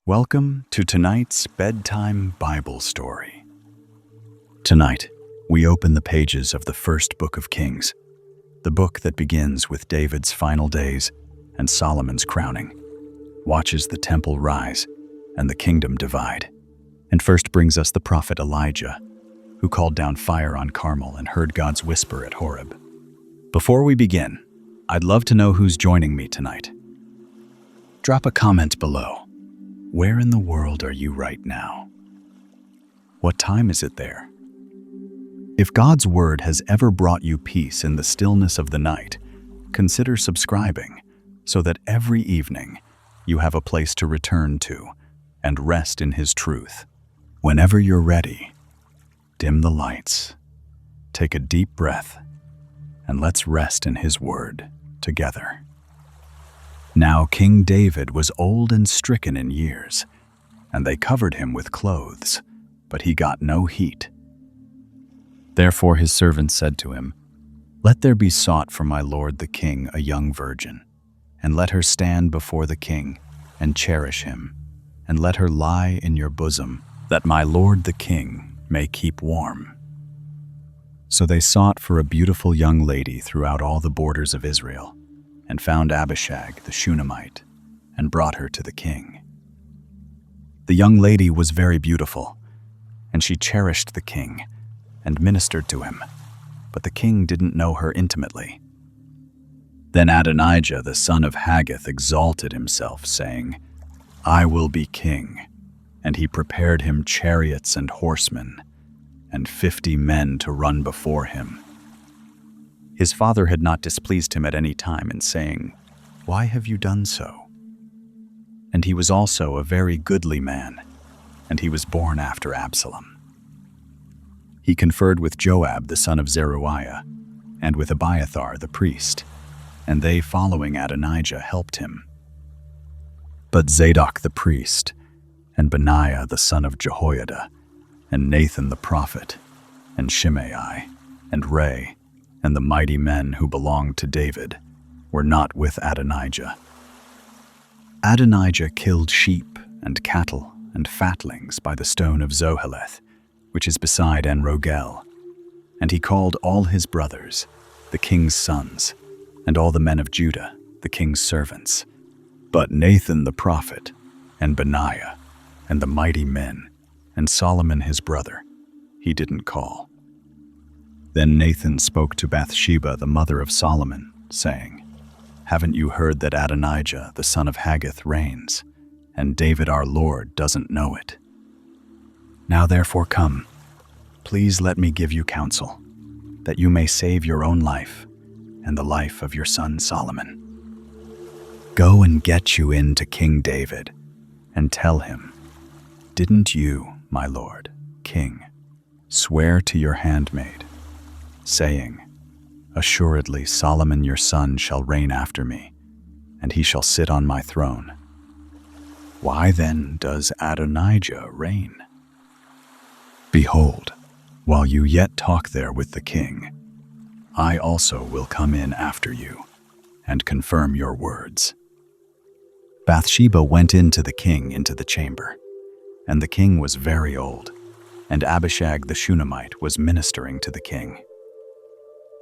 Welcome to tonight's bedtime Bible story. Tonight, we open the pages of the first book of Kings, the book that begins with David's final days and Solomon's crowning, watches the temple rise and the kingdom divide, and first brings us the prophet Elijah, who called down fire on Carmel and heard God's whisper at Horeb. Before we begin, I'd love to know who's joining me tonight. Drop a comment below. Where in the world are you right now? What time is it there? If God's word has ever brought you peace in the stillness of the night, consider subscribing so that every evening you have a place to return to and rest in His truth. Whenever you're ready, dim the lights, take a deep breath, and let's rest in His word together. Now King David was old and stricken in years, and they covered him with clothes, but he got no heat. Therefore his servants said to him, "Let there be sought for my lord the king a young virgin, and let her stand before the king, and cherish him, and let her lie in your bosom, that my lord the king may keep warm." So they sought for a beautiful young lady throughout all the borders of Israel, and found Abishag the Shunammite, and brought her to the king. The young lady was very beautiful, and she cherished the king, and ministered to him, but the king didn't know her intimately. Then Adonijah the son of Haggith exalted himself, saying, "I will be king," and he prepared him chariots and horsemen, and 50 men to run before him. His father had not displeased him at any time in saying, "Why have you done so?" And he was also a very goodly man, and he was born after Absalom. He conferred with Joab the son of Zeruiah, and with Abiathar the priest, and they, following Adonijah, helped him. But Zadok the priest, and Benaiah the son of Jehoiada, and Nathan the prophet, and Shimei, and Ray, and the mighty men who belonged to David were not with Adonijah. Adonijah killed sheep and cattle and fatlings by the stone of Zoheleth, which is beside En-Rogel, and he called all his brothers, the king's sons, and all the men of Judah, the king's servants. But Nathan the prophet, and Benaiah, and the mighty men, and Solomon his brother, he didn't call. Then Nathan spoke to Bathsheba, the mother of Solomon, saying, "Haven't you heard that Adonijah, the son of Haggith, reigns, and David our Lord doesn't know it? Now therefore come, please let me give you counsel, that you may save your own life and the life of your son Solomon. Go and get you in to King David, and tell him, 'Didn't you, my lord, king, swear to your handmaid, saying, Assuredly Solomon your son shall reign after me, and he shall sit on my throne? Why then does Adonijah reign? Behold, while you yet talk there with the king, I also will come in after you, and confirm your words.'" Bathsheba went in to the king into the chamber, and the king was very old, and Abishag the Shunammite was ministering to the king.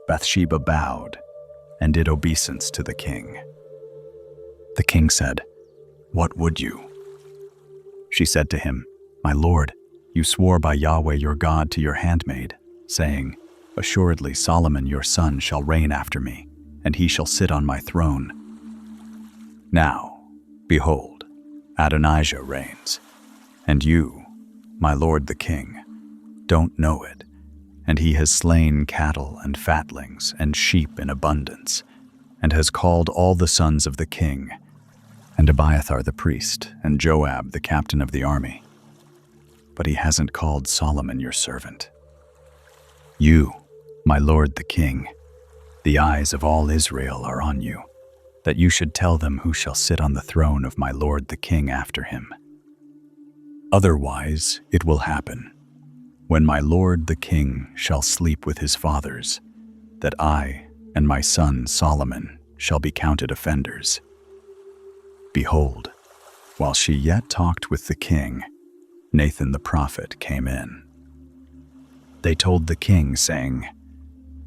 Bathsheba bowed and did obeisance to the king. The king said, "What would you?" She said to him, "My lord, you swore by Yahweh your God to your handmaid, saying, 'Assuredly Solomon your son shall reign after me, and he shall sit on my throne.' Now, behold, Adonijah reigns, and you, my lord the king, don't know it, and he has slain cattle and fatlings and sheep in abundance, and has called all the sons of the king, and Abiathar the priest, and Joab the captain of the army. But he hasn't called Solomon your servant. You, my lord the king, the eyes of all Israel are on you, that you should tell them who shall sit on the throne of my lord the king after him. Otherwise it will happen, when my lord the king shall sleep with his fathers, that I and my son Solomon shall be counted offenders. Behold, While she yet talked with the king, Nathan the prophet came in. They told the king, saying,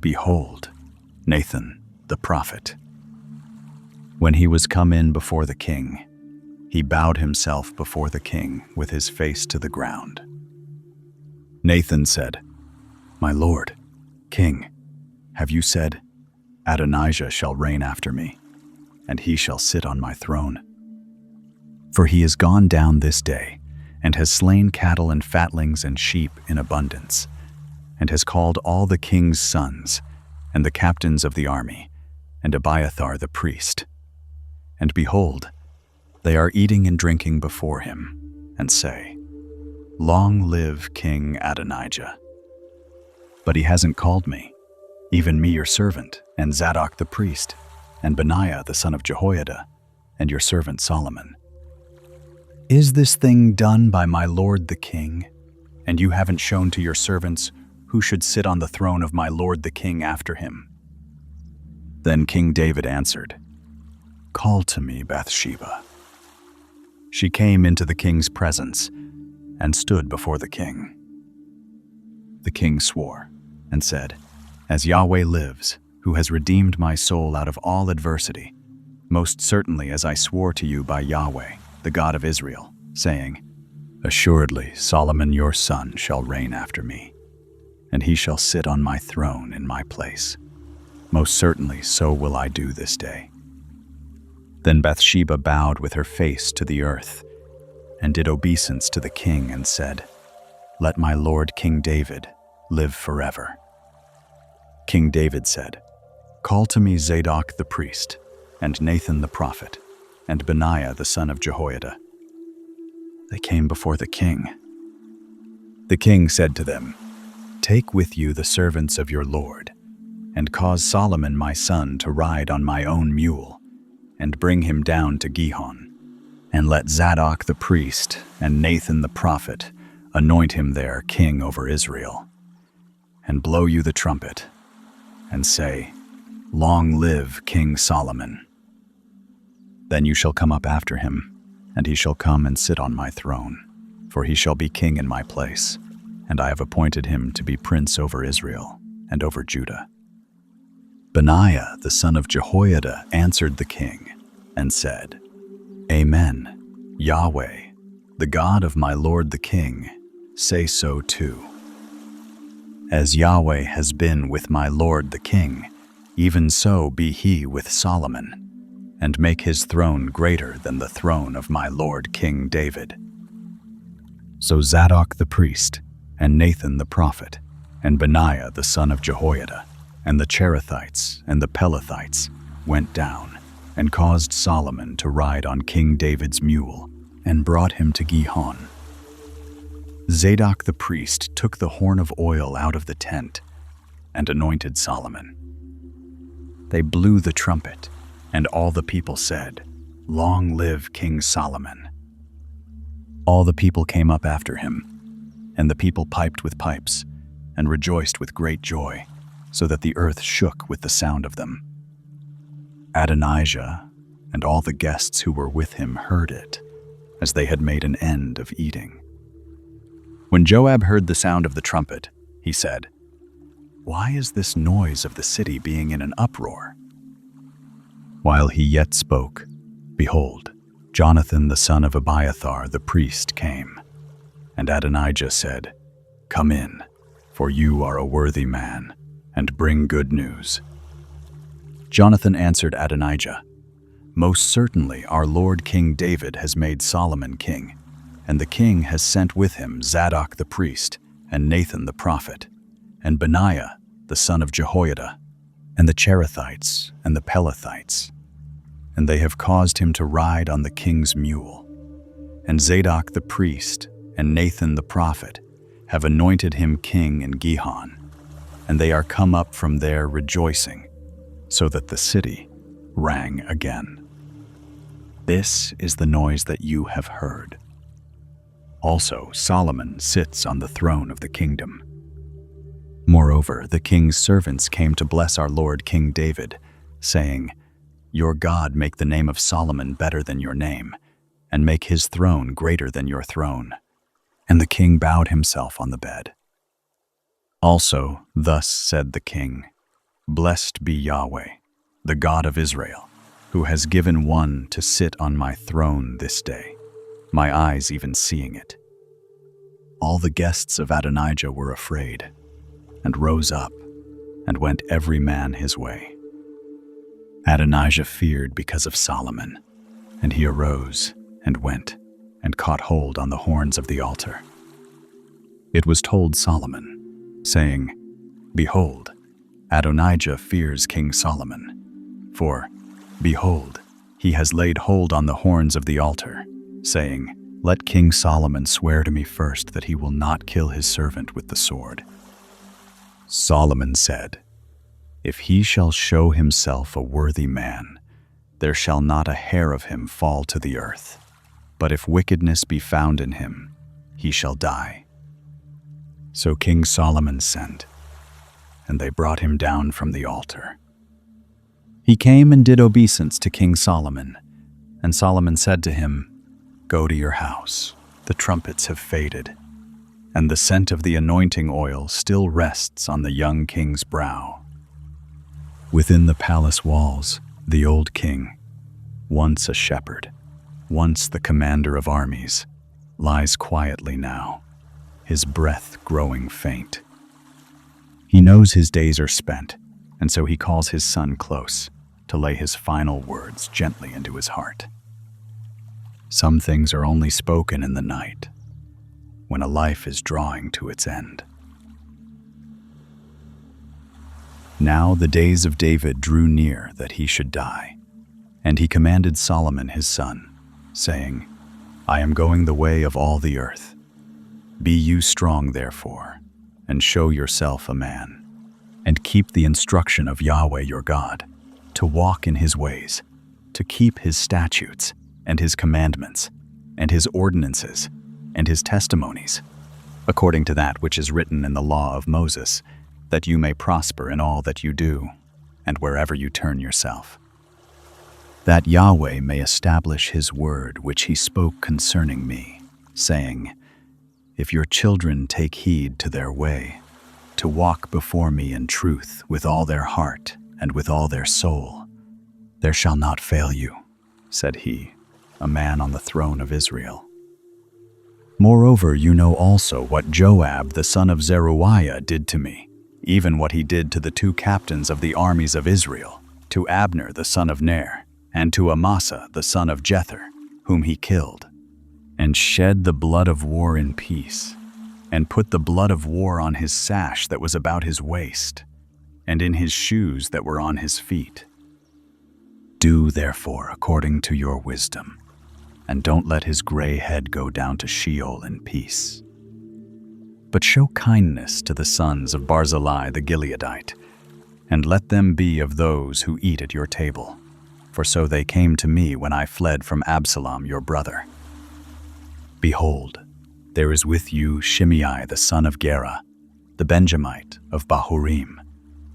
"Behold, Nathan the prophet." When he was come in before the king, he bowed himself before the king with his face to the ground. Nathan said, "My lord, king, have you said, 'Adonijah shall reign after me, and he shall sit on my throne'? For he is gone down this day, and has slain cattle and fatlings and sheep in abundance, and has called all the king's sons, and the captains of the army, and Abiathar the priest. And behold, they are eating and drinking before him, and say, 'Long live King Adonijah.' But he hasn't called me, even me your servant, and Zadok the priest, and Benaiah the son of Jehoiada, and your servant Solomon. Is this thing done by my lord the king? And you haven't shown to your servants who should sit on the throne of my lord the king after him?" Then King David answered, "Call to me Bathsheba." She came into the king's presence and stood before the king. The king swore and said, "As Yahweh lives, who has redeemed my soul out of all adversity, most certainly as I swore to you by Yahweh, the God of Israel, saying, 'Assuredly Solomon your son shall reign after me, and he shall sit on my throne in my place. Most certainly so will I do this day.'" Then Bathsheba bowed with her face to the earth, and did obeisance to the king, and said, "Let my lord King David live forever." King David said, "Call to me Zadok the priest, and Nathan the prophet, and Benaiah the son of Jehoiada." They came before the king. The king said to them, "Take with you the servants of your lord, and cause Solomon my son to ride on my own mule, and bring him down to Gihon, and let Zadok the priest and Nathan the prophet anoint him there king over Israel. And blow you the trumpet, and say, 'Long live King Solomon.' Then you shall come up after him, and he shall come and sit on my throne, for he shall be king in my place, and I have appointed him to be prince over Israel and over Judah." Benaiah the son of Jehoiada answered the king and said, "Amen. Yahweh, the God of my lord the king, say so too. As Yahweh has been with my lord the king, even so be he with Solomon, and make his throne greater than the throne of my lord King David." So Zadok the priest, and Nathan the prophet, and Benaiah the son of Jehoiada, and the Cherethites and the Pelethites went down, and caused Solomon to ride on King David's mule, and brought him to Gihon. Zadok the priest took the horn of oil out of the tent, and anointed Solomon. They blew the trumpet, and all the people said, "Long live King Solomon." All the people came up after him, and the people piped with pipes, and rejoiced with great joy, so that the earth shook with the sound of them. Adonijah and all the guests who were with him heard it, as they had made an end of eating. When Joab heard the sound of the trumpet, he said, "Why is this noise of the city being in an uproar?" While he yet spoke, behold, Jonathan the son of Abiathar the priest came. And Adonijah said, "Come in, for you are a worthy man, and bring good news." Jonathan answered Adonijah, "Most certainly our lord King David has made Solomon king, and the king has sent with him Zadok the priest, and Nathan the prophet, and Benaiah the son of Jehoiada, and the Cherethites and the Pelethites. And they have caused him to ride on the king's mule. And Zadok the priest and Nathan the prophet have anointed him king in Gihon, and they are come up from there rejoicing, so that the city rang again. This is the noise that you have heard. Also Solomon sits on the throne of the kingdom. Moreover, the king's servants came to bless our lord King David, saying, 'Your God make the name of Solomon better than your name, and make his throne greater than your throne." And the king bowed himself on the bed. Also, thus said the king, "Blessed be Yahweh, the God of Israel, who has given one to sit on my throne this day, my eyes even seeing it." All the guests of Adonijah were afraid, and rose up, and went every man his way. Adonijah feared because of Solomon, and he arose, and went, and caught hold on the horns of the altar. It was told Solomon, saying, "Behold, Adonijah fears King Solomon, for, behold, he has laid hold on the horns of the altar, saying, Let King Solomon swear to me first that he will not kill his servant with the sword." Solomon said, "If he shall show himself a worthy man, there shall not a hair of him fall to the earth. But if wickedness be found in him, he shall die." So King Solomon sent, and they brought him down from the altar. He came and did obeisance to King Solomon, and Solomon said to him, "Go to your house, the trumpets have faded, and the scent of the anointing oil still rests on the young king's brow." Within the palace walls, the old king, once a shepherd, once the commander of armies, lies quietly now, his breath growing faint. He knows his days are spent, and so he calls his son close to lay his final words gently into his heart. Some things are only spoken in the night, when a life is drawing to its end. Now the days of David drew near that he should die, and he commanded Solomon his son, saying, "I am going the way of all the earth. Be you strong, therefore, and show yourself a man, and keep the instruction of Yahweh your God, to walk in his ways, to keep his statutes, and his commandments, and his ordinances, and his testimonies, according to that which is written in the law of Moses, that you may prosper in all that you do, and wherever you turn yourself. That Yahweh may establish his word which he spoke concerning me, saying, If your children take heed to their way, to walk before me in truth with all their heart and with all their soul, there shall not fail you," said he, a man on the throne of Israel. "Moreover, you know also what Joab the son of Zeruiah did to me, even what he did to the 2 captains of the armies of Israel, to Abner the son of Ner, and to Amasa the son of Jether, whom he killed, and shed the blood of war in peace, and put the blood of war on his sash that was about his waist, and in his shoes that were on his feet. Do therefore according to your wisdom, and don't let his gray head go down to Sheol in peace. But show kindness to the sons of Barzillai the Gileadite, and let them be of those who eat at your table, for so they came to me when I fled from Absalom your brother. Behold, there is with you Shimei the son of Gera, the Benjamite of Bahurim,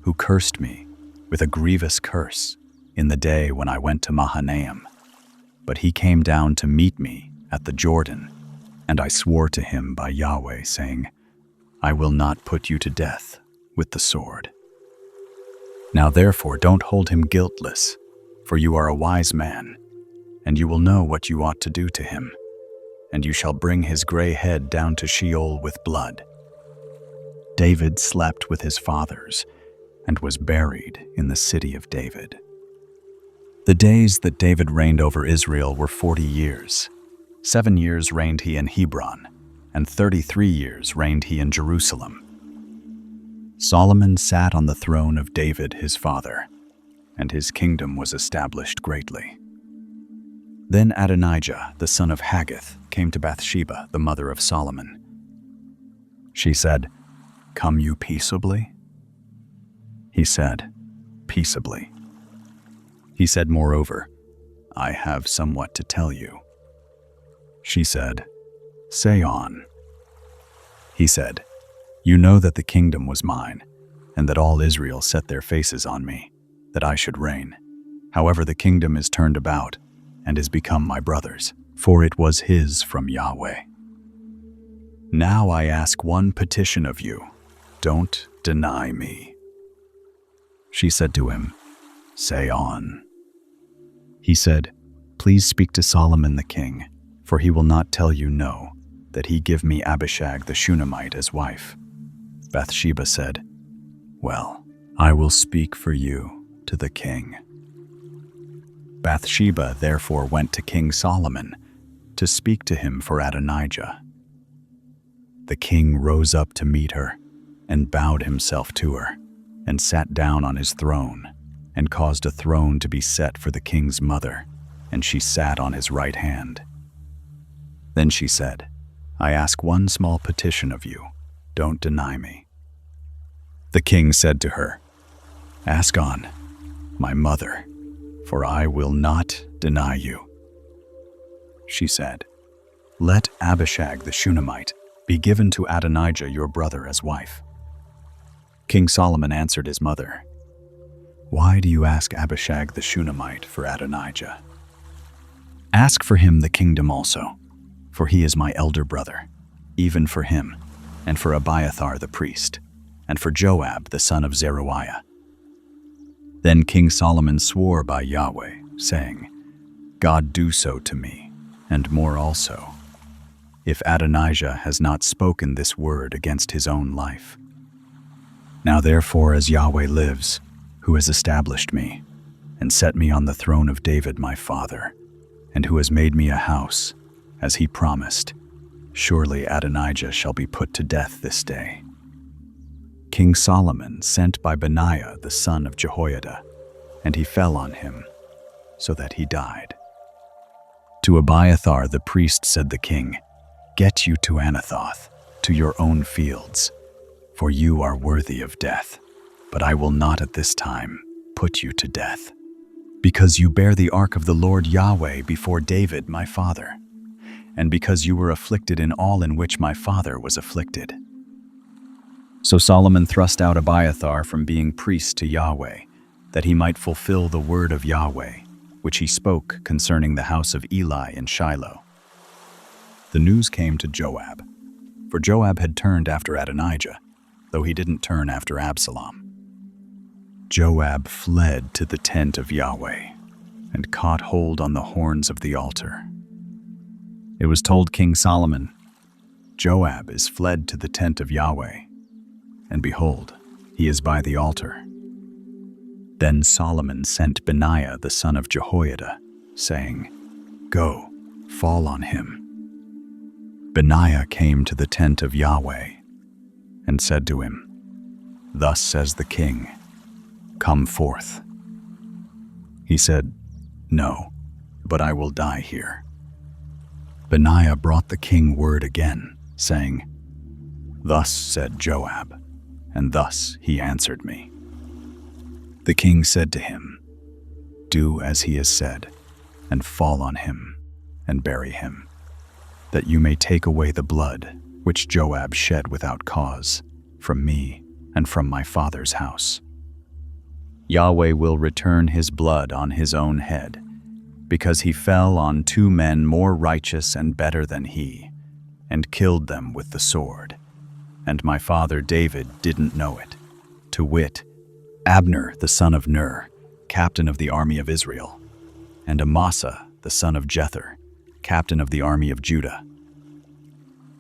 who cursed me with a grievous curse in the day when I went to Mahanaim. But he came down to meet me at the Jordan, and I swore to him by Yahweh, saying, I will not put you to death with the sword. Now therefore don't hold him guiltless, for you are a wise man, and you will know what you ought to do to him, and you shall bring his gray head down to Sheol with blood." David slept with his fathers, and was buried in the city of David. The days that David reigned over Israel were 40 years. 7 years reigned he in Hebron, and 33 years reigned he in Jerusalem. Solomon sat on the throne of David his father, and his kingdom was established greatly. Then Adonijah, the son of Haggith, came to Bathsheba, the mother of Solomon. She said, "Come you peaceably?" He said, "Peaceably." He said, moreover, "I have somewhat to tell you." She said, "Say on." He said, "You know that the kingdom was mine, and that all Israel set their faces on me, that I should reign. However, the kingdom is turned about, and is become my brother's. for it was his from Yahweh. Now I ask one petition of you, don't deny me." She said to him, "Say on." He said, "Please speak to Solomon the king, for he will not tell you no, that he give me Abishag the Shunammite as wife." Bathsheba said, "Well, I will speak for you to the king." Bathsheba therefore went to King Solomon to speak to him for Adonijah. The king rose up to meet her and bowed himself to her and sat down on his throne and caused a throne to be set for the king's mother, and she sat on his right hand. Then she said, "I ask one small petition of you, don't deny me." The king said to her, "Ask on, my mother, for I will not deny you." She said, "Let Abishag the Shunammite be given to Adonijah your brother as wife." King Solomon answered his mother, "Why do you ask Abishag the Shunammite for Adonijah? Ask for him the kingdom also, for he is my elder brother, even for him, and for Abiathar the priest, and for Joab the son of Zeruiah." Then King Solomon swore by Yahweh, saying, "God do so to me, and more also, if Adonijah has not spoken this word against his own life. Now therefore, as Yahweh lives, who has established me, and set me on the throne of David my father, and who has made me a house, as he promised, surely Adonijah shall be put to death this day." King Solomon sent by Benaiah the son of Jehoiada, and he fell on him, so that he died. To Abiathar the priest said the king, "Get you to Anathoth, to your own fields, for you are worthy of death, but I will not at this time put you to death, because you bear the ark of the Lord Yahweh before David my father, and because you were afflicted in all in which my father was afflicted." So Solomon thrust out Abiathar from being priest to Yahweh, that he might fulfill the word of Yahweh, which he spoke concerning the house of Eli in Shiloh. The news came to Joab, for Joab had turned after Adonijah, though he didn't turn after Absalom. Joab fled to the tent of Yahweh and caught hold on the horns of the altar. It was told King Solomon, "Joab is fled to the tent of Yahweh, and behold, he is by the altar." Then Solomon sent Benaiah the son of Jehoiada, saying, "Go, fall on him." Benaiah came to the tent of Yahweh and said to him, "Thus says the king, come forth." He said, "No, but I will die here." Benaiah brought the king word again, saying, "Thus said Joab, and thus he answered me." The king said to him, "Do as he has said, and fall on him, and bury him, that you may take away the blood which Joab shed without cause from me and from my father's house. Yahweh will return his blood on his own head, because he fell on 2 men more righteous and better than he, and killed them with the sword. And my father David didn't know it, to wit, Abner the son of Ner, captain of the army of Israel, and Amasa the son of Jether, captain of the army of Judah.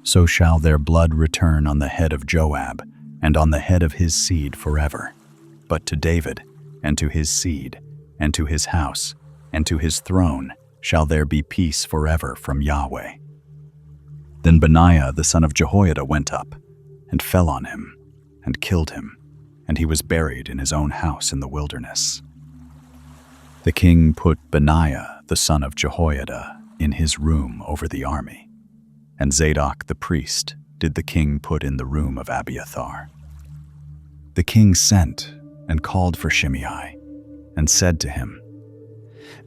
So shall their blood return on the head of Joab, and on the head of his seed forever. But to David, and to his seed, and to his house, and to his throne shall there be peace forever from Yahweh." Then Benaiah the son of Jehoiada went up, and fell on him, and killed him, and he was buried in his own house in the wilderness. The king put Benaiah the son of Jehoiada in his room over the army, and Zadok the priest did the king put in the room of Abiathar. The king sent and called for Shimei, and said to him,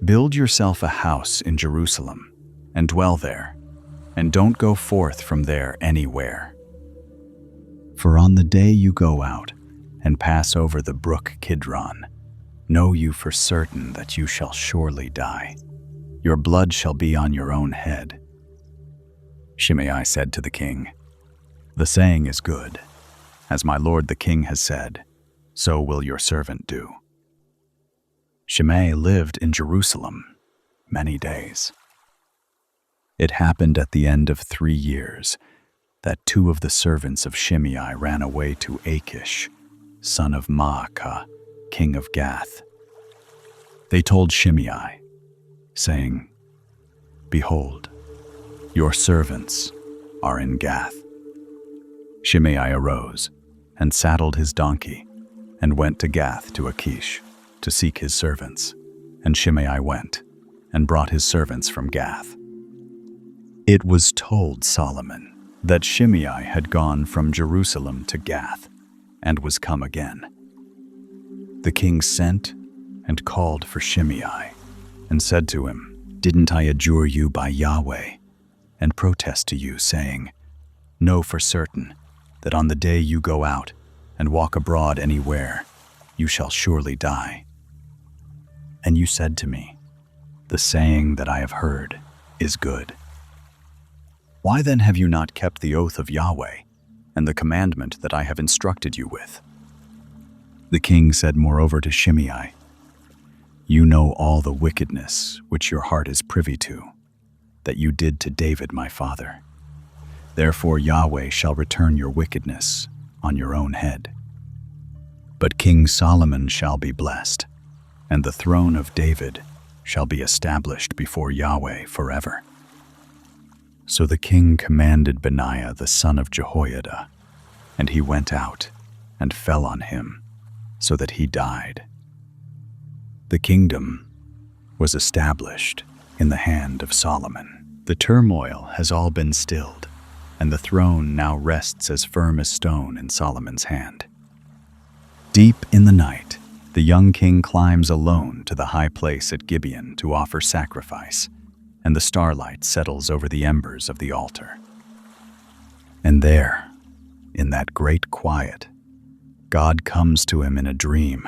"Build yourself a house in Jerusalem, and dwell there, and don't go forth from there anywhere. For on the day you go out and pass over the brook Kidron, know you for certain that you shall surely die. Your blood shall be on your own head." Shimei said to the king, "The saying is good. As my lord the king has said, so will your servant do." Shimei lived in Jerusalem many days. It happened at the end of 3 years that 2 of the servants of Shimei ran away to Achish, son of Maacah, king of Gath. They told Shimei, saying, "Behold, your servants are in Gath." Shimei arose and saddled his donkey and went to Gath to Achish to seek his servants. And Shimei went and brought his servants from Gath. It was told Solomon that Shimei had gone from Jerusalem to Gath and was come again. The king sent and called for Shimei and said to him, "Didn't I adjure you by Yahweh and protest to you, saying, 'Know for certain that on the day you go out and walk abroad anywhere, you shall surely die?' And you said to me, 'The saying that I have heard is good.' Why then have you not kept the oath of Yahweh and the commandment that I have instructed you with?" The king said moreover to Shimei, "You know all the wickedness which your heart is privy to, that you did to David my father. Therefore Yahweh shall return your wickedness on your own head. But King Solomon shall be blessed, and the throne of David shall be established before Yahweh forever." So the king commanded Benaiah the son of Jehoiada, and he went out and fell on him, so that he died. The kingdom was established in the hand of Solomon. The turmoil has all been stilled, and the throne now rests as firm as stone in Solomon's hand. Deep in the night, the young king climbs alone to the high place at Gibeon to offer sacrifice, and the starlight settles over the embers of the altar. And there, in that great quiet, God comes to him in a dream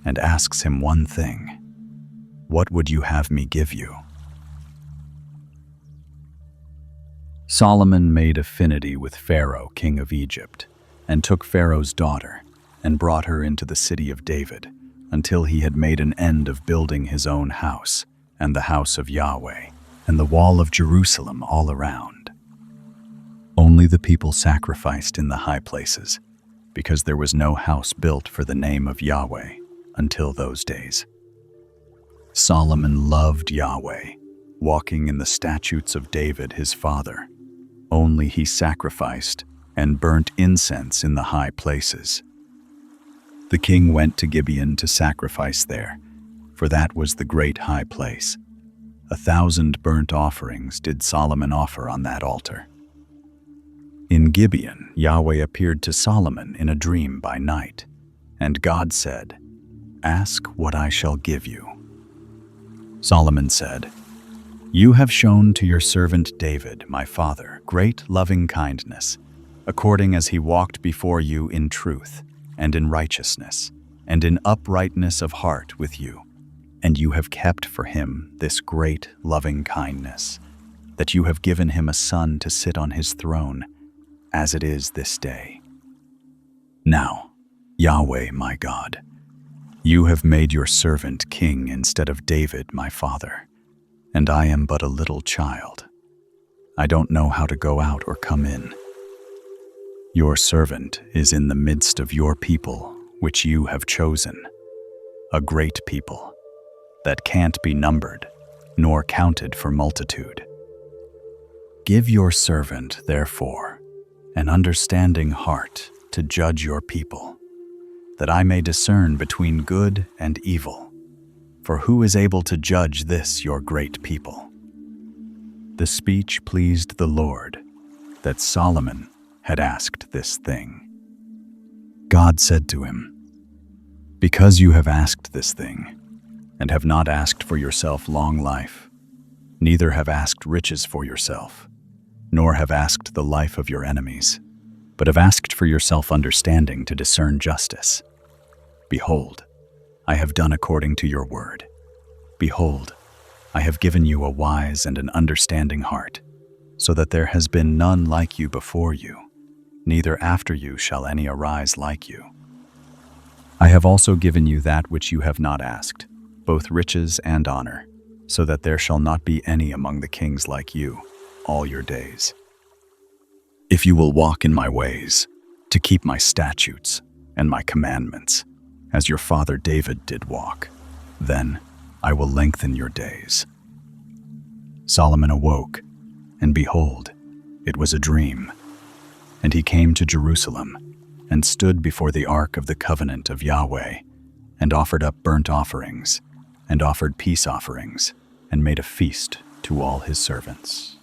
and asks him one thing: "What would you have me give you?" Solomon made affinity with Pharaoh, king of Egypt, and took Pharaoh's daughter and brought her into the city of David until he had made an end of building his own house and the house of Yahweh and the wall of Jerusalem all around. Only the people sacrificed in the high places, because there was no house built for the name of Yahweh until those days. Solomon loved Yahweh, walking in the statutes of David his father. Only he sacrificed and burnt incense in the high places. The king went to Gibeon to sacrifice there, for that was the great high place. 1,000 burnt offerings did Solomon offer on that altar. In Gibeon, Yahweh appeared to Solomon in a dream by night, and God said, "Ask what I shall give you." Solomon said, "You have shown to your servant David, my father, great loving kindness, according as he walked before you in truth, and in righteousness, and in uprightness of heart with you. And you have kept for him this great loving kindness, that you have given him a son to sit on his throne, as it is this day. Now, Yahweh my God, you have made your servant king instead of David my father, and I am but a little child. I don't know how to go out or come in. Your servant is in the midst of your people, which you have chosen, a great people that can't be numbered, nor counted for multitude. Give your servant, therefore, an understanding heart to judge your people, that I may discern between good and evil. For who is able to judge this your great people?" The speech pleased the Lord, that Solomon had asked this thing. God said to him, "Because you have asked this thing, and have not asked for yourself long life, neither have asked riches for yourself, nor have asked the life of your enemies, but have asked for yourself understanding to discern justice. Behold, I have done according to your word. Behold, I have given you a wise and an understanding heart, so that there has been none like you before you, neither after you shall any arise like you. I have also given you that which you have not asked, both riches and honor, so that there shall not be any among the kings like you all your days. If you will walk in my ways, to keep my statutes and my commandments, as your father David did walk, then I will lengthen your days. Solomon awoke, and behold, it was a dream. And he came to Jerusalem, and stood before the ark of the covenant of Yahweh, and offered up burnt offerings, and offered peace offerings, and made a feast to all his servants.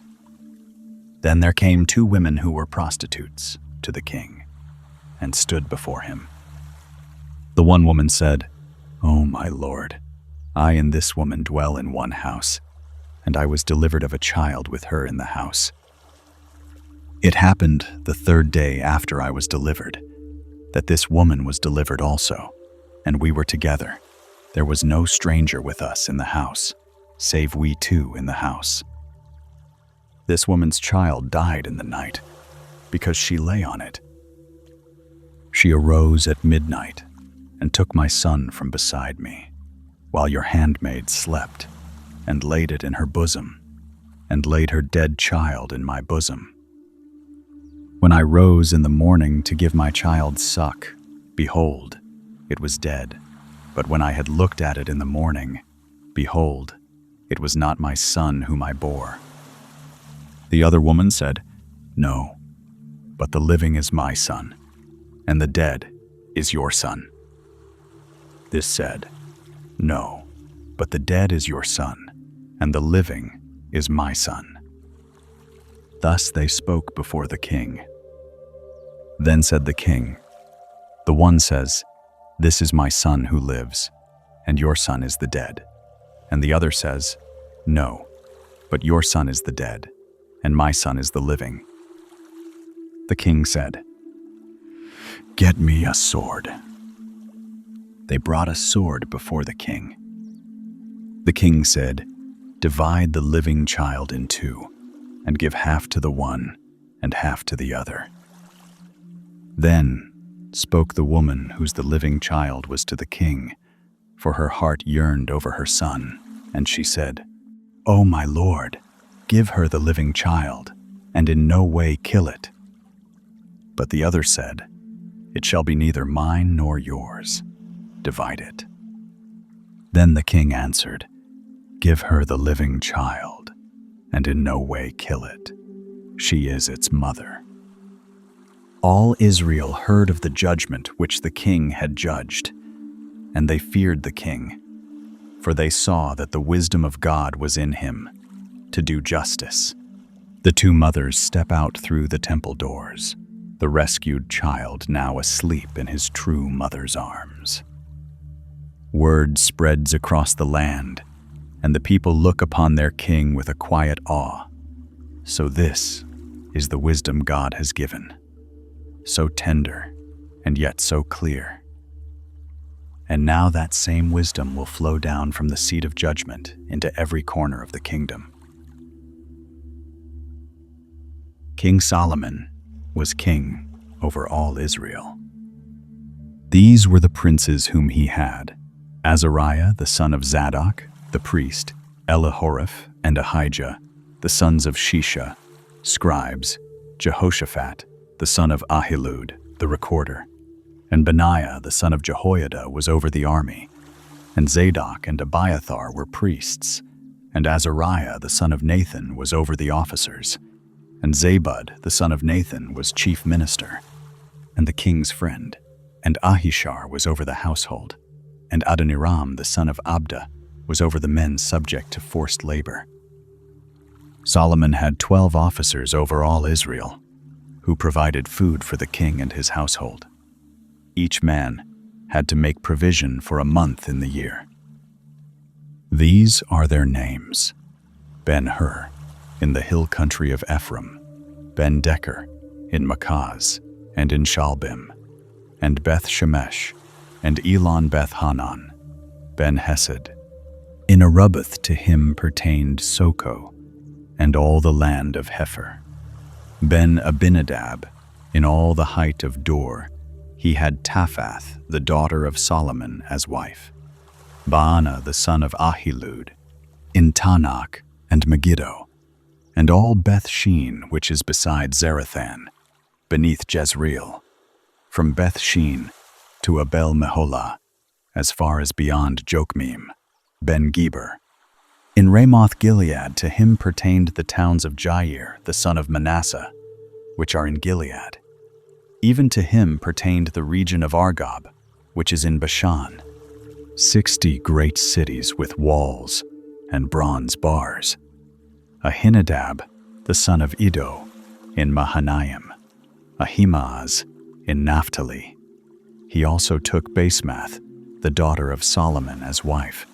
Then there came 2 women who were prostitutes to the king, and stood before him. The one woman said, "O my lord, I and this woman dwell in one house, and I was delivered of a child with her in the house. It happened the 3rd day after I was delivered, that this woman was delivered also, and we were together. There was no stranger with us in the house, save we 2 in the house. This woman's child died in the night, because she lay on it. She arose at midnight, and took my son from beside me, while your handmaid slept, and laid it in her bosom, and laid her dead child in my bosom. When I rose in the morning to give my child suck, behold, it was dead. But when I had looked at it in the morning, behold, it was not my son whom I bore." The other woman said, "No, but the living is my son, and the dead is your son." This said, "No, but the dead is your son, and the living is my son." Thus they spoke before the king. Then said the king, "The one says, 'This is my son who lives, and your son is the dead.' And the other says, 'No, but your son is the dead, and my son is the living.' The king said, 'Get me a sword.' They brought a sword before the king. The king said, 'Divide the living child in 2, and give half to the one and half to the other.' Then spoke the woman whose the living child was to the king, for her heart yearned over her son, and she said, 'O my lord, give her the living child, and in no way kill it.' But the other said, 'It shall be neither mine nor yours. Divide it.' Then the king answered, 'Give her the living child, and in no way kill it. She is its mother.' All Israel heard of the judgment which the king had judged, and they feared the king, for they saw that the wisdom of God was in him to do justice. The 2 mothers step out through the temple doors, the rescued child now asleep in his true mother's arms. Word spreads across the land, and the people look upon their king with a quiet awe. So this is the wisdom God has given, so tender and yet so clear. And now that same wisdom will flow down from the seat of judgment into every corner of the kingdom. King Solomon was king over all Israel. These were the princes whom he had: Azariah the son of Zadok, the priest, Elihoreph and Ahijah, the sons of Shisha, scribes, Jehoshaphat, the son of Ahilud, the recorder, and Benaiah the son of Jehoiada was over the army, and Zadok and Abiathar were priests, and Azariah the son of Nathan was over the officers, and Zabud the son of Nathan was chief minister, and the king's friend, and Ahishar was over the household, and Adoniram the son of Abda was over the men subject to forced labor. Solomon had 12 officers over all Israel, who provided food for the king and his household. Each man had to make provision for a month in the year. These are their names: Ben-Hur, in the hill country of Ephraim, Ben-Decker, in Makaz, and in Shalbim, and Beth-Shemesh, and Elon Beth-Hanan, Ben-Hesed, In Aruboth to him pertained Soko, and all the land of Hepher. Ben-Abinadab, in all the height of Dor, he had Taphath, the daughter of Solomon, as wife. Baana, the son of Ahilud, in Tanakh and Megiddo, and all Beth-Shean, which is beside Zarethan, beneath Jezreel, from Beth-Shean to Abel-Meholah, as far as beyond Jokmeam, Ben-Geber. In Ramoth-Gilead to him pertained the towns of Jair, the son of Manasseh, which are in Gilead. Even to him pertained the region of Argob, which is in Bashan, 60 great cities with walls and bronze bars. Ahinadab, the son of Iddo, in Mahanaim. Ahimaaz, in Naphtali. He also took Basemath, the daughter of Solomon, as wife.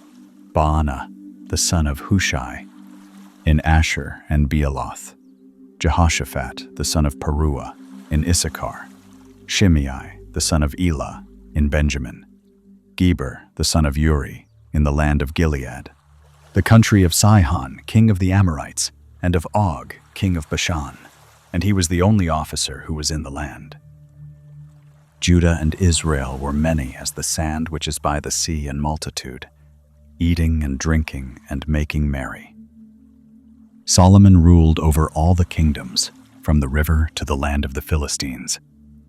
Baana, the son of Hushai, in Asher and Bealoth. Jehoshaphat, the son of Peruah, in Issachar. Shimei, the son of Elah, in Benjamin. Geber, the son of Uri, in the land of Gilead. The country of Sihon, king of the Amorites, and of Og, king of Bashan, and he was the only officer who was in the land. Judah and Israel were many as the sand which is by the sea in multitude, eating and drinking and making merry. Solomon ruled over all the kingdoms, from the river to the land of the Philistines,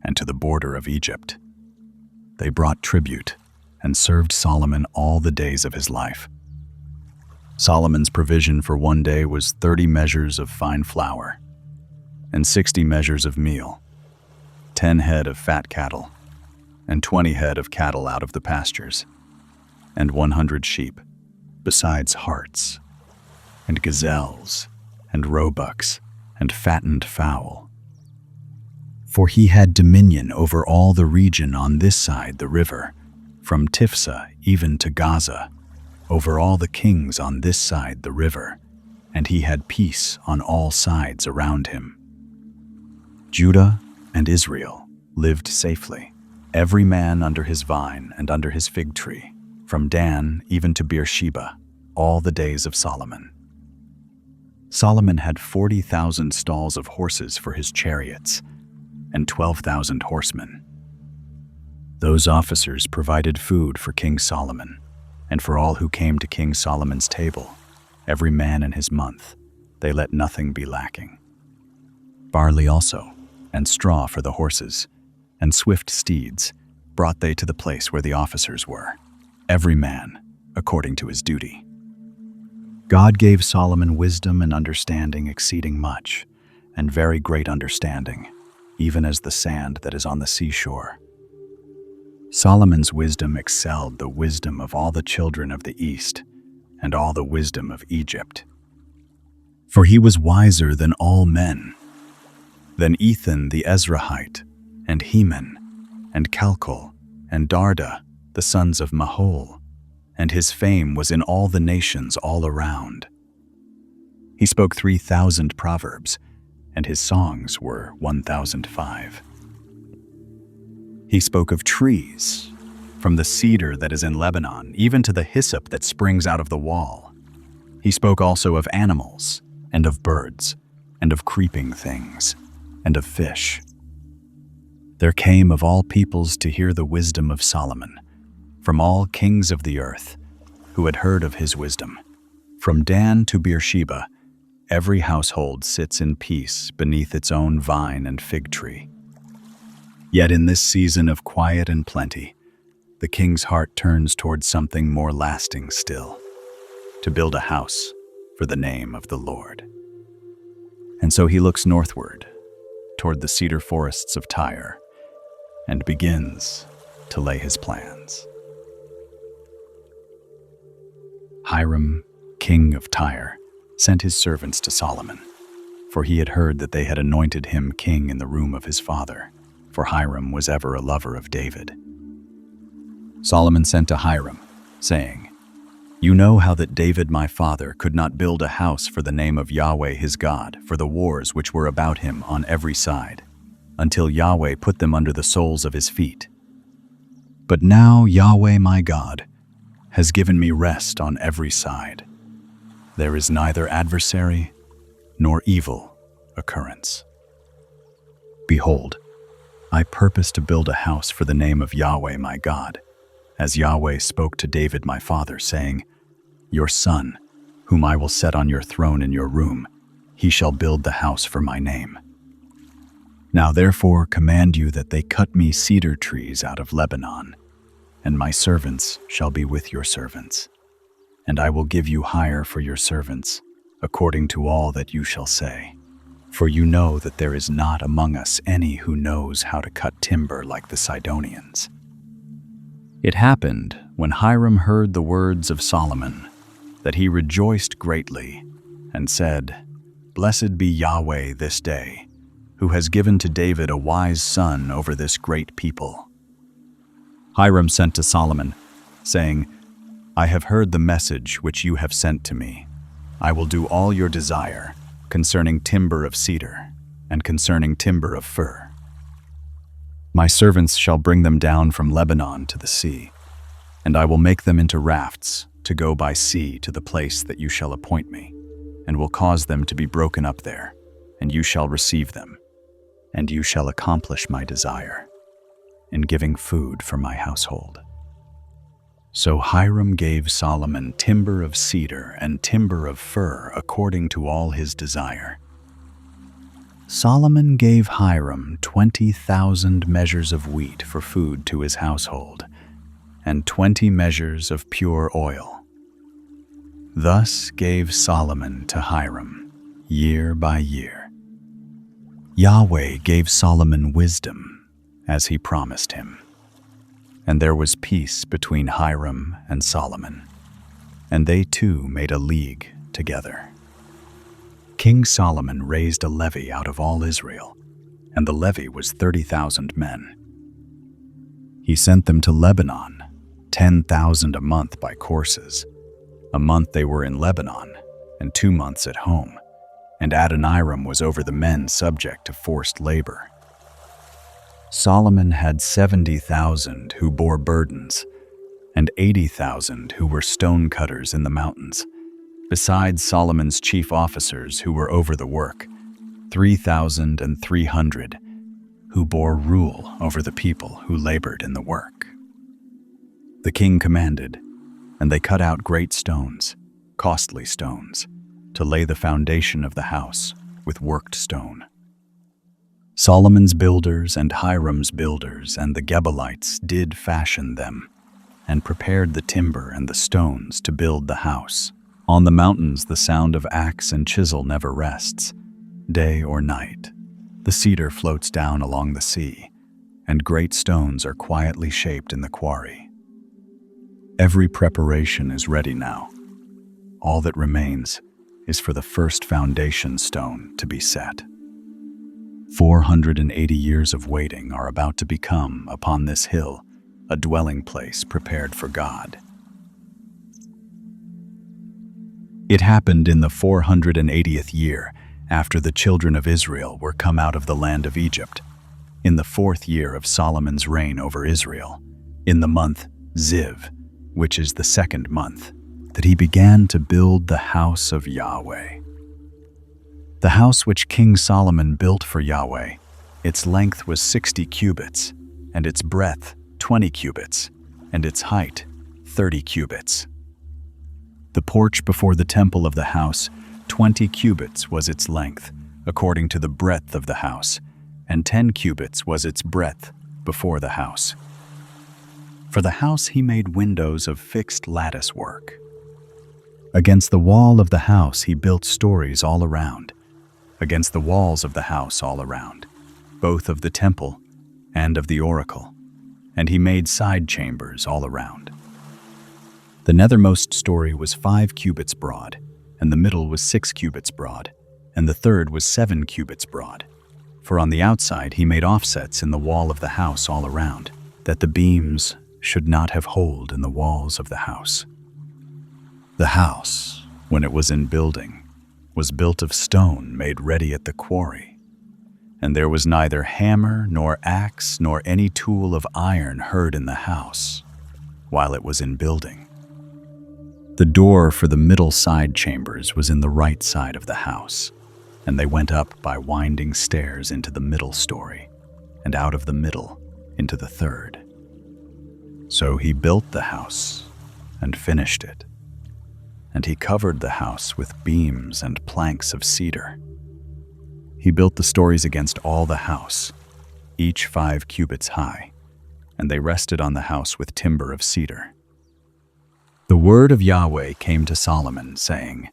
and to the border of Egypt. They brought tribute and served Solomon all the days of his life. Solomon's provision for one day was 30 measures of fine flour, and 60 measures of meal, 10 head of fat cattle, and 20 head of cattle out of the pastures, and 100 sheep, besides harts, and gazelles, and roebucks, and fattened fowl. For he had dominion over all the region on this side the river, from Tiphsah even to Gaza, over all the kings on this side the river, and he had peace on all sides around him. Judah and Israel lived safely, every man under his vine and under his fig tree, from Dan even to Beersheba, all the days of Solomon. Solomon had 40,000 stalls of horses for his chariots, and 12,000 horsemen. Those officers provided food for King Solomon, and for all who came to King Solomon's table, every man in his month. They let nothing be lacking. Barley also, and straw for the horses, and swift steeds, brought they to the place where the officers were, every man according to his duty. God gave Solomon wisdom and understanding exceeding much, and very great understanding, even as the sand that is on the seashore. Solomon's wisdom excelled the wisdom of all the children of the East, and all the wisdom of Egypt. For he was wiser than all men, than Ethan the Ezrahite, and Heman, and Calcol, and Darda, the sons of Mahol, and his fame was in all the nations all around. He spoke 3,000 proverbs, and his songs were 1,005. He spoke of trees, from the cedar that is in Lebanon, even to the hyssop that springs out of the wall. He spoke also of animals, and of birds, and of creeping things, and of fish. There came of all peoples to hear the wisdom of Solomon, from all kings of the earth, who had heard of his wisdom. From Dan to Beersheba, every household sits in peace beneath its own vine and fig tree. Yet in this season of quiet and plenty, the king's heart turns towards something more lasting still, to build a house for the name of the Lord. And so he looks northward, toward the cedar forests of Tyre, and begins to lay his plans. Hiram, king of Tyre, sent his servants to Solomon, for he had heard that they had anointed him king in the room of his father, for Hiram was ever a lover of David. Solomon sent to Hiram, saying, "You know how that David my father could not build a house for the name of Yahweh his God for the wars which were about him on every side, until Yahweh put them under the soles of his feet. But now Yahweh my God has given me rest on every side. There is neither adversary nor evil occurrence. Behold, I purpose to build a house for the name of Yahweh my God, as Yahweh spoke to David my father, saying, Your son, whom I will set on your throne in your room, he shall build the house for my name. Now therefore command you that they cut me cedar trees out of Lebanon, and my servants shall be with your servants. And I will give you hire for your servants, according to all that you shall say. For you know that there is not among us any who knows how to cut timber like the Sidonians. It happened, when Hiram heard the words of Solomon, that he rejoiced greatly, and said, Blessed be Yahweh this day, who has given to David a wise son over this great people. Hiram sent to Solomon, saying, I have heard the message which you have sent to me. I will do all your desire concerning timber of cedar and concerning timber of fir. My servants shall bring them down from Lebanon to the sea, and I will make them into rafts to go by sea to the place that you shall appoint me, and will cause them to be broken up there, and you shall receive them, and you shall accomplish my desire in giving food for my household. So Hiram gave Solomon timber of cedar and timber of fir according to all his desire. Solomon gave Hiram 20,000 measures of wheat for food to his household, and 20 measures of pure oil. Thus gave Solomon to Hiram, year by year. Yahweh gave Solomon wisdom, as he promised him. And there was peace between Hiram and Solomon, and they two made a league together. King Solomon raised a levy out of all Israel, and the levy was 30,000 men. He sent them to Lebanon, 10,000 a month by courses. A month they were in Lebanon, and 2 months at home, and Adonijah was over the men subject to forced labor. Solomon had 70,000 who bore burdens, and 80,000 who were stone cutters in the mountains, besides Solomon's chief officers who were over the work, 3,300, who bore rule over the people who labored in the work. The king commanded, and they cut out great stones, costly stones, to lay the foundation of the house with worked stone. Solomon's builders and Hiram's builders and the Gibeonites did fashion them, and prepared the timber and the stones to build the house. On the mountains the sound of axe and chisel never rests, day or night. The cedar floats down along the sea, and great stones are quietly shaped in the quarry. Every preparation is ready now. All that remains is for the first foundation stone to be set. 480 years of waiting are about to become, upon this hill, a dwelling place prepared for God. It happened in the 480th year, after the children of Israel were come out of the land of Egypt, in the 4th year of Solomon's reign over Israel, in the month Ziv, which is the 2nd month, that he began to build the house of Yahweh. The house which King Solomon built for Yahweh, its length was 60 cubits, and its breadth 20 cubits, and its height 30 cubits. The porch before the temple of the house, 20 cubits was its length, according to the breadth of the house, and 10 cubits was its breadth before the house. For the house he made windows of fixed lattice work. Against the wall of the house he built stories all around, against the walls of the house all around, both of the temple and of the oracle, and he made side chambers all around. The nethermost story was 5 cubits broad, and the middle was 6 cubits broad, and the third was 7 cubits broad. For on the outside he made offsets in the wall of the house all around, that the beams should not have hold in the walls of the house. The house, when it was in building, was built of stone made ready at the quarry, and there was neither hammer nor axe nor any tool of iron heard in the house, while it was in building. The door for the middle side chambers was in the right side of the house, and they went up by winding stairs into the middle story, and out of the middle into the third. So he built the house and finished it, and he covered the house with beams and planks of cedar. He built the stories against all the house, each 5 cubits high, and they rested on the house with timber of cedar. The word of Yahweh came to Solomon, saying,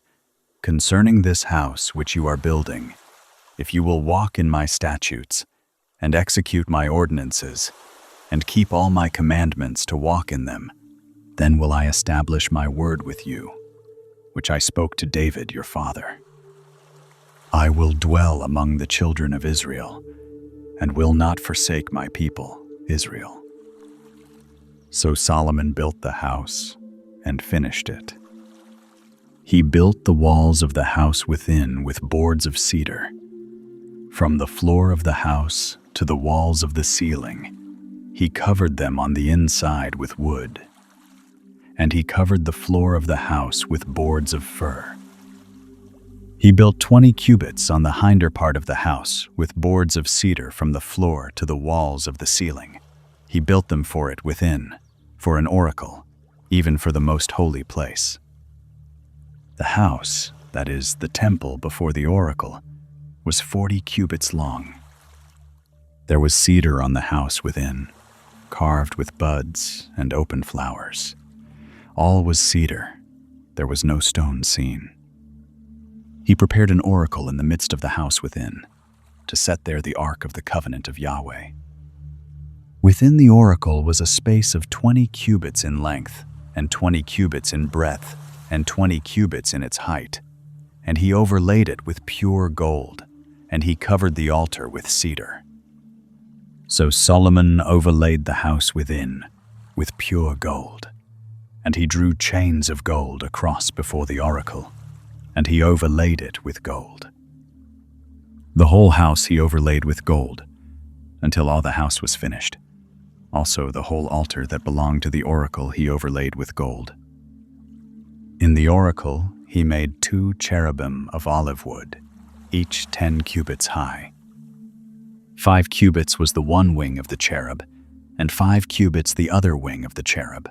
"Concerning this house which you are building, if you will walk in my statutes, and execute my ordinances, and keep all my commandments to walk in them, then will I establish my word with you, which I spoke to David your father. I will dwell among the children of Israel, and will not forsake my people, Israel." So Solomon built the house and finished it. He built the walls of the house within with boards of cedar. From the floor of the house to the walls of the ceiling, he covered them on the inside with wood. And he covered the floor of the house with boards of fir. He built 20 cubits on the hinder part of the house with boards of cedar from the floor to the walls of the ceiling. He built them for it within, for an oracle, even for the most holy place. The house, that is, the temple before the oracle, was 40 cubits long. There was cedar on the house within, carved with buds and open flowers. All was cedar. There was no stone seen. He prepared an oracle in the midst of the house within, to set there the ark of the covenant of Yahweh. Within the oracle was a space of 20 cubits in length, and 20 cubits in breadth, and 20 cubits in its height. And he overlaid it with pure gold, and he covered the altar with cedar. So Solomon overlaid the house within with pure gold, and he drew chains of gold across before the oracle, and he overlaid it with gold. The whole house he overlaid with gold, until all the house was finished. Also the whole altar that belonged to the oracle he overlaid with gold. In the oracle he made 2 cherubim of olive wood, each 10 cubits high. 5 cubits was the one wing of the cherub, and 5 cubits the other wing of the cherub.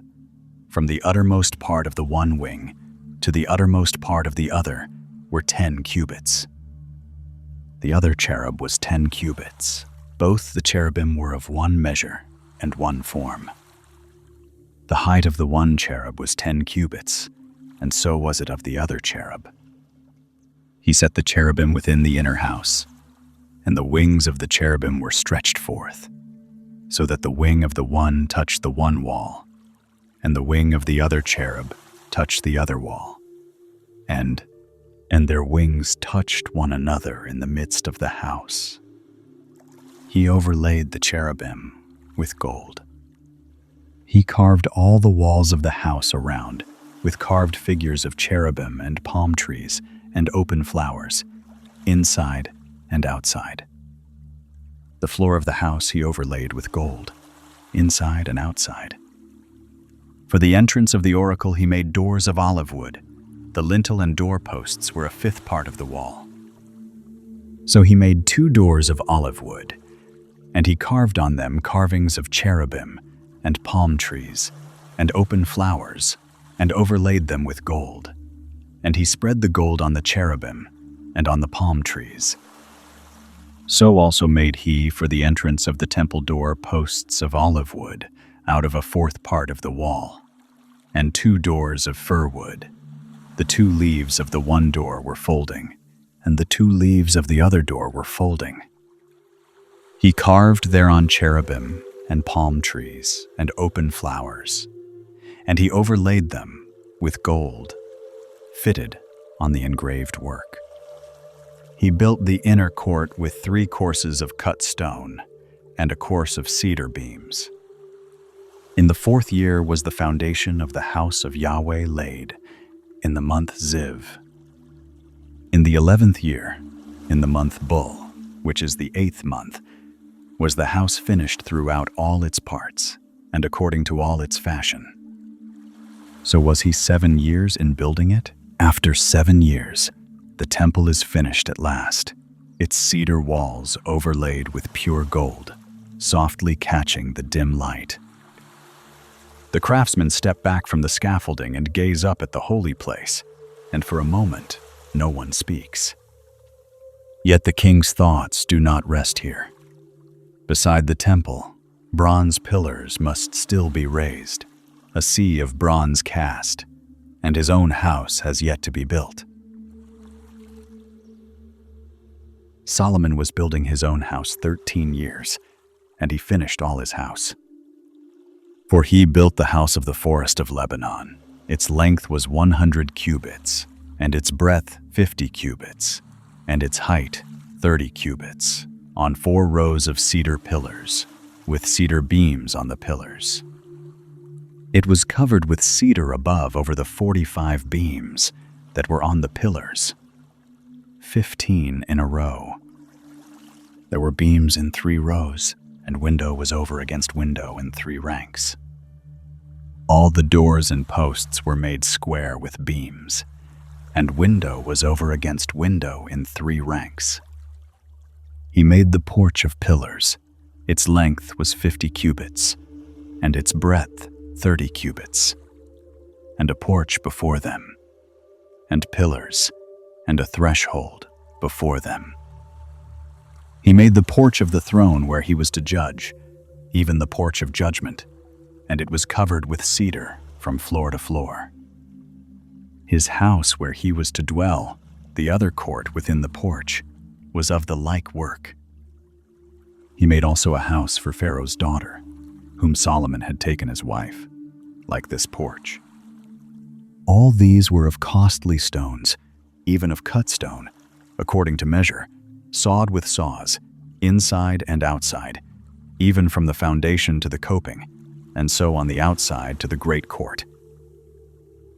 From the uttermost part of the one wing to the uttermost part of the other were 10 cubits. The other cherub was 10 cubits. Both the cherubim were of one measure and one form. The height of the one cherub was 10 cubits, and so was it of the other cherub. He set the cherubim within the inner house, and the wings of the cherubim were stretched forth, so that the wing of the one touched the one wall, and the wing of the other cherub touched the other wall, and their wings touched one another in the midst of the house. He overlaid the cherubim with gold. He carved all the walls of the house around with carved figures of cherubim and palm trees and open flowers, inside and outside. The floor of the house he overlaid with gold, inside and outside. For the entrance of the oracle he made doors of olive wood. The lintel and doorposts were a 5th part of the wall. So he made 2 doors of olive wood, and he carved on them carvings of cherubim and palm trees and open flowers, and overlaid them with gold. And he spread the gold on the cherubim and on the palm trees. So also made he for the entrance of the temple door posts of olive wood out of a 4th part of the wall, and 2 doors of fir wood. The 2 leaves of the one door were folding, and the 2 leaves of the other door were folding. He carved thereon cherubim and palm trees and open flowers, and he overlaid them with gold, fitted on the engraved work. He built the inner court with 3 courses of cut stone and a course of cedar beams. In the 4th year was the foundation of the house of Yahweh laid, in the month Ziv. In the 11th year, in the month Bul, which is the 8th month, was the house finished throughout all its parts, and according to all its fashion. So was he 7 years in building it? After 7 years, the temple is finished at last, its cedar walls overlaid with pure gold, softly catching the dim light. The craftsmen step back from the scaffolding and gaze up at the holy place, and for a moment, no one speaks. Yet the king's thoughts do not rest here. Beside the temple, bronze pillars must still be raised, a sea of bronze cast, and his own house has yet to be built. Solomon was building his own house 13 years, and he finished all his house. For he built the house of the forest of Lebanon. Its length was 100 cubits, and its breadth 50 cubits, and its height 30 cubits, on 4 rows of cedar pillars, with cedar beams on the pillars. It was covered with cedar above over the 45 beams that were on the pillars, 15 in a row. There were beams in 3 rows, and window was over against window in 3 ranks. All the doors and posts were made square with beams, and window was over against window in 3 ranks. He made the porch of pillars. Its length was 50 cubits, and its breadth 30 cubits, and a porch before them, and pillars, and a threshold before them. He made the porch of the throne where he was to judge, even the porch of judgment, and it was covered with cedar from floor to floor. His house where he was to dwell, the other court within the porch, was of the like work. He made also a house for Pharaoh's daughter, whom Solomon had taken as wife, like this porch. All these were of costly stones, even of cut stone, according to measure, sawed with saws, inside and outside, even from the foundation to the coping, and so on the outside to the great court.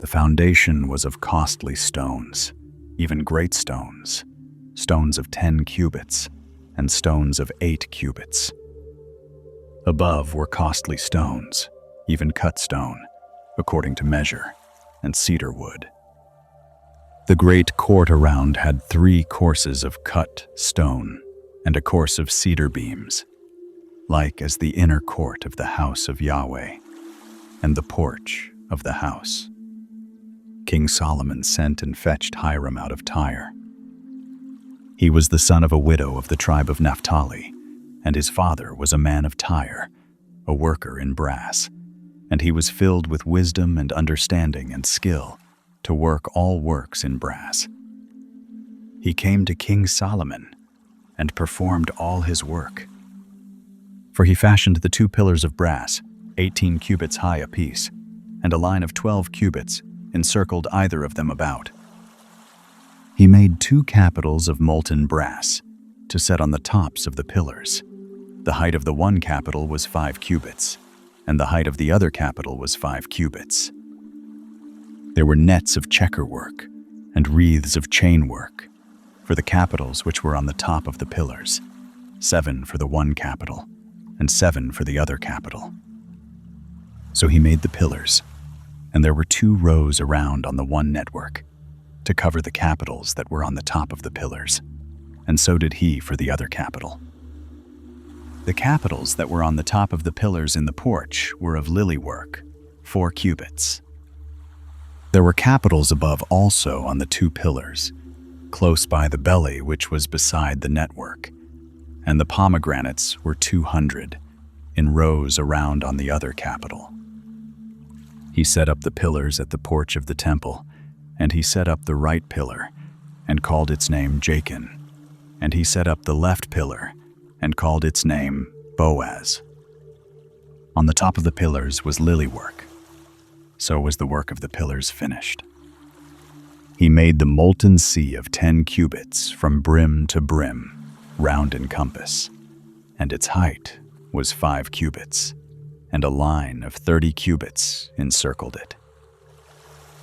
The foundation was of costly stones, even great stones, stones of 10 cubits, and stones of 8 cubits. Above were costly stones, even cut stone, according to measure, and cedar wood. The great court around had 3 courses of cut stone, and a course of cedar beams, like as the inner court of the house of Yahweh, and the porch of the house. King Solomon sent and fetched Hiram out of Tyre. He was the son of a widow of the tribe of Naphtali, and his father was a man of Tyre, a worker in brass, and he was filled with wisdom and understanding and skill to work all works in brass. He came to King Solomon and performed all his work. For he fashioned the 2 pillars of brass, 18 cubits high apiece, and a line of 12 cubits encircled either of them about. He made 2 capitals of molten brass to set on the tops of the pillars. The height of the one capital was 5 cubits, and the height of the other capital was 5 cubits. There were nets of checker work and wreaths of chain work for the capitals which were on the top of the pillars, 7 for the one capital, and 7 for the other capital. So he made the pillars, and there were 2 rows around on the one network to cover the capitals that were on the top of the pillars, and so did he for the other capital. The capitals that were on the top of the pillars in the porch were of lily work, 4 cubits. There were capitals above also on the 2 pillars, close by the belly which was beside the network, and the pomegranates were 200, in rows around on the other capital. He set up the pillars at the porch of the temple, and he set up the right pillar, and called its name Jachin, and he set up the left pillar, and called its name Boaz. On the top of the pillars was lily work. So was the work of the pillars finished. He made the molten sea of 10 cubits from brim to brim, round in compass, and its height was 5 cubits, and a line of 30 cubits encircled it.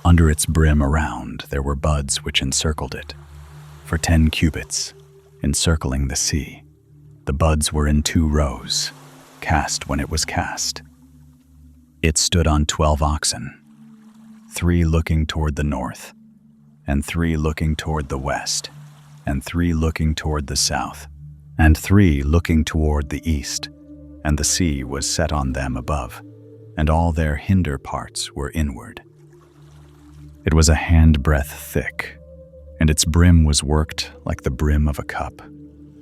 Under its brim around there were buds which encircled it, for 10 cubits, encircling the sea. The buds were in 2 rows, cast when it was cast. It stood on 12 oxen. 3 looking toward the north, and 3 looking toward the west, and 3 looking toward the south, and 3 looking toward the east. And the sea was set on them above, and all their hinder parts were inward. It was a handbreadth thick, and its brim was worked like the brim of a cup,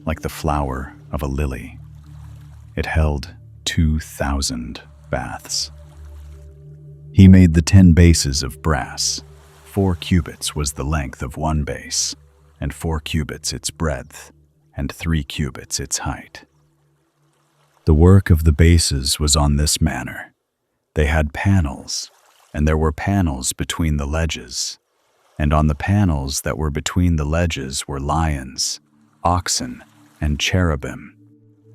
like the flower of a lily. It held 2,000 baths. He made the 10 bases of brass. 4 cubits was the length of one base, and 4 cubits its breadth, and 3 cubits its height. The work of the bases was on this manner. They had panels, and there were panels between the ledges, and on the panels that were between the ledges were lions, oxen, and cherubim,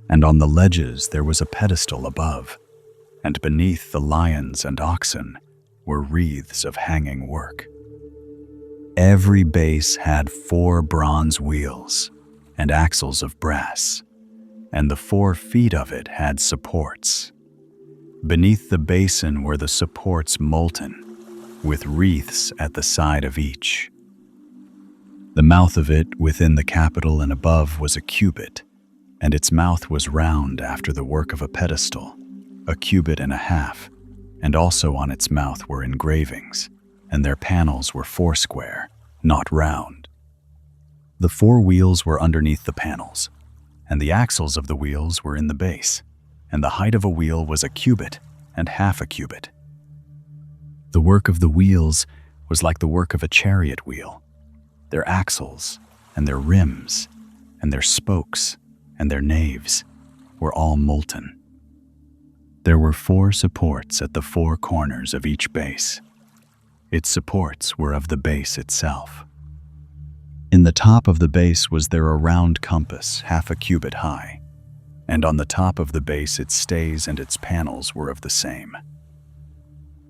and on the ledges there was a pedestal above, and beneath the lions and oxen were wreaths of hanging work. Every base had 4 bronze wheels and axles of brass, and the 4 feet of it had supports. Beneath the basin were the supports molten, with wreaths at the side of each. The mouth of it within the capital and above was a cubit, and its mouth was round after the work of a pedestal, a cubit and a half, and also on its mouth were engravings, and their panels were foursquare, not round. The 4 wheels were underneath the panels, and the axles of the wheels were in the base, and the height of a wheel was a cubit and half a cubit. The work of the wheels was like the work of a chariot wheel. Their axles and their rims and their spokes and their naves were all molten. There were 4 supports at the 4 corners of each base. Its supports were of the base itself. In the top of the base was there a round compass half a cubit high, and on the top of the base its stays and its panels were of the same.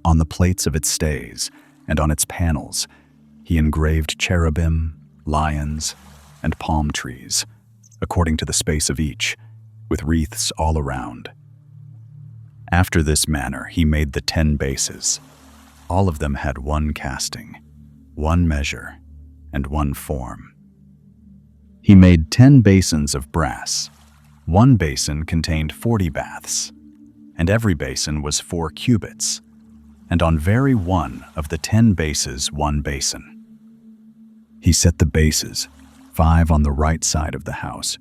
On the plates of its stays and on its panels he engraved cherubim, lions, and palm trees, according to the space of each, with wreaths all around. After this manner he made the 10 bases. All of them had 1 casting, 1 measure, and 1 form. He made 10 basins of brass. 1 basin contained 40 baths, and every basin was 4 cubits, and on very one of the 10 bases 1 basin. He set the bases, 5 on the right side of the house,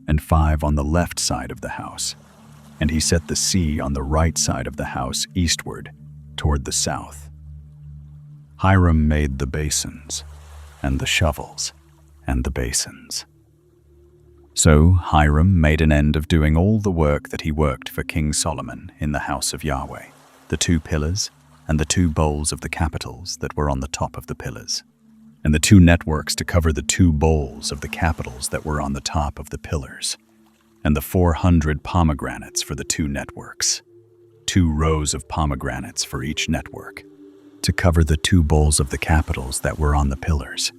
and 5 on the left side of the house, and he set the sea on the right side of the house eastward, toward the south. Hiram made the basins, and the shovels, and the basins. So Hiram made an end of doing all the work that he worked for King Solomon in the house of Yahweh, the 2 pillars, and the 2 bowls of the capitals that were on the top of the pillars, and the 2 networks to cover the 2 bowls of the capitals that were on the top of the pillars, and the 400 pomegranates for the 2 networks, 2 rows of pomegranates for each network, to cover the 2 bowls of the capitals that were on the pillars,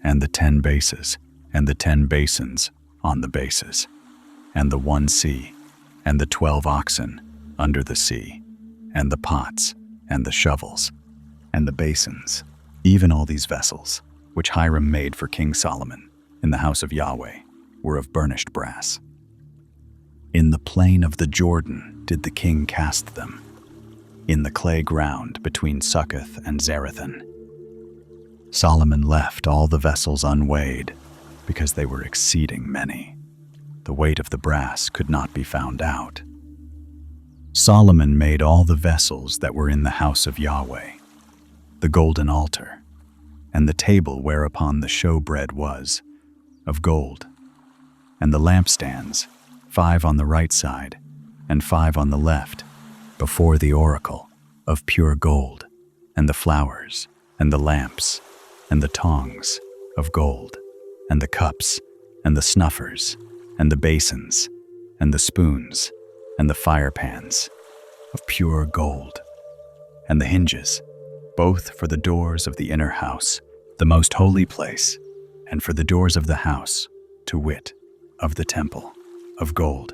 and the 10 bases, and the 10 basins on the bases, and the 1 sea, and the 12 oxen under the sea, and the pots, and the shovels, and the basins, even all these vessels, which Hiram made for King Solomon in the house of Yahweh, were of burnished brass. In the plain of the Jordan did the king cast them, in the clay ground between Succoth and Zarethan. Solomon left all the vessels unweighed, because they were exceeding many. The weight of the brass could not be found out. Solomon made all the vessels that were in the house of Yahweh, the golden altar, and the table whereupon the showbread was, of gold, and the lampstands, 5 on the right side, and 5 on the left, before the oracle, of pure gold, and the flowers, and the lamps, and the tongs, of gold, and the cups, and the snuffers, and the basins, and the spoons, and the firepans, of pure gold, and the hinges, both for the doors of the inner house, the most holy place, and for the doors of the house, to wit, of the temple, of gold.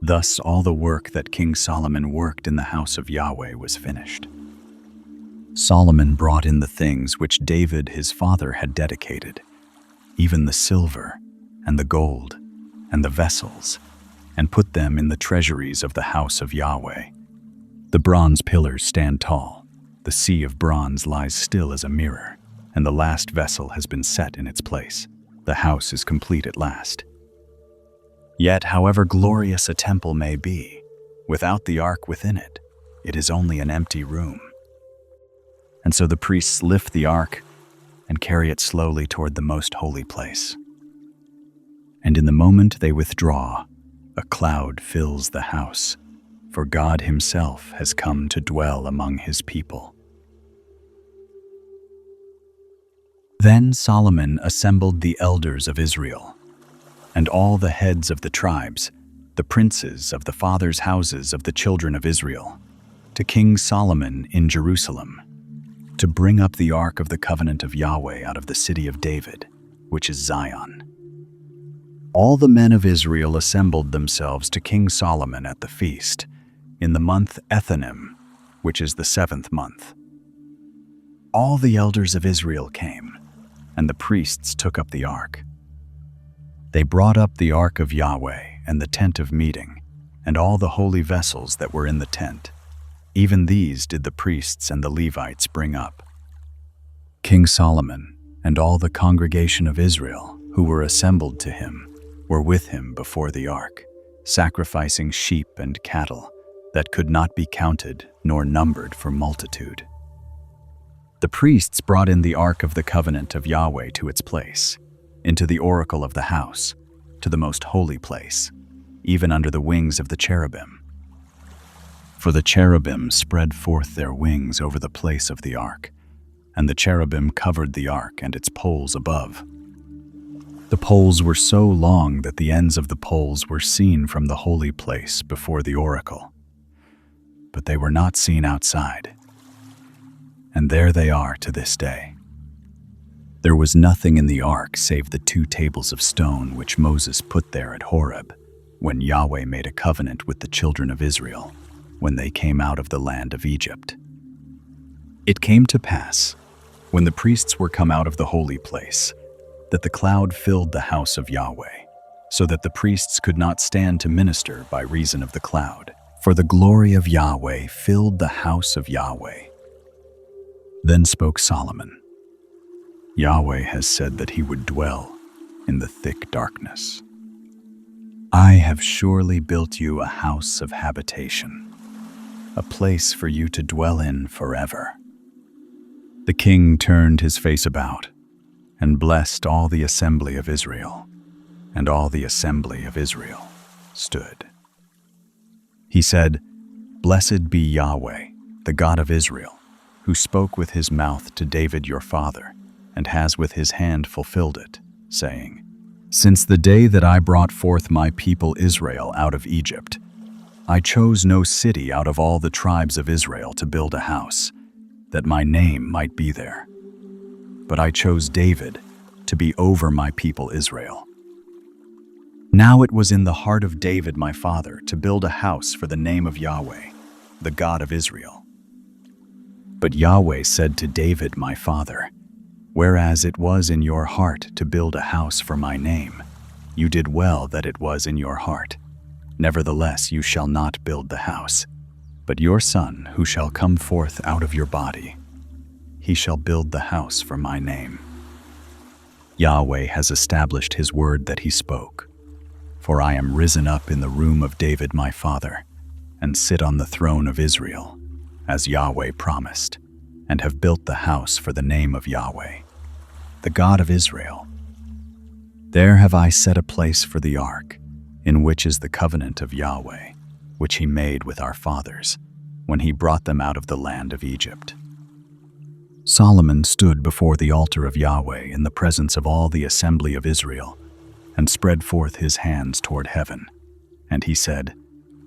Thus all the work that King Solomon worked in the house of Yahweh was finished. Solomon brought in the things which David his father had dedicated, even the silver and the gold and the vessels, and put them in the treasuries of the house of Yahweh. The bronze pillars stand tall, the sea of bronze lies still as a mirror, and the last vessel has been set in its place. The house is complete at last. Yet, however glorious a temple may be, without the ark within it, it is only an empty room. And so the priests lift the ark and carry it slowly toward the most holy place. And in the moment they withdraw, a cloud fills the house, for God himself has come to dwell among his people. Then Solomon assembled the elders of Israel, and all the heads of the tribes, the princes of the fathers' houses of the children of Israel, to King Solomon in Jerusalem, to bring up the ark of the covenant of Yahweh out of the city of David, which is Zion. All the men of Israel assembled themselves to King Solomon at the feast, in the month Ethanim, which is the 7th month. All the elders of Israel came, and the priests took up the ark. They brought up the ark of Yahweh and the tent of meeting, and all the holy vessels that were in the tent. Even these did the priests and the Levites bring up. King Solomon and all the congregation of Israel who were assembled to him were with him before the ark, sacrificing sheep and cattle that could not be counted nor numbered for multitude. The priests brought in the ark of the covenant of Yahweh to its place, into the oracle of the house, to the most holy place, even under the wings of the cherubim. For the cherubim spread forth their wings over the place of the ark, and the cherubim covered the ark and its poles above. The poles were so long that the ends of the poles were seen from the holy place before the oracle, but they were not seen outside. And there they are to this day. There was nothing in the ark save the 2 tables of stone which Moses put there at Horeb, when Yahweh made a covenant with the children of Israel, when they came out of the land of Egypt. It came to pass, when the priests were come out of the holy place, that the cloud filled the house of Yahweh, so that the priests could not stand to minister by reason of the cloud, for the glory of Yahweh filled the house of Yahweh. Then spoke Solomon, Yahweh has said that he would dwell in the thick darkness. I have surely built you a house of habitation, a place for you to dwell in forever. The king turned his face about and blessed all the assembly of Israel, and all the assembly of Israel stood. He said, Blessed be Yahweh, the God of Israel, who spoke with his mouth to David your father, and has with his hand fulfilled it, saying, Since the day that I brought forth my people Israel out of Egypt, I chose no city out of all the tribes of Israel to build a house, that my name might be there. But I chose David to be over my people Israel. Now it was in the heart of David my father to build a house for the name of Yahweh, the God of Israel. But Yahweh said to David my father, Whereas it was in your heart to build a house for my name, you did well that it was in your heart. Nevertheless, you shall not build the house, but your son, who shall come forth out of your body, he shall build the house for my name. Yahweh has established his word that he spoke. For I am risen up in the room of David my father, and sit on the throne of Israel, as Yahweh promised, and have built the house for the name of Yahweh, the God of Israel. There have I set a place for the ark, in which is the covenant of Yahweh, which he made with our fathers, when he brought them out of the land of Egypt. Solomon stood before the altar of Yahweh in the presence of all the assembly of Israel, and spread forth his hands toward heaven. And he said,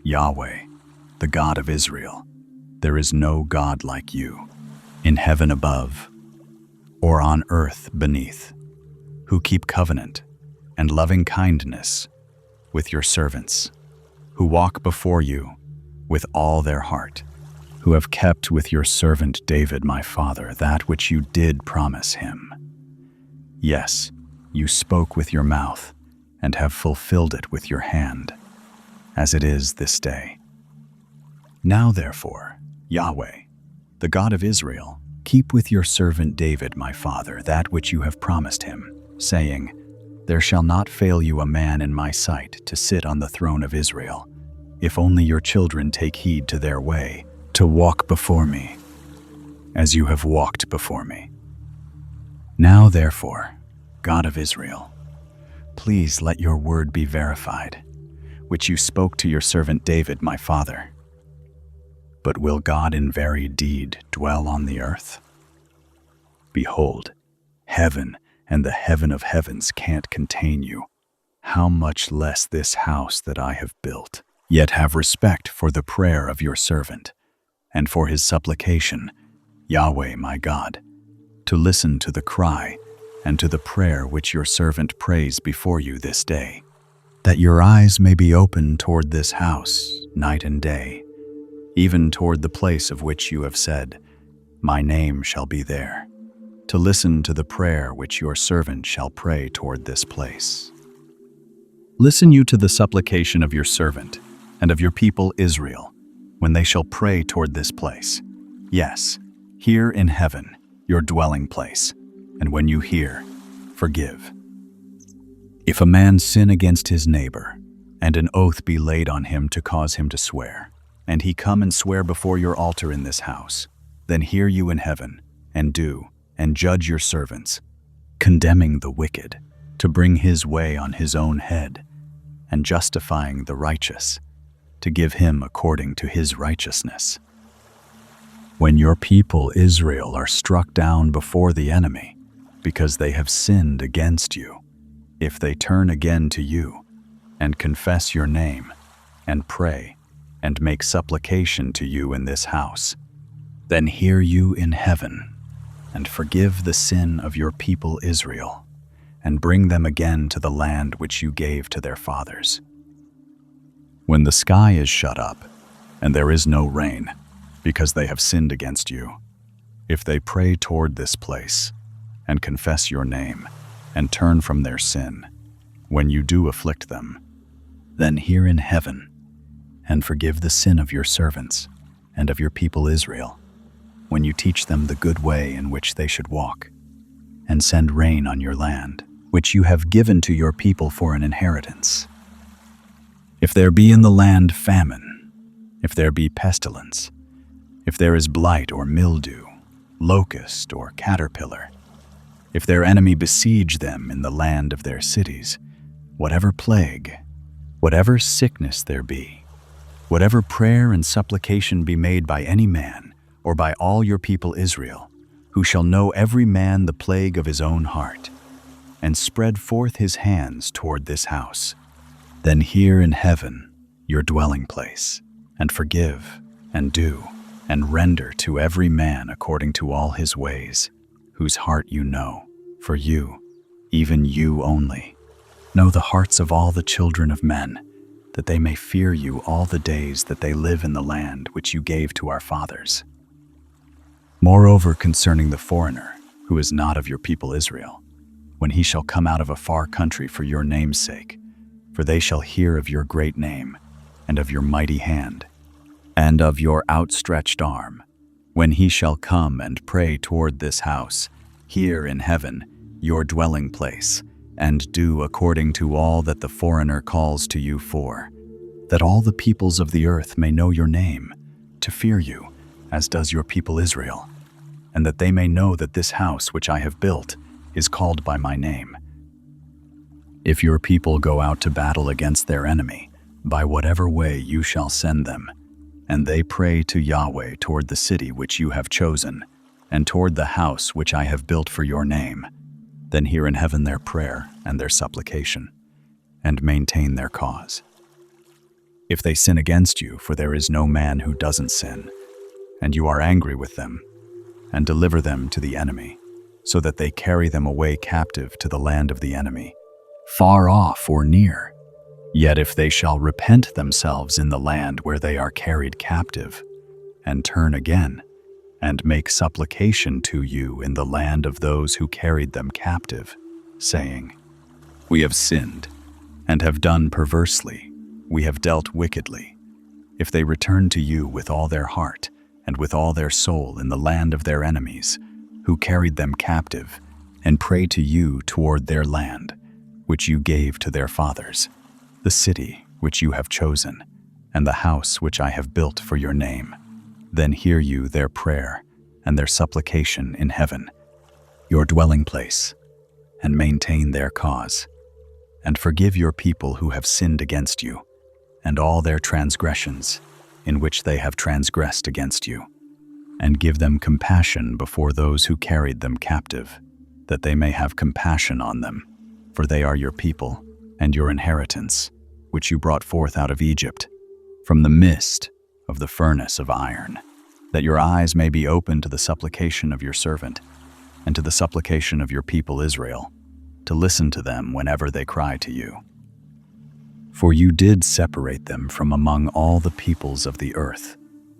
Yahweh, the God of Israel, there is no God like you, in heaven above, or on earth beneath, who keep covenant and loving kindness with your servants, who walk before you with all their heart, who have kept with your servant David my father that which you did promise him. Yes, you spoke with your mouth, and have fulfilled it with your hand, as it is this day. Now therefore, Yahweh, the God of Israel, keep with your servant David my father that which you have promised him, saying, There shall not fail you a man in my sight to sit on the throne of Israel, if only your children take heed to their way, to walk before me, as you have walked before me. Now therefore, God of Israel, please let your word be verified, which you spoke to your servant David my father. But will God in very deed dwell on the earth? Behold, heaven and the heaven of heavens can't contain you. How much less this house that I have built? Yet have respect for the prayer of your servant, and for his supplication, Yahweh my God, to listen to the cry and to the prayer which your servant prays before you this day, that your eyes may be open toward this house night and day, even toward the place of which you have said, My name shall be there, to listen to the prayer which your servant shall pray toward this place. Listen you to the supplication of your servant and of your people Israel, when they shall pray toward this place. Yes, here in heaven, your dwelling place, and when you hear, forgive. If a man sin against his neighbor, and an oath be laid on him to cause him to swear, and he come and swear before your altar in this house, then hear you in heaven, and do, and judge your servants, condemning the wicked, to bring his way on his own head, and justifying the righteous, to give him according to his righteousness. When your people Israel are struck down before the enemy, because they have sinned against you, if they turn again to you, and confess your name, and pray, and make supplication to you in this house, then hear you in heaven, and forgive the sin of your people Israel, and bring them again to the land which you gave to their fathers. When the sky is shut up, and there is no rain, because they have sinned against you, if they pray toward this place, and confess your name, and turn from their sin, when you do afflict them, then hear in heaven, and forgive the sin of your servants, and of your people Israel, when you teach them the good way in which they should walk, and send rain on your land, which you have given to your people for an inheritance. If there be in the land famine, if there be pestilence, if there is blight or mildew, locust or caterpillar, if their enemy besiege them in the land of their cities, whatever plague, whatever sickness there be, whatever prayer and supplication be made by any man, or by all your people Israel, who shall know every man the plague of his own heart, and spread forth his hands toward this house, then hear in heaven your dwelling place, and forgive, and do, and render to every man according to all his ways, whose heart you know, for you, even you only, know the hearts of all the children of men, that they may fear you all the days that they live in the land which you gave to our fathers. Moreover, concerning the foreigner, who is not of your people Israel, when he shall come out of a far country for your name's sake, for they shall hear of your great name, and of your mighty hand, and of your outstretched arm, when he shall come and pray toward this house, here in heaven, your dwelling place, and do according to all that the foreigner calls to you for, that all the peoples of the earth may know your name, to fear you, as does your people Israel, and that they may know that this house which I have built is called by my name. If your people go out to battle against their enemy, by whatever way you shall send them, and they pray to Yahweh toward the city which you have chosen, and toward the house which I have built for your name, then hear in heaven their prayer and their supplication, and maintain their cause. If they sin against you, for there is no man who doesn't sin, and you are angry with them, and deliver them to the enemy, so that they carry them away captive to the land of the enemy, far off or near. Yet if they shall repent themselves in the land where they are carried captive, and turn again, and make supplication to you in the land of those who carried them captive, saying, We have sinned, and have done perversely, we have dealt wickedly. If they return to you with all their heart, and with all their soul in the land of their enemies, who carried them captive, and pray to you toward their land, which you gave to their fathers, the city which you have chosen, and the house which I have built for your name, then hear you their prayer and their supplication in heaven, your dwelling place, and maintain their cause, and forgive your people who have sinned against you, and all their transgressions in which they have transgressed against you, and give them compassion before those who carried them captive, that they may have compassion on them, for they are your people and your inheritance, which you brought forth out of Egypt, from the midst of the furnace of iron, that your eyes may be open to the supplication of your servant, and to the supplication of your people Israel, to listen to them whenever they cry to you. For you did separate them from among all the peoples of the earth,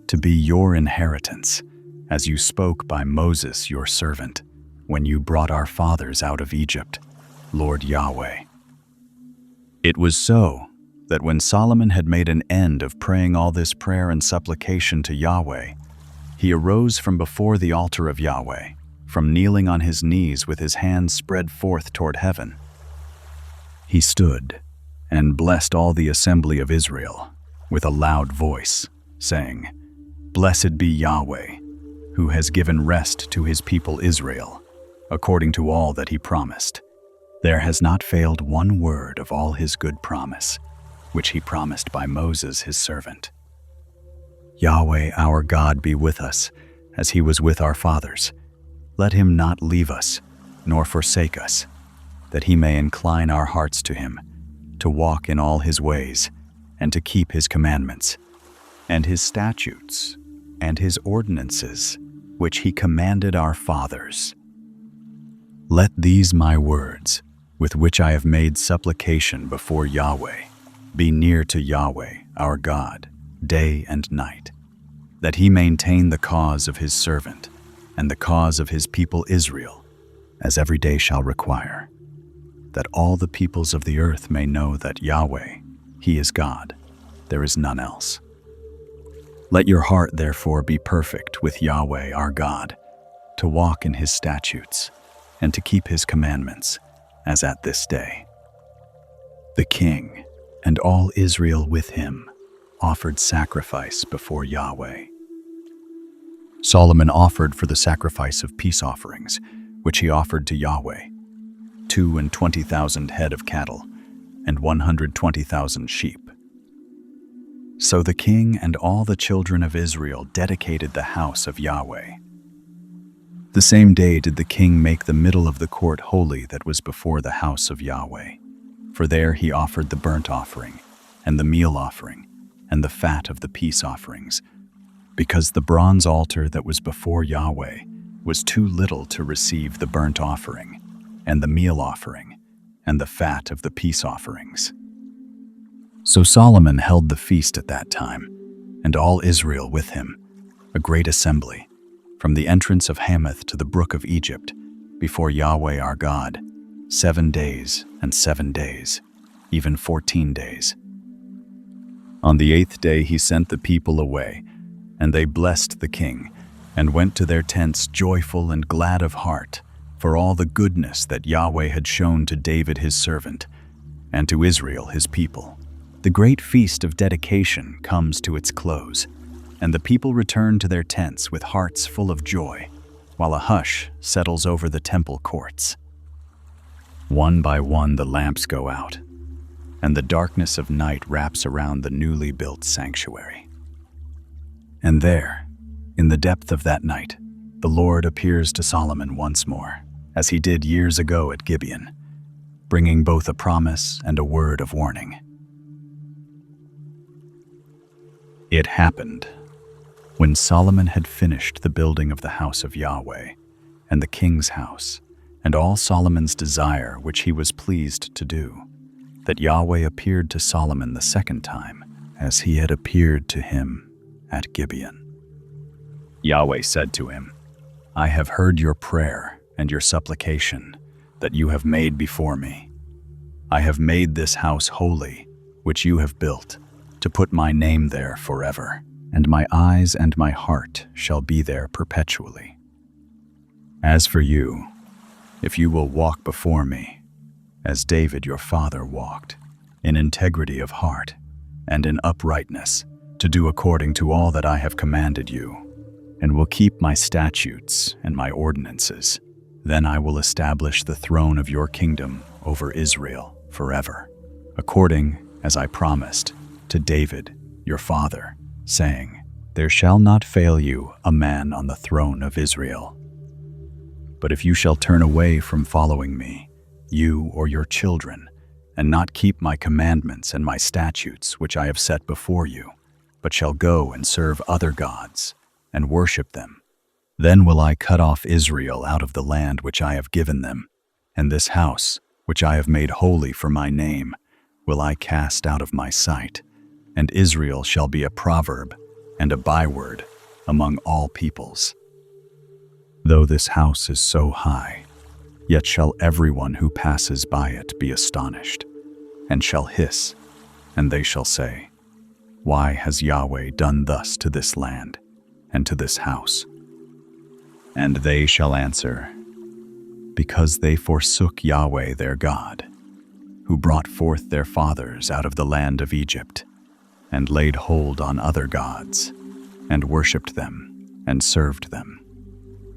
to be your inheritance, as you spoke by Moses your servant, when you brought our fathers out of Egypt, Lord Yahweh. It was so that when Solomon had made an end of praying all this prayer and supplication to Yahweh, he arose from before the altar of Yahweh, from kneeling on his knees with his hands spread forth toward heaven. He stood and blessed all the assembly of Israel with a loud voice, saying, Blessed be Yahweh, who has given rest to his people Israel, according to all that he promised. There has not failed one word of all his good promise, which he promised by Moses his servant. Yahweh our God be with us, as he was with our fathers. Let him not leave us, nor forsake us, that he may incline our hearts to him, to walk in all his ways, and to keep his commandments, and his statutes, and his ordinances, which he commanded our fathers. Let these my words, with which I have made supplication before Yahweh, be near to Yahweh our God, day and night, that he maintain the cause of his servant, and the cause of his people Israel, as every day shall require, that all the peoples of the earth may know that Yahweh, he is God, there is none else. Let your heart therefore be perfect with Yahweh our God, to walk in his statutes, and to keep his commandments, as at this day. The king and all Israel with him offered sacrifice before Yahweh. Solomon offered for the sacrifice of peace offerings, which he offered to Yahweh, 22,000 head of cattle, and 120,000 sheep. So the king and all the children of Israel dedicated the house of Yahweh. The same day did the king make the middle of the court holy that was before the house of Yahweh, for there he offered the burnt offering, and the meal offering, and the fat of the peace offerings, because the bronze altar that was before Yahweh was too little to receive the burnt offering, and the meal offering, and the fat of the peace offerings. So Solomon held the feast at that time, and all Israel with him, a great assembly, from the entrance of Hamath to the brook of Egypt, before Yahweh our God, 7 days and 7 days, even 14 days. On the 8th day he sent the people away, and they blessed the king, and went to their tents joyful and glad of heart, for all the goodness that Yahweh had shown to David his servant, and to Israel his people. The great feast of dedication comes to its close, and the people return to their tents with hearts full of joy, while a hush settles over the temple courts. One by one the lamps go out, and the darkness of night wraps around the newly built sanctuary. And there, in the depth of that night, the Lord appears to Solomon once more, as he did years ago at Gibeon, bringing both a promise and a word of warning. It happened, when Solomon had finished the building of the house of Yahweh, and the king's house, and all Solomon's desire which he was pleased to do, that Yahweh appeared to Solomon the second time, as he had appeared to him at Gibeon. Yahweh said to him, I have heard your prayer and your supplication that you have made before me. I have made this house holy, which you have built, to put my name there forever, and my eyes and my heart shall be there perpetually. As for you, if you will walk before me, as David your father walked, in integrity of heart and in uprightness, to do according to all that I have commanded you, and will keep my statutes and my ordinances, then I will establish the throne of your kingdom over Israel forever, according as I promised to David your father, saying, There shall not fail you a man on the throne of Israel. But if you shall turn away from following me, you or your children, and not keep my commandments and my statutes which I have set before you, but shall go and serve other gods, and worship them, then will I cut off Israel out of the land which I have given them, and this house, which I have made holy for my name, will I cast out of my sight, and Israel shall be a proverb and a byword among all peoples. Though this house is so high, yet shall everyone who passes by it be astonished, and shall hiss, and they shall say, Why has Yahweh done thus to this land and to this house? And they shall answer, Because they forsook Yahweh their God, who brought forth their fathers out of the land of Egypt, and laid hold on other gods, and worshipped them, and served them.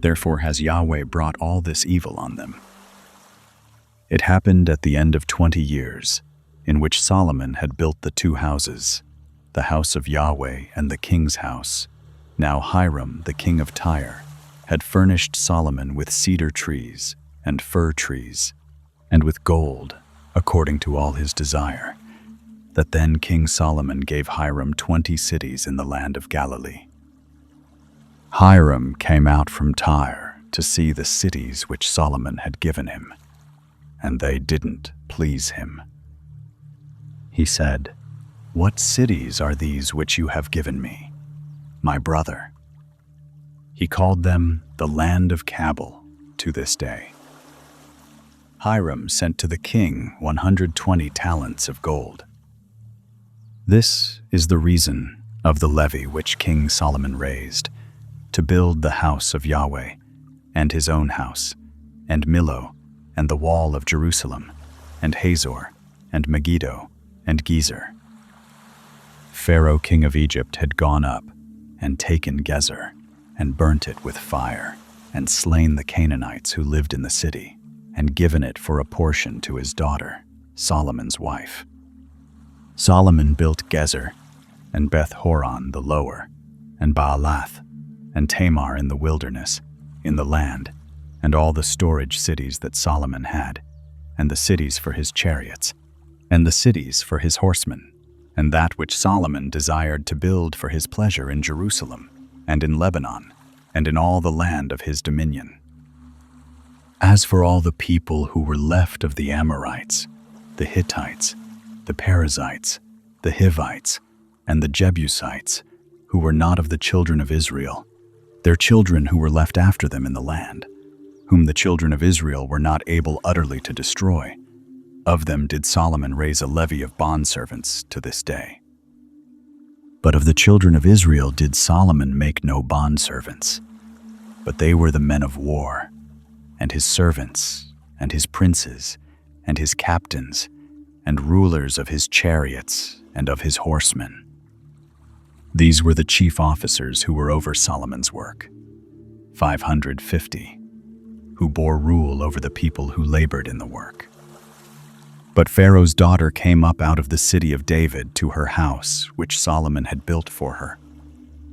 Therefore has Yahweh brought all this evil on them. It happened at the end of 20 years, in which Solomon had built the 2 houses, the house of Yahweh and the king's house. Now Hiram, the king of Tyre, had furnished Solomon with cedar trees and fir trees, and with gold, according to all his desire, that then King Solomon gave Hiram 20 cities in the land of Galilee. Hiram came out from Tyre to see the cities which Solomon had given him, and they didn't please him. He said, What cities are these which you have given me, my brother? He called them the land of Cabul to this day. Hiram sent to the king 120 talents of gold. This is the reason of the levy which King Solomon raised, to build the house of Yahweh, and his own house, and Millo, and the wall of Jerusalem, and Hazor, and Megiddo, and Gezer. Pharaoh king of Egypt had gone up, and taken Gezer, and burnt it with fire, and slain the Canaanites who lived in the city, and given it for a portion to his daughter, Solomon's wife. Solomon built Gezer, and Beth-horon the lower, and Baalath, and Tamar in the wilderness, in the land, and all the storage cities that Solomon had, and the cities for his chariots, and the cities for his horsemen, and that which Solomon desired to build for his pleasure in Jerusalem, and in Lebanon, and in all the land of his dominion. As for all the people who were left of the Amorites, the Hittites, the Perizzites, the Hivites, and the Jebusites, who were not of the children of Israel, their children who were left after them in the land, whom the children of Israel were not able utterly to destroy, of them did Solomon raise a levy of bondservants to this day. But of the children of Israel did Solomon make no bondservants, but they were the men of war, and his servants, and his princes, and his captains, and rulers of his chariots and of his horsemen. These were the chief officers who were over Solomon's work, 550, who bore rule over the people who labored in the work. But Pharaoh's daughter came up out of the city of David to her house, which Solomon had built for her.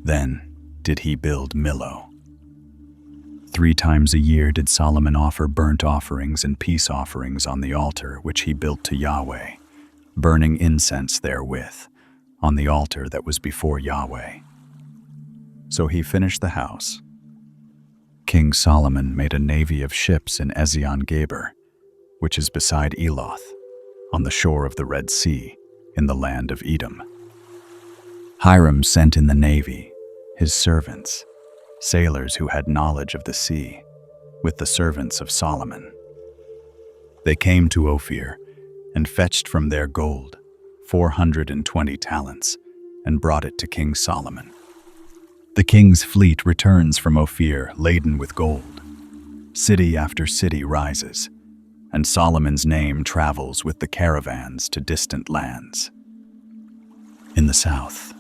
Then did he build Millo. 3 times a year did Solomon offer burnt offerings and peace offerings on the altar which he built to Yahweh, burning incense therewith, on the altar that was before Yahweh. So he finished the house. King Solomon made a navy of ships in Ezion-Geber, which is beside Eloth, on the shore of the Red Sea, in the land of Edom. Hiram sent in the navy his servants, sailors who had knowledge of the sea, with the servants of Solomon. They came to Ophir and fetched from there gold, 420 talents, and brought it to King Solomon. The king's fleet returns from Ophir laden with gold. City after city rises, and Solomon's name travels with the caravans to distant lands. In the south,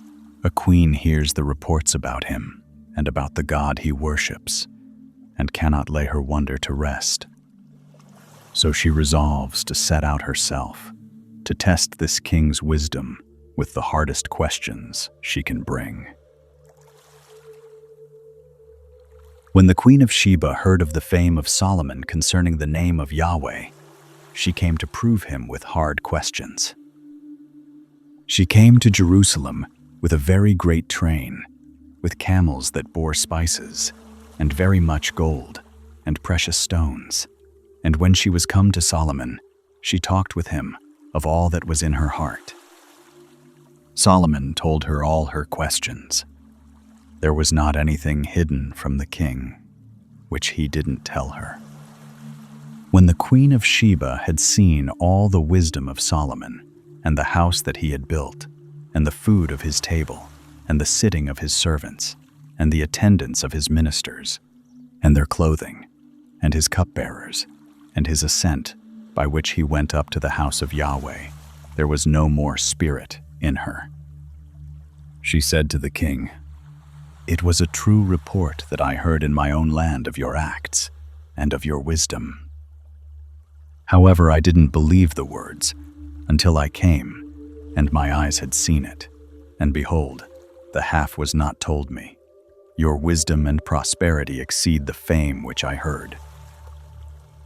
a queen hears the reports about him and about the God he worships, and cannot lay her wonder to rest. So she resolves to set out herself to test this king's wisdom with the hardest questions she can bring. When the Queen of Sheba heard of the fame of Solomon concerning the name of Yahweh, she came to prove him with hard questions. She came to Jerusalem with a very great train, with camels that bore spices, and very much gold, and precious stones. And when she was come to Solomon, she talked with him of all that was in her heart. Solomon told her all her questions. There was not anything hidden from the king, which he didn't tell her. When the Queen of Sheba had seen all the wisdom of Solomon, and the house that he had built, and the food of his table, and the sitting of his servants, and the attendance of his ministers, and their clothing, and his cupbearers, and his ascent by which he went up to the house of Yahweh, there was no more spirit in her. She said to the king, "It was a true report that I heard in my own land of your acts and of your wisdom. However, I didn't believe the words until I came, and my eyes had seen it, and behold, the half was not told me. Your wisdom and prosperity exceed the fame which I heard.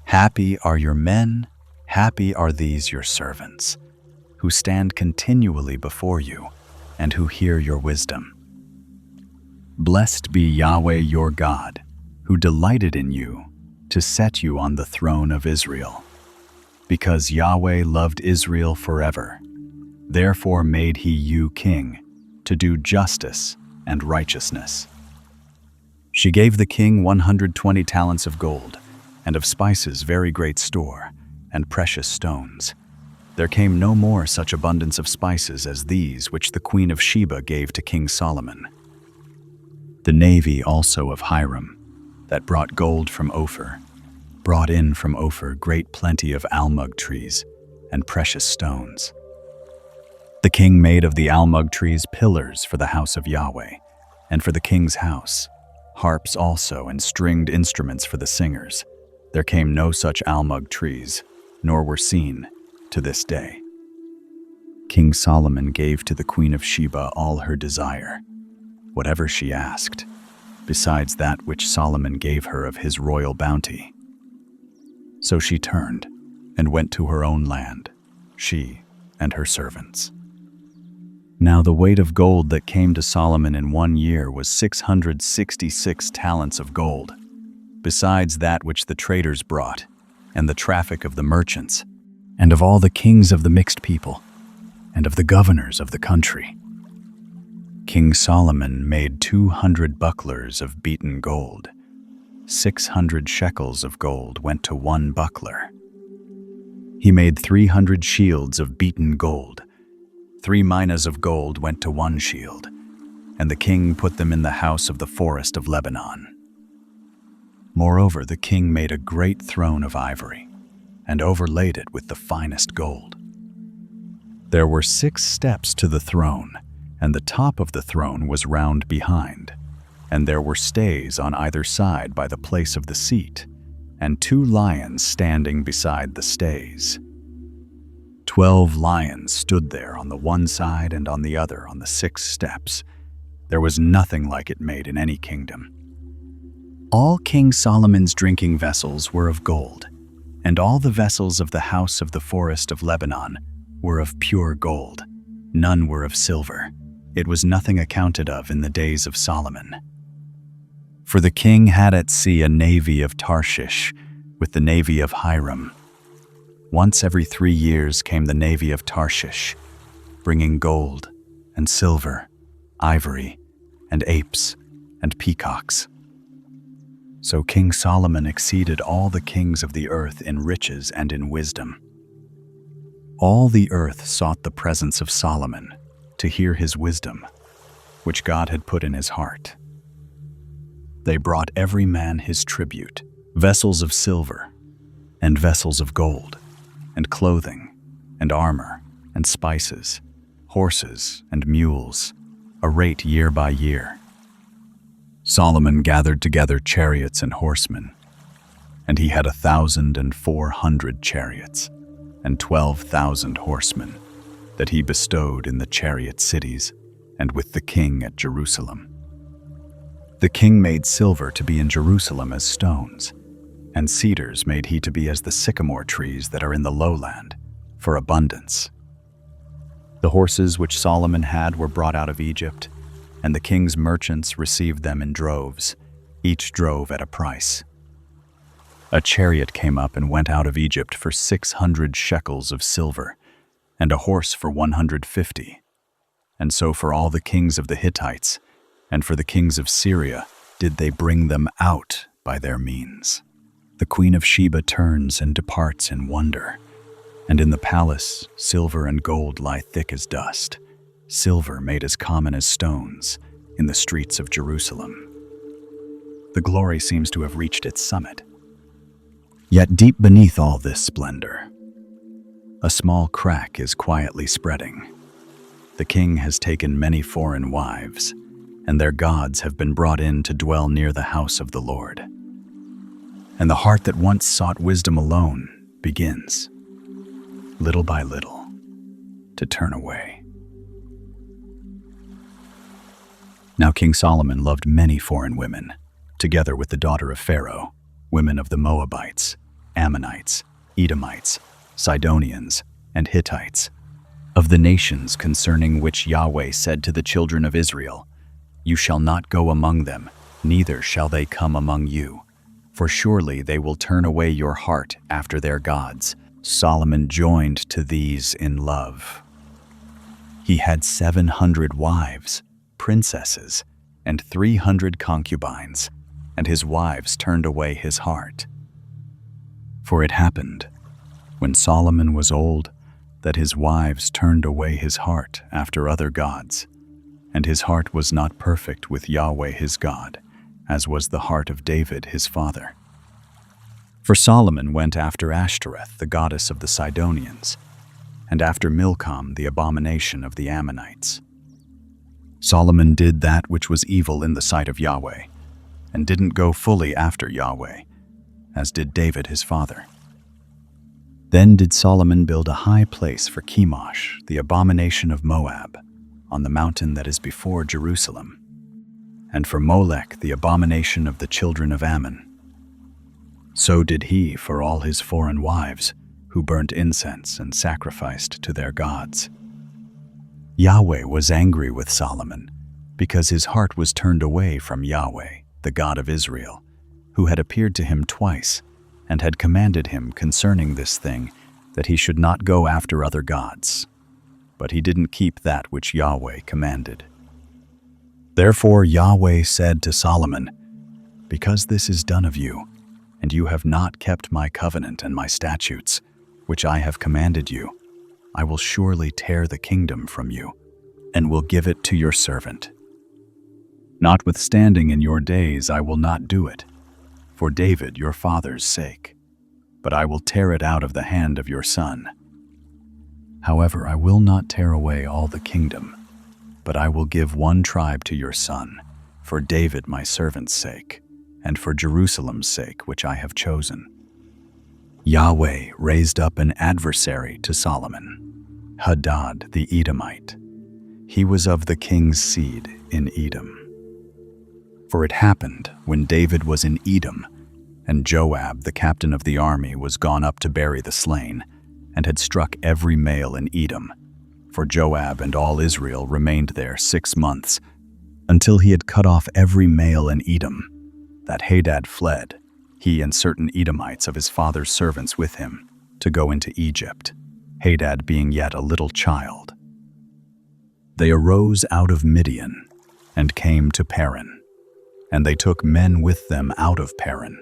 Happy are your men, happy are these your servants, who stand continually before you, and who hear your wisdom. Blessed be Yahweh your God, who delighted in you, to set you on the throne of Israel. Because Yahweh loved Israel forever, therefore made he you king, to do justice and righteousness." She gave the king 120 talents of gold, and of spices very great store, and precious stones. There came no more such abundance of spices as these which the Queen of Sheba gave to King Solomon. The navy also of Hiram, that brought gold from Ophir, brought in from Ophir great plenty of almug trees and precious stones. The king made of the almug trees pillars for the house of Yahweh, and for the king's house, harps also and stringed instruments for the singers. There came no such almug trees, nor were seen to this day. King Solomon gave to the Queen of Sheba all her desire, whatever she asked, besides that which Solomon gave her of his royal bounty. So she turned and went to her own land, she and her servants. Now the weight of gold that came to Solomon in 1 year was 666 talents of gold, besides that which the traders brought, and the traffic of the merchants, and of all the kings of the mixed people, and of the governors of the country. King Solomon made 200 bucklers of beaten gold. 600 shekels of gold went to 1 buckler. He made 300 shields of beaten gold. 3 minas of gold went to 1 shield, and the king put them in the house of the forest of Lebanon. Moreover, the king made a great throne of ivory, and overlaid it with the finest gold. There were 6 steps to the throne, and the top of the throne was round behind, and there were stays on either side by the place of the seat, and 2 lions standing beside the stays. 12 lions stood there on the one side and on the other on the 6 steps. There was nothing like it made in any kingdom. All King Solomon's drinking vessels were of gold, and all the vessels of the house of the forest of Lebanon were of pure gold. None were of silver. It was nothing accounted of in the days of Solomon. For the king had at sea a navy of Tarshish with the navy of Hiram. Once every 3 years came the navy of Tarshish, bringing gold and silver, ivory and apes and peacocks. So King Solomon exceeded all the kings of the earth in riches and in wisdom. All the earth sought the presence of Solomon to hear his wisdom, which God had put in his heart. They brought every man his tribute, vessels of silver, and vessels of gold, and clothing, and armor, and spices, horses and mules, a rate year by year. Solomon gathered together chariots and horsemen, and he had 1,400 chariots and 12,000 horsemen that he bestowed in the chariot cities and with the king at Jerusalem. The king made silver to be in Jerusalem as stones, and cedars made he to be as the sycamore trees that are in the lowland, for abundance. The horses which Solomon had were brought out of Egypt, and the king's merchants received them in droves, each drove at a price. A chariot came up and went out of Egypt for 600 shekels of silver, and a horse for 150. And so for all the kings of the Hittites, and for the kings of Syria, did they bring them out by their means. The Queen of Sheba turns and departs in wonder, and in the palace silver and gold lie thick as dust, silver made as common as stones in the streets of Jerusalem. The glory seems to have reached its summit. Yet deep beneath all this splendor, a small crack is quietly spreading. The king has taken many foreign wives, and their gods have been brought in to dwell near the house of the Lord. And the heart that once sought wisdom alone begins, little by little, to turn away. Now King Solomon loved many foreign women, together with the daughter of Pharaoh, women of the Moabites, Ammonites, Edomites, Sidonians, and Hittites, of the nations concerning which Yahweh said to the children of Israel, "You shall not go among them, neither shall they come among you, for surely they will turn away your heart after their gods." Solomon joined to these in love. He had 700 wives, princesses, and 300 concubines, and his wives turned away his heart. For it happened, when Solomon was old, that his wives turned away his heart after other gods, and his heart was not perfect with Yahweh his God, as was the heart of David his father. For Solomon went after Ashtoreth, the goddess of the Sidonians, and after Milcom, the abomination of the Ammonites. Solomon did that which was evil in the sight of Yahweh, and didn't go fully after Yahweh, as did David his father. Then did Solomon build a high place for Chemosh, the abomination of Moab, on the mountain that is before Jerusalem, and for Molech, the abomination of the children of Ammon. So did he for all his foreign wives, who burnt incense and sacrificed to their gods. Yahweh was angry with Solomon, because his heart was turned away from Yahweh, the God of Israel, who had appeared to him twice, and had commanded him concerning this thing, that he should not go after other gods. But he didn't keep that which Yahweh commanded. Therefore Yahweh said to Solomon, "Because this is done of you, and you have not kept my covenant and my statutes, which I have commanded you, I will surely tear the kingdom from you, and will give it to your servant. Notwithstanding in your days I will not do it, for David your father's sake, but I will tear it out of the hand of your son. However, I will not tear away all the kingdom, but I will give one tribe to your son, for David my servant's sake, and for Jerusalem's sake which I have chosen." Yahweh raised up an adversary to Solomon, Hadad the Edomite. He was of the king's seed in Edom. For it happened, when David was in Edom, and Joab, the captain of the army, was gone up to bury the slain, and had struck every male in Edom, for Joab and all Israel remained there 6 months, until he had cut off every male in Edom, that Hadad fled, he and certain Edomites of his father's servants with him, to go into Egypt, Hadad being yet a little child. They arose out of Midian, and came to Paran. And they took men with them out of Paran,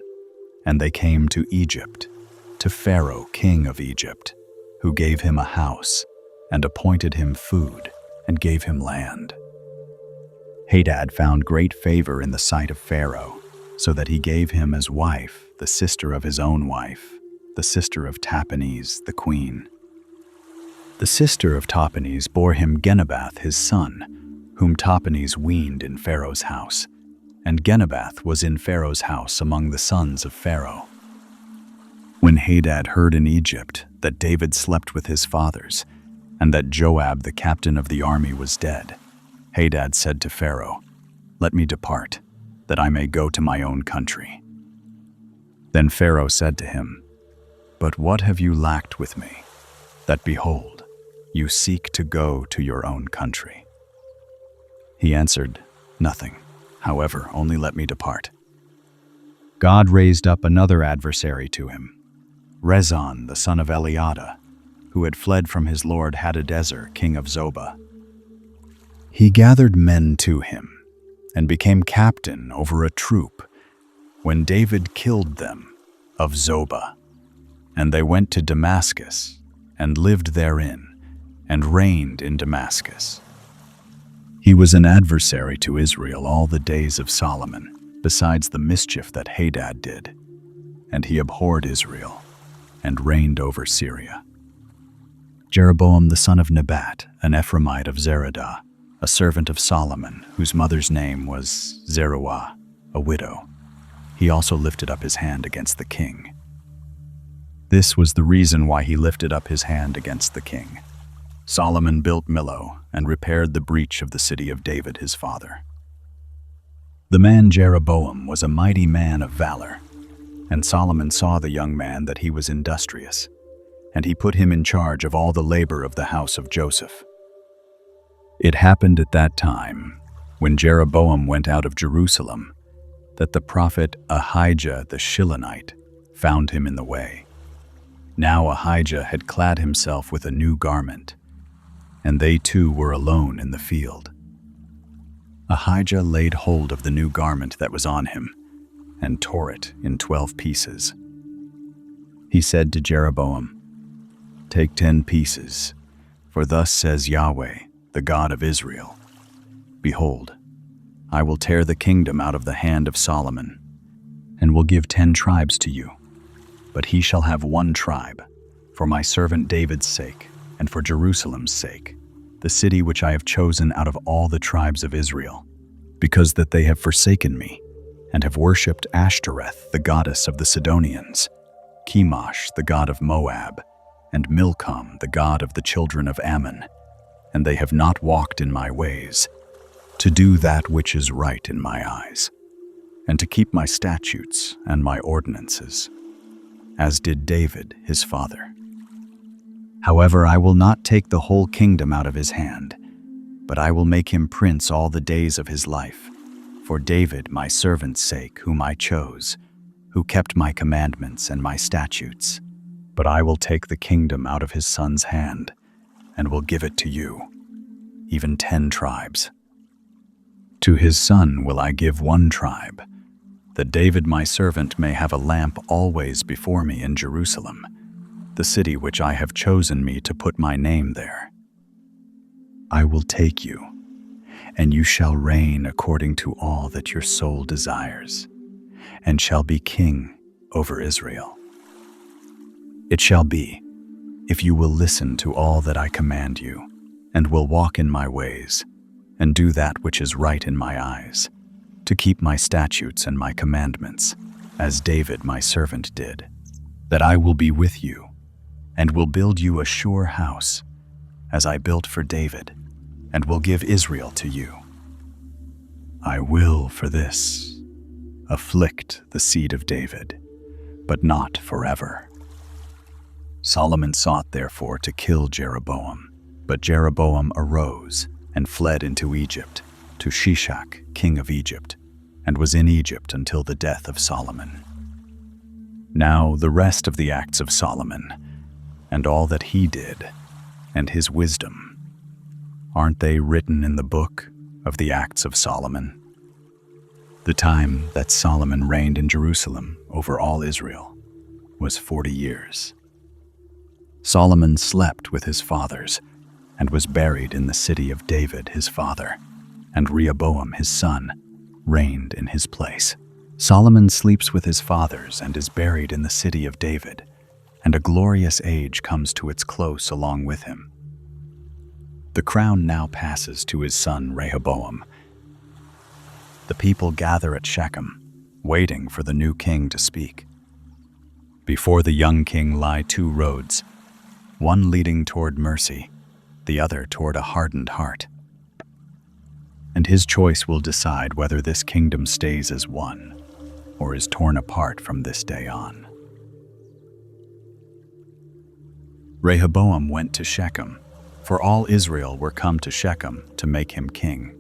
and they came to Egypt, to Pharaoh, king of Egypt, who gave him a house, and appointed him food, and gave him land. Hadad found great favor in the sight of Pharaoh, so that he gave him as wife the sister of his own wife, the sister of Tahpenes the queen. The sister of Tahpenes bore him Genubath his son, whom Tahpenes weaned in Pharaoh's house, and Genubath was in Pharaoh's house among the sons of Pharaoh. When Hadad heard in Egypt that David slept with his fathers, and that Joab the captain of the army was dead, Hadad said to Pharaoh, "Let me depart, that I may go to my own country." Then Pharaoh said to him, "But what have you lacked with me, that behold, you seek to go to your own country?" He answered, "Nothing. However, only let me depart." God raised up another adversary to him, Rezon the son of Eliada, who had fled from his lord Hadadezer, king of Zobah. He gathered men to him, and became captain over a troop, when David killed them of Zobah. And they went to Damascus, and lived therein, and reigned in Damascus. He was an adversary to Israel all the days of Solomon, besides the mischief that Hadad did. And he abhorred Israel, and reigned over Syria. Jeroboam the son of Nebat, an Ephraimite of Zeradah, a servant of Solomon, whose mother's name was Zeruah, a widow. He also lifted up his hand against the king. This was the reason why he lifted up his hand against the king. Solomon built Millo and repaired the breach of the city of David his father. The man Jeroboam was a mighty man of valor, and Solomon saw the young man that he was industrious, and he put him in charge of all the labor of the house of Joseph. It happened at that time, when Jeroboam went out of Jerusalem, that the prophet Ahijah the Shilonite found him in the way. Now Ahijah had clad himself with a new garment, and they two were alone in the field. Ahijah laid hold of the new garment that was on him, and tore it in 12 pieces. He said to Jeroboam, "Take 10 pieces, for thus says Yahweh, the God of Israel, Behold, I will tear the kingdom out of the hand of Solomon, and will give 10 tribes to you. But he shall have 1 tribe, for my servant David's sake, and for Jerusalem's sake, the city which I have chosen out of all the tribes of Israel, because that they have forsaken me, and have worshipped Ashtoreth, the goddess of the Sidonians, Chemosh, the god of Moab, and Milcom, the god of the children of Ammon, and they have not walked in my ways, to do that which is right in my eyes, and to keep my statutes and my ordinances, as did David his father. However, I will not take the whole kingdom out of his hand, but I will make him prince all the days of his life, for David my servant's sake, whom I chose, who kept my commandments and my statutes. But I will take the kingdom out of his son's hand, and will give it to you, even 10 tribes. To his son will I give 1 tribe, that David my servant may have a lamp always before me in Jerusalem, the city which I have chosen me to put my name there. I will take you, and you shall reign according to all that your soul desires, and shall be king over Israel. It shall be, if you will listen to all that I command you, and will walk in my ways, and do that which is right in my eyes, to keep my statutes and my commandments, as David my servant did, that I will be with you, and will build you a sure house, as I built for David, and will give Israel to you. I will, for this, afflict the seed of David, but not forever." Solomon sought therefore to kill Jeroboam, but Jeroboam arose and fled into Egypt, to Shishak, king of Egypt, and was in Egypt until the death of Solomon. Now the rest of the acts of Solomon, and all that he did, and his wisdom, aren't they written in the book of the acts of Solomon? The time that Solomon reigned in Jerusalem over all Israel was 40 years. Solomon slept with his fathers and was buried in the city of David his father, and Rehoboam his son reigned in his place. Solomon sleeps with his fathers and is buried in the city of David, and a glorious age comes to its close along with him. The crown now passes to his son Rehoboam. The people gather at Shechem, waiting for the new king to speak. Before the young king lie two roads, one leading toward mercy, the other toward a hardened heart. And his choice will decide whether this kingdom stays as one or is torn apart from this day on. Rehoboam went to Shechem, for all Israel were come to Shechem to make him king.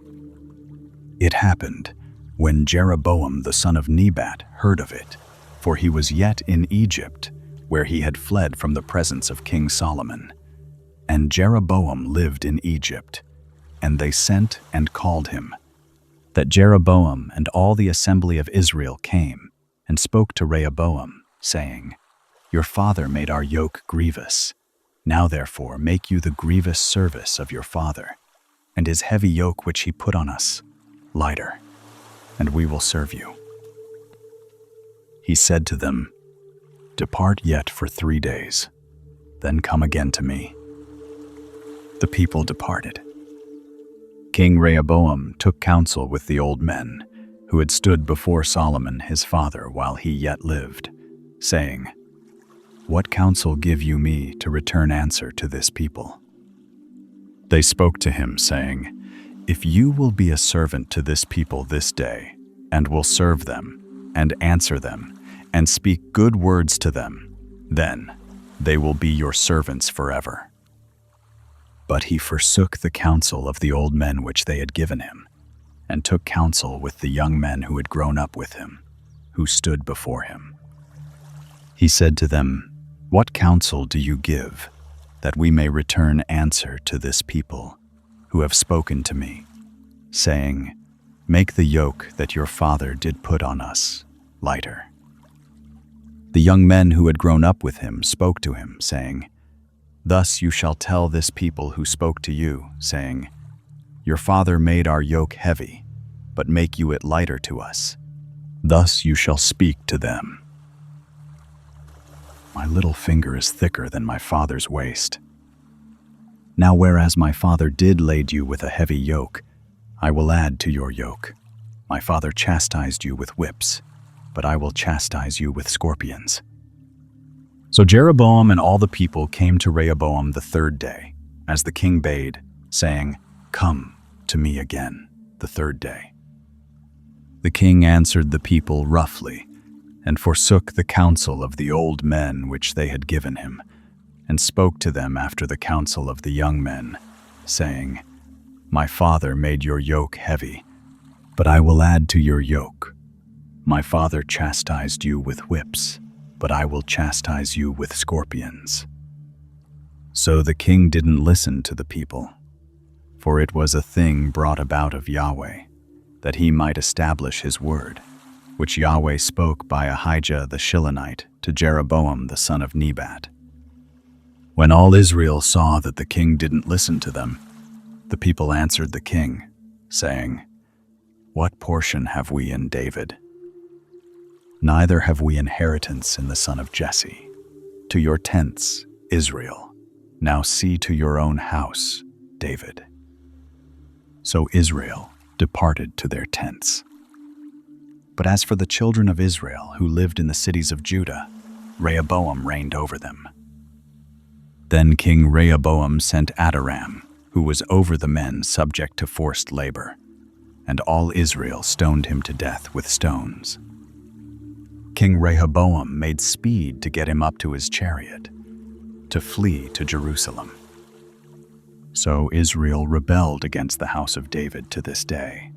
It happened when Jeroboam the son of Nebat heard of it, for he was yet in Egypt, where he had fled from the presence of King Solomon. And Jeroboam lived in Egypt, and they sent and called him. That Jeroboam and all the assembly of Israel came and spoke to Rehoboam, saying, Your father made our yoke grievous. Now therefore make you the grievous service of your father, and his heavy yoke which he put on us lighter, and we will serve you. He said to them, Depart yet for 3 days, then come again to me. The people departed. King Rehoboam took counsel with the old men who had stood before Solomon his father while he yet lived, saying, What counsel give you me to return answer to this people? They spoke to him, saying, If you will be a servant to this people this day, and will serve them, and answer them, and speak good words to them, then they will be your servants forever. But he forsook the counsel of the old men which they had given him, and took counsel with the young men who had grown up with him, who stood before him. He said to them, What counsel do you give, that we may return answer to this people, who have spoken to me, saying, Make the yoke that your father did put on us lighter? The young men who had grown up with him spoke to him, saying, Thus you shall tell this people who spoke to you, saying, Your father made our yoke heavy, but make you it lighter to us. Thus you shall speak to them. My little finger is thicker than my father's waist. Now whereas my father did lade you with a heavy yoke, I will add to your yoke. My father chastised you with whips, but I will chastise you with scorpions. So Jeroboam and all the people came to Rehoboam the 3rd day, as the king bade, saying, Come to me again the 3rd day. The king answered the people roughly, and forsook the counsel of the old men which they had given him, and spoke to them after the counsel of the young men, saying, My father made your yoke heavy, but I will add to your yoke. My father chastised you with whips, but I will chastise you with scorpions. So the king didn't listen to the people, for it was a thing brought about of Yahweh, that he might establish his word, which Yahweh spoke by Ahijah the Shilonite to Jeroboam the son of Nebat. When all Israel saw that the king didn't listen to them, the people answered the king, saying, What portion have we in David? Neither have we inheritance in the son of Jesse. To your tents, Israel. Now see to your own house, David. So Israel departed to their tents. But as for the children of Israel who lived in the cities of Judah, Rehoboam reigned over them. Then King Rehoboam sent Adoram, who was over the men subject to forced labor, and all Israel stoned him to death with stones. King Rehoboam made speed to get him up to his chariot, to flee to Jerusalem. So Israel rebelled against the house of David to this day.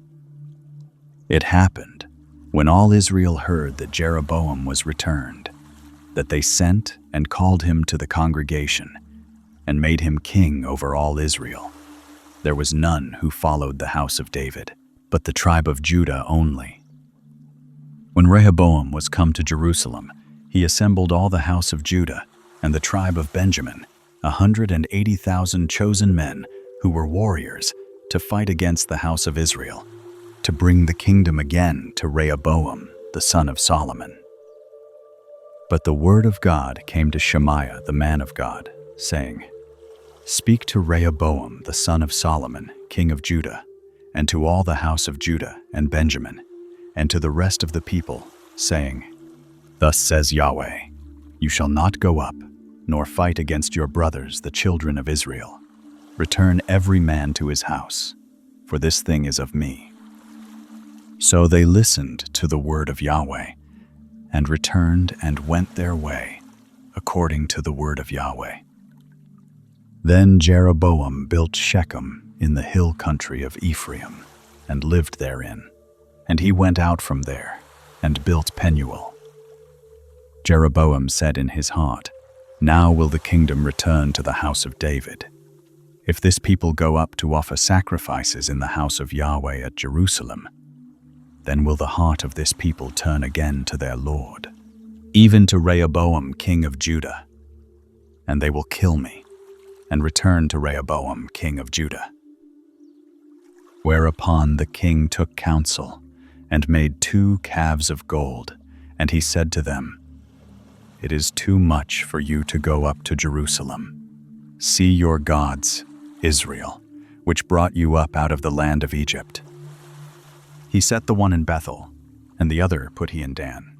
It happened, when all Israel heard that Jeroboam was returned, that they sent and called him to the congregation, and made him king over all Israel. There was none who followed the house of David, but the tribe of Judah only. When Rehoboam was come to Jerusalem, he assembled all the house of Judah and the tribe of Benjamin, 180,000 chosen men who were warriors, to fight against the house of Israel, to bring the kingdom again to Rehoboam, the son of Solomon. But the word of God came to Shemaiah, the man of God, saying, Speak to Rehoboam, the son of Solomon, king of Judah, and to all the house of Judah and Benjamin, and to the rest of the people, saying, Thus says Yahweh, You shall not go up, nor fight against your brothers, the children of Israel. Return every man to his house, for this thing is of me. So they listened to the word of Yahweh, and returned and went their way, according to the word of Yahweh. Then Jeroboam built Shechem in the hill country of Ephraim, and lived therein. And he went out from there, and built Penuel. Jeroboam said in his heart, Now will the kingdom return to the house of David. If this people go up to offer sacrifices in the house of Yahweh at Jerusalem, then will the heart of this people turn again to their Lord, even to Rehoboam king of Judah. And they will kill me, and return to Rehoboam king of Judah. Whereupon the king took counsel, and made 2 calves of gold, and he said to them, It is too much for you to go up to Jerusalem. See your gods, Israel, which brought you up out of the land of Egypt. He set the one in Bethel, and the other put he in Dan.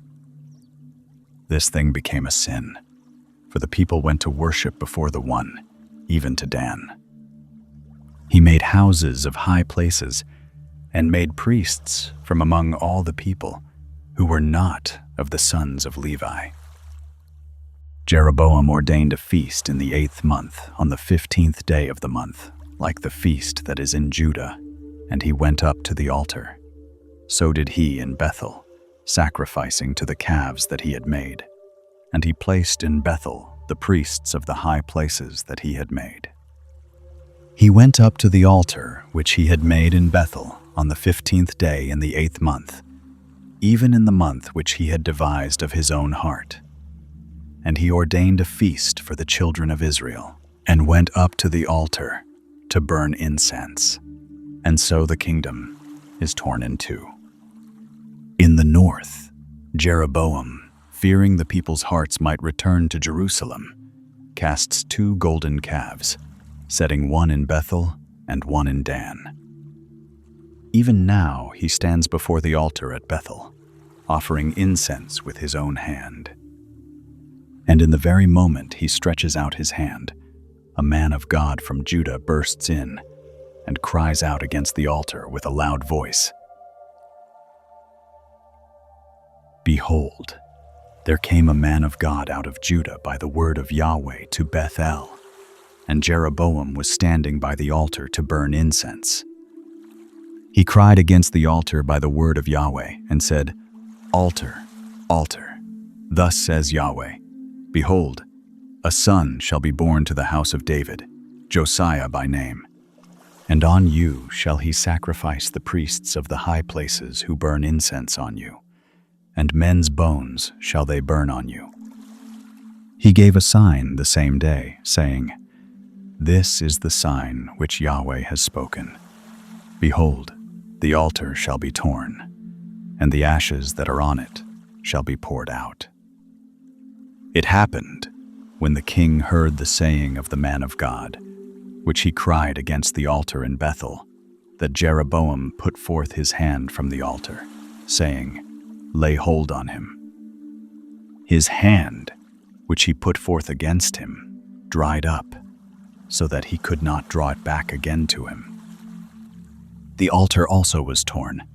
This thing became a sin, for the people went to worship before the one, even to Dan. He made houses of high places, and made priests from among all the people, who were not of the sons of Levi. Jeroboam ordained a feast in the 8th month, on the 15th day of the month, like the feast that is in Judah, and he went up to the altar. So did he in Bethel, sacrificing to the calves that he had made. And he placed in Bethel the priests of the high places that he had made. He went up to the altar which he had made in Bethel on the 15th day in the 8th month, even in the month which he had devised of his own heart. And he ordained a feast for the children of Israel, and went up to the altar to burn incense. And so the kingdom is torn in two. In the north, Jeroboam, fearing the people's hearts might return to Jerusalem, casts 2 golden calves, setting one in Bethel and one in Dan. Even now he stands before the altar at Bethel, offering incense with his own hand. And in the very moment he stretches out his hand, a man of God from Judah bursts in and cries out against the altar with a loud voice. Behold, there came a man of God out of Judah by the word of Yahweh to Bethel, and Jeroboam was standing by the altar to burn incense. He cried against the altar by the word of Yahweh and said, Altar, altar, thus says Yahweh, Behold, a son shall be born to the house of David, Josiah by name. And on you shall he sacrifice the priests of the high places who burn incense on you, and men's bones shall they burn on you. He gave a sign the same day, saying, This is the sign which Yahweh has spoken. Behold, the altar shall be torn, and the ashes that are on it shall be poured out. It happened, when the king heard the saying of the man of God, which he cried against the altar in Bethel, that Jeroboam put forth his hand from the altar, saying, Lay hold on him. His hand, which he put forth against him, dried up, so that he could not draw it back again to him. The altar also was torn,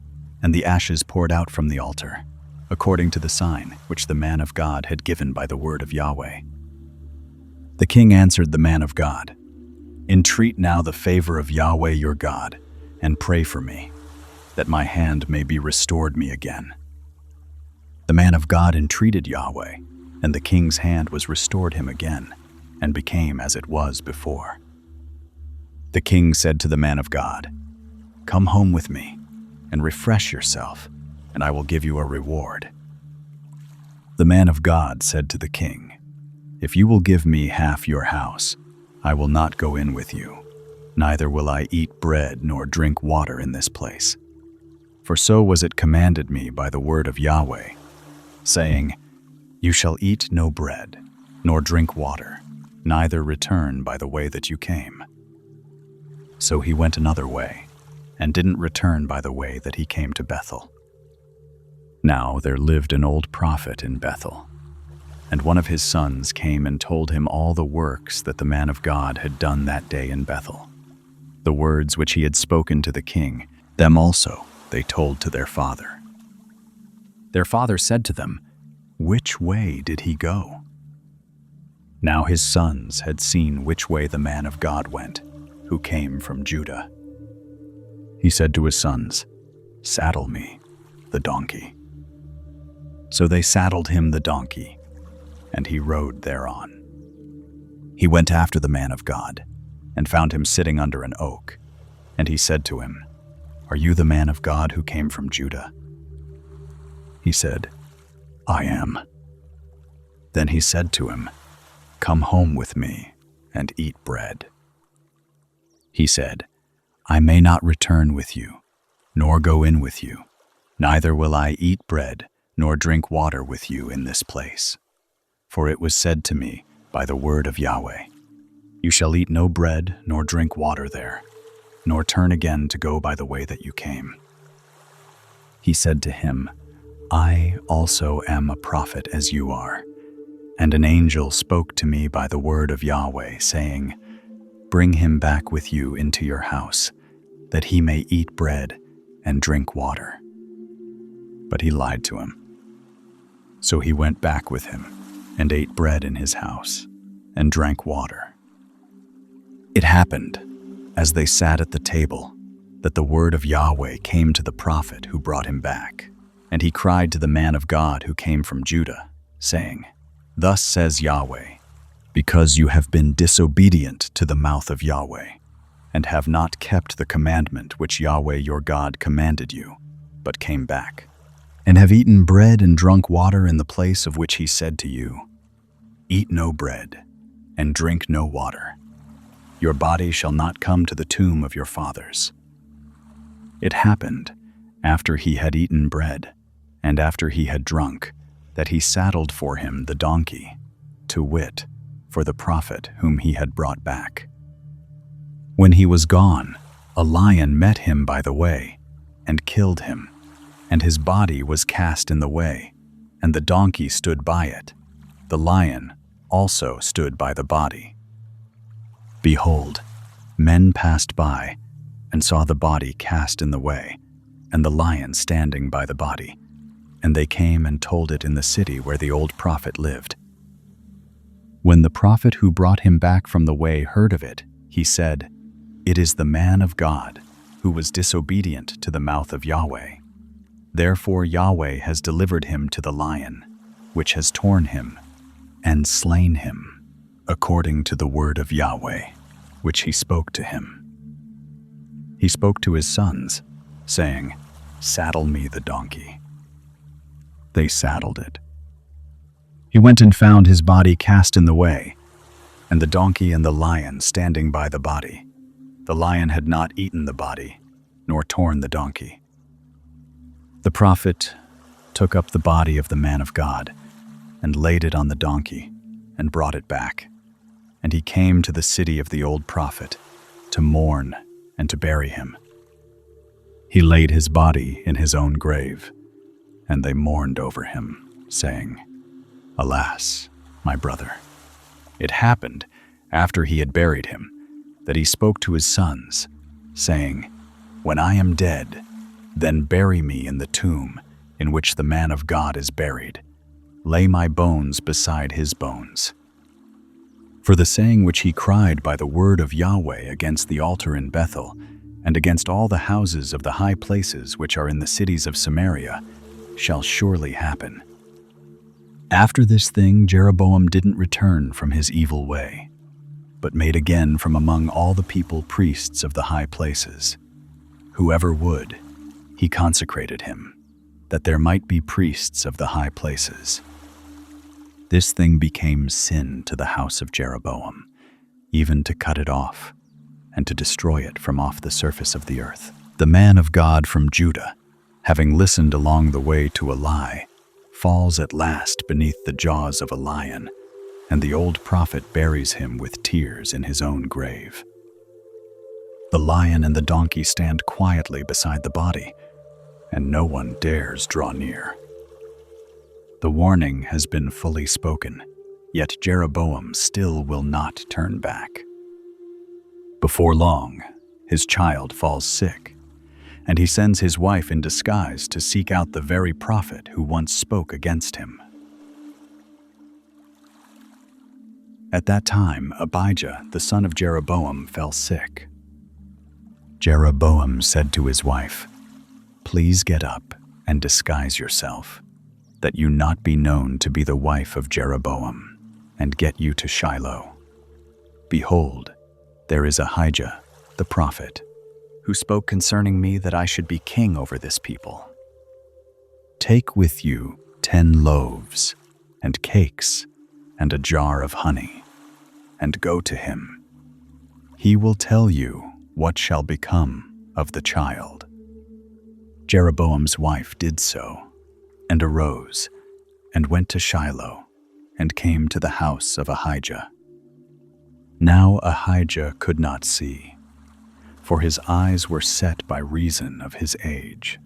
and the ashes poured out from the altar, according to the sign which the man of God had given by the word of Yahweh. The king answered the man of God, Entreat now the favor of Yahweh your God, and pray for me, that my hand may be restored me again. The man of God entreated Yahweh, and the king's hand was restored him again, and became as it was before. The king said to the man of God, Come home with me, and refresh yourself, and I will give you a reward." The man of God said to the king, "If you will give me half your house, I will not go in with you, neither will I eat bread nor drink water in this place. For so was it commanded me by the word of Yahweh, saying, You shall eat no bread, nor drink water, neither return by the way that you came." So he went another way, and didn't return by the way that he came to Bethel. Now there lived an old prophet in Bethel, and one of his sons came and told him all the works that the man of God had done that day in Bethel. The words which he had spoken to the king, them also they told to their father. Their father said to them, "Which way did he go?" Now his sons had seen which way the man of God went, who came from Judah. He said to his sons, "Saddle me the donkey." So they saddled him the donkey, and he rode thereon. He went after the man of God, and found him sitting under an oak. And he said to him, "Are you the man of God who came from Judah?" He said, "I am." Then he said to him, "Come home with me and eat bread." He said, "I may not return with you, nor go in with you, neither will I eat bread nor drink water with you in this place. For it was said to me by the word of Yahweh, You shall eat no bread nor drink water there, nor turn again to go by the way that you came." He said to him, "I also am a prophet as you are, and an angel spoke to me by the word of Yahweh, saying, Bring him back with you into your house, that he may eat bread and drink water." But he lied to him. So he went back with him and ate bread in his house and drank water. It happened, as they sat at the table, that the word of Yahweh came to the prophet who brought him back. And he cried to the man of God who came from Judah, saying, "Thus says Yahweh, because you have been disobedient to the mouth of Yahweh, and have not kept the commandment which Yahweh your God commanded you, but came back, and have eaten bread and drunk water in the place of which he said to you, Eat no bread, and drink no water. Your body shall not come to the tomb of your fathers." It happened, after he had eaten bread, and after he had drunk, that he saddled for him the donkey, to wit, for the prophet whom he had brought back. When he was gone, a lion met him by the way, and killed him, and his body was cast in the way, and the donkey stood by it. The lion also stood by the body. Behold, men passed by, and saw the body cast in the way, and the lion standing by the body, and they came and told it in the city where the old prophet lived. When the prophet who brought him back from the way heard of it, he said, "It is the man of God, who was disobedient to the mouth of Yahweh. Therefore Yahweh has delivered him to the lion, which has torn him and slain him, according to the word of Yahweh, which he spoke to him." He spoke to his sons, saying, "Saddle me the donkey." They saddled it. He went and found his body cast in the way, and the donkey and the lion standing by the body. The lion had not eaten the body, nor torn the donkey. The prophet took up the body of the man of God, and laid it on the donkey, and brought it back. And he came to the city of the old prophet, to mourn and to bury him. He laid his body in his own grave, and they mourned over him, saying, "Alas, my brother." It happened, after he had buried him, that he spoke to his sons, saying, "When I am dead, then bury me in the tomb in which the man of God is buried. Lay my bones beside his bones." For the saying which he cried by the word of Yahweh against the altar in Bethel, and against all the houses of the high places which are in the cities of Samaria, shall surely happen. After this thing Jeroboam didn't return from his evil way, but made again from among all the people priests of the high places. Whoever would, he consecrated him. that there might be priests of the high places. This thing became sin to the house of Jeroboam, even to cut it off and to destroy it from off the surface of the earth. The man of God from Judah, having listened along the way to a lie, falls at last beneath the jaws of a lion, and the old prophet buries him with tears in his own grave. The lion and the donkey stand quietly beside the body, and no one dares draw near. The warning has been fully spoken, yet Jeroboam still will not turn back. Before long, his child falls sick, and he sends his wife in disguise to seek out the very prophet who once spoke against him. At that time, Abijah, the son of Jeroboam, fell sick. Jeroboam said to his wife, "Please get up and disguise yourself, that you not be known to be the wife of Jeroboam, and get you to Shiloh. Behold, there is Ahijah, the prophet, who spoke concerning me that I should be king over this people. Take with you 10 loaves and cakes and a jar of honey, and go to him. He will tell you what shall become of the child." Jeroboam's wife did so, and arose, and went to Shiloh, and came to the house of Ahijah. Now Ahijah could not see, for his eyes were set by reason of his age.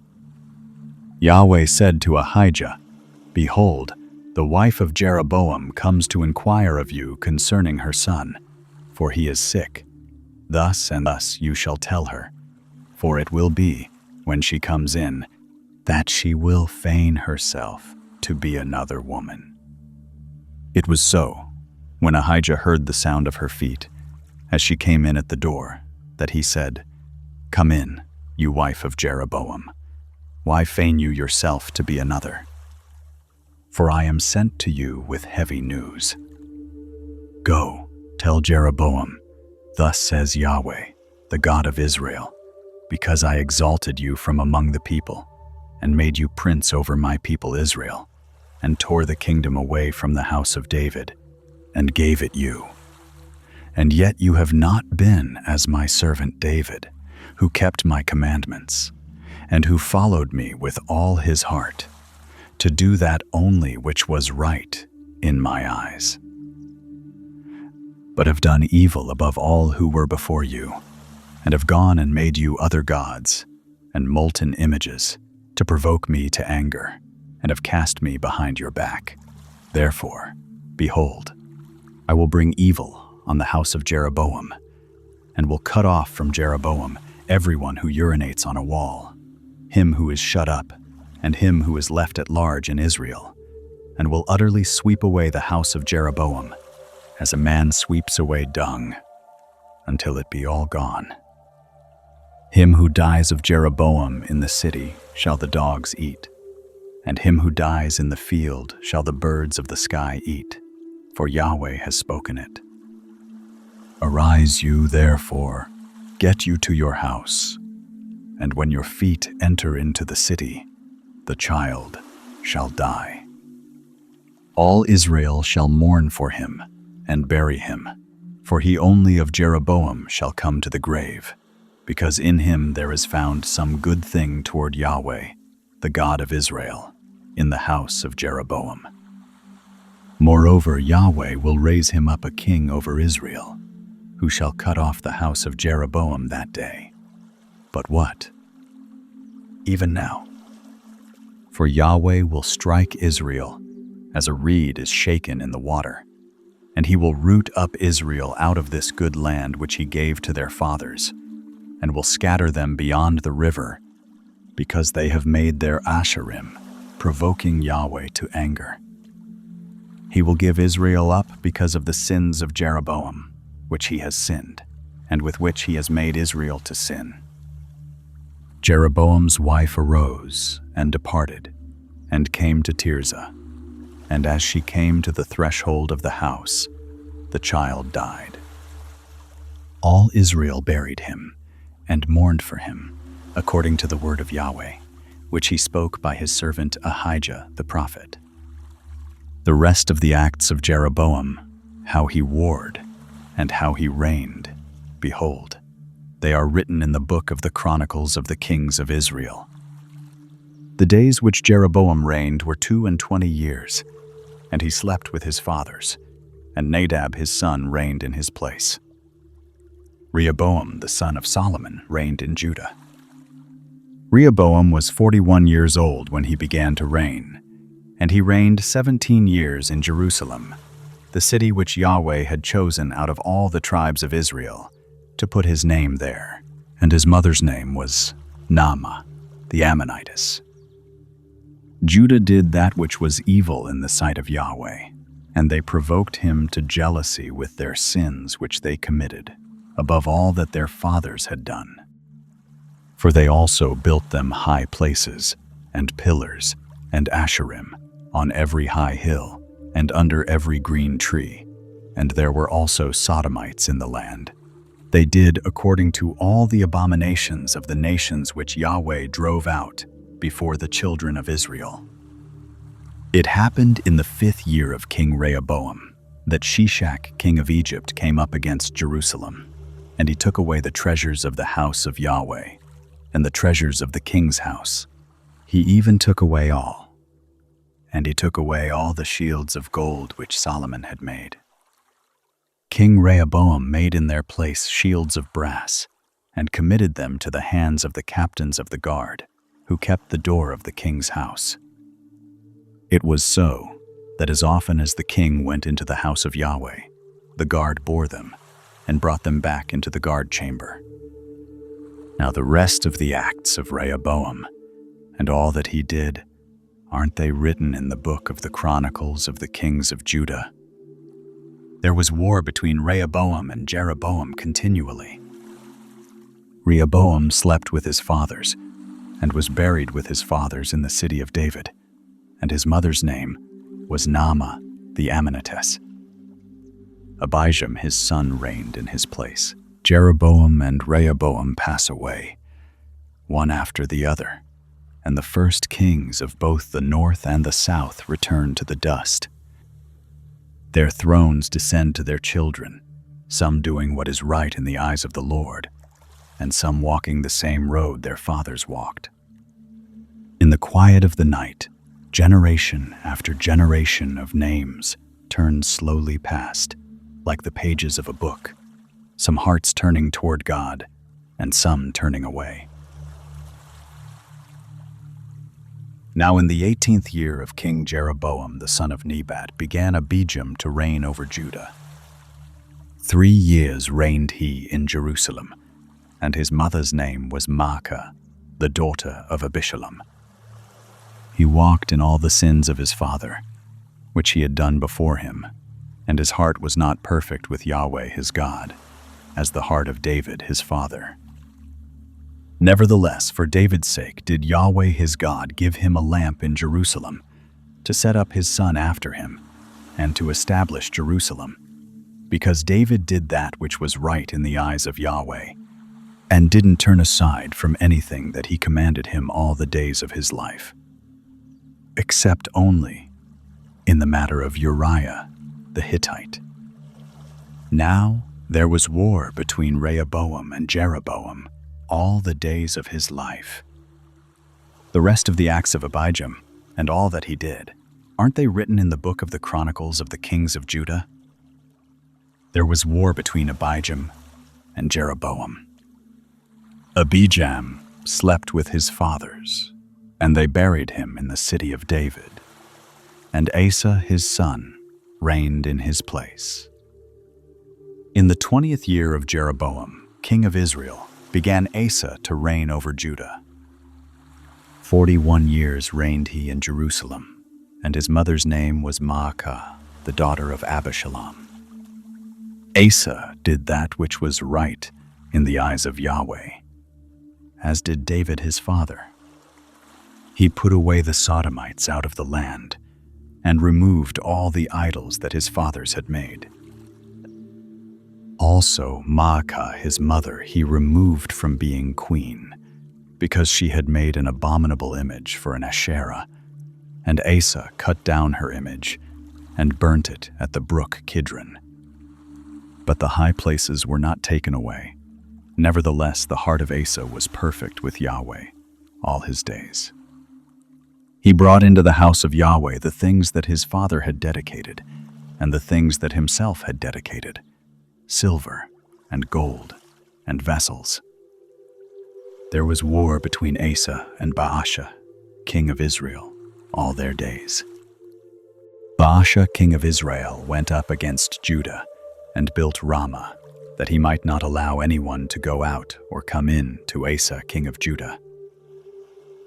Yahweh said to Ahijah, "Behold, the wife of Jeroboam comes to inquire of you concerning her son, for he is sick. Thus and thus you shall tell her, for it will be, when she comes in, that she will feign herself to be another woman." It was so, when Ahijah heard the sound of her feet, as she came in at the door, that he said, "Come in, you wife of Jeroboam. Why feign you yourself to be another? For I am sent to you with heavy news. Go, tell Jeroboam, thus says Yahweh, the God of Israel, because I exalted you from among the people, and made you prince over my people Israel, and tore the kingdom away from the house of David, and gave it you. And yet you have not been as my servant David, who kept my commandments, and who followed me with all his heart, to do that only which was right in my eyes, but have done evil above all who were before you, and have gone and made you other gods and molten images to provoke me to anger, and have cast me behind your back. Therefore, behold, I will bring evil on the house of Jeroboam, and will cut off from Jeroboam everyone who urinates on a wall, him who is shut up, and him who is left at large in Israel, and will utterly sweep away the house of Jeroboam, as a man sweeps away dung, until it be all gone. Him who dies of Jeroboam in the city shall the dogs eat, and him who dies in the field shall the birds of the sky eat, for Yahweh has spoken it. Arise you, therefore, get you to your house, and when your feet enter into the city, the child shall die. All Israel shall mourn for him and bury him, for he only of Jeroboam shall come to the grave, because in him there is found some good thing toward Yahweh, the God of Israel, in the house of Jeroboam. Moreover, Yahweh will raise him up a king over Israel, who shall cut off the house of Jeroboam that day. But what? Even now. For Yahweh will strike Israel as a reed is shaken in the water, and he will root up Israel out of this good land which he gave to their fathers, and will scatter them beyond the river, because they have made their Asherim, provoking Yahweh to anger. He will give Israel up because of the sins of Jeroboam, which he has sinned, and with which he has made Israel to sin. Jeroboam's wife arose and departed, and came to Tirzah, and as she came to the threshold of the house, the child died. All Israel buried him, and mourned for him, according to the word of Yahweh, which he spoke by his servant Ahijah the prophet. The rest of the acts of Jeroboam, how he warred, and how he reigned, behold, they are written in the book of the Chronicles of the Kings of Israel. The days which Jeroboam reigned were 22 years, and he slept with his fathers, and Nadab his son reigned in his place. Rehoboam the son of Solomon reigned in Judah. Rehoboam was 41 years old when he began to reign, and he reigned 17 years in Jerusalem, the city which Yahweh had chosen out of all the tribes of Israel, to put his name there, and his mother's name was Naamah, the Ammonitess. Judah did that which was evil in the sight of Yahweh, and they provoked him to jealousy with their sins which they committed, above all that their fathers had done. For they also built them high places, and pillars, and Asherim, on every high hill, and under every green tree, and there were also Sodomites in the land. They did according to all the abominations of the nations which Yahweh drove out before the children of Israel. It happened in the 5th year of King Rehoboam that Shishak king of Egypt came up against Jerusalem, and he took away the treasures of the house of Yahweh, and the treasures of the king's house. He even took away all. And he took away all the shields of gold which Solomon had made. King Rehoboam made in their place shields of brass, and committed them to the hands of the captains of the guard, who kept the door of the king's house. It was so that as often as the king went into the house of Yahweh, the guard bore them, and brought them back into the guard chamber. Now the rest of the acts of Rehoboam, and all that he did, aren't they written in the book of the Chronicles of the Kings of Judah? There was war between Rehoboam and Jeroboam continually. Rehoboam slept with his fathers, and was buried with his fathers in the city of David, and his mother's name was Naamah the Ammonitess. Abijam his son reigned in his place. Jeroboam and Rehoboam pass away, one after the other, and the first kings of both the north and the south return to the dust. Their thrones descend to their children, some doing what is right in the eyes of the Lord, and some walking the same road their fathers walked. In the quiet of the night, generation after generation of names turns slowly past, like the pages of a book, some hearts turning toward God, and some turning away. Now in the 18th year of King Jeroboam the son of Nebat began Abijam to reign over Judah. 3 years reigned he in Jerusalem, and his mother's name was Maacah, the daughter of Abishalom. He walked in all the sins of his father, which he had done before him, and his heart was not perfect with Yahweh his God, as the heart of David his father. Nevertheless, for David's sake did Yahweh his God give him a lamp in Jerusalem, to set up his son after him, and to establish Jerusalem, because David did that which was right in the eyes of Yahweh, and didn't turn aside from anything that he commanded him all the days of his life, except only in the matter of Uriah the Hittite. Now there was war between Rehoboam and Jeroboam all the days of his life. The rest of the acts of Abijam, and all that he did, aren't they written in the book of the Chronicles of the Kings of Judah? There was war between Abijam and Jeroboam. Abijam slept with his fathers, and they buried him in the city of David. And Asa his son reigned in his place. In the 20th year of Jeroboam, king of Israel, began Asa to reign over Judah. 41 years reigned he in Jerusalem, and his mother's name was Maacah, the daughter of Abishalom. Asa did that which was right in the eyes of Yahweh, as did David his father. He put away the Sodomites out of the land, and removed all the idols that his fathers had made. Also Maacah his mother he removed from being queen, because she had made an abominable image for an Asherah, and Asa cut down her image and burnt it at the brook Kidron. But the high places were not taken away. Nevertheless, the heart of Asa was perfect with Yahweh all his days. He brought into the house of Yahweh the things that his father had dedicated, and the things that himself had dedicated, silver and gold and vessels. There was war between Asa and Baasha, king of Israel, all their days. Baasha, king of Israel, went up against Judah and built Ramah, that he might not allow anyone to go out or come in to Asa, king of Judah.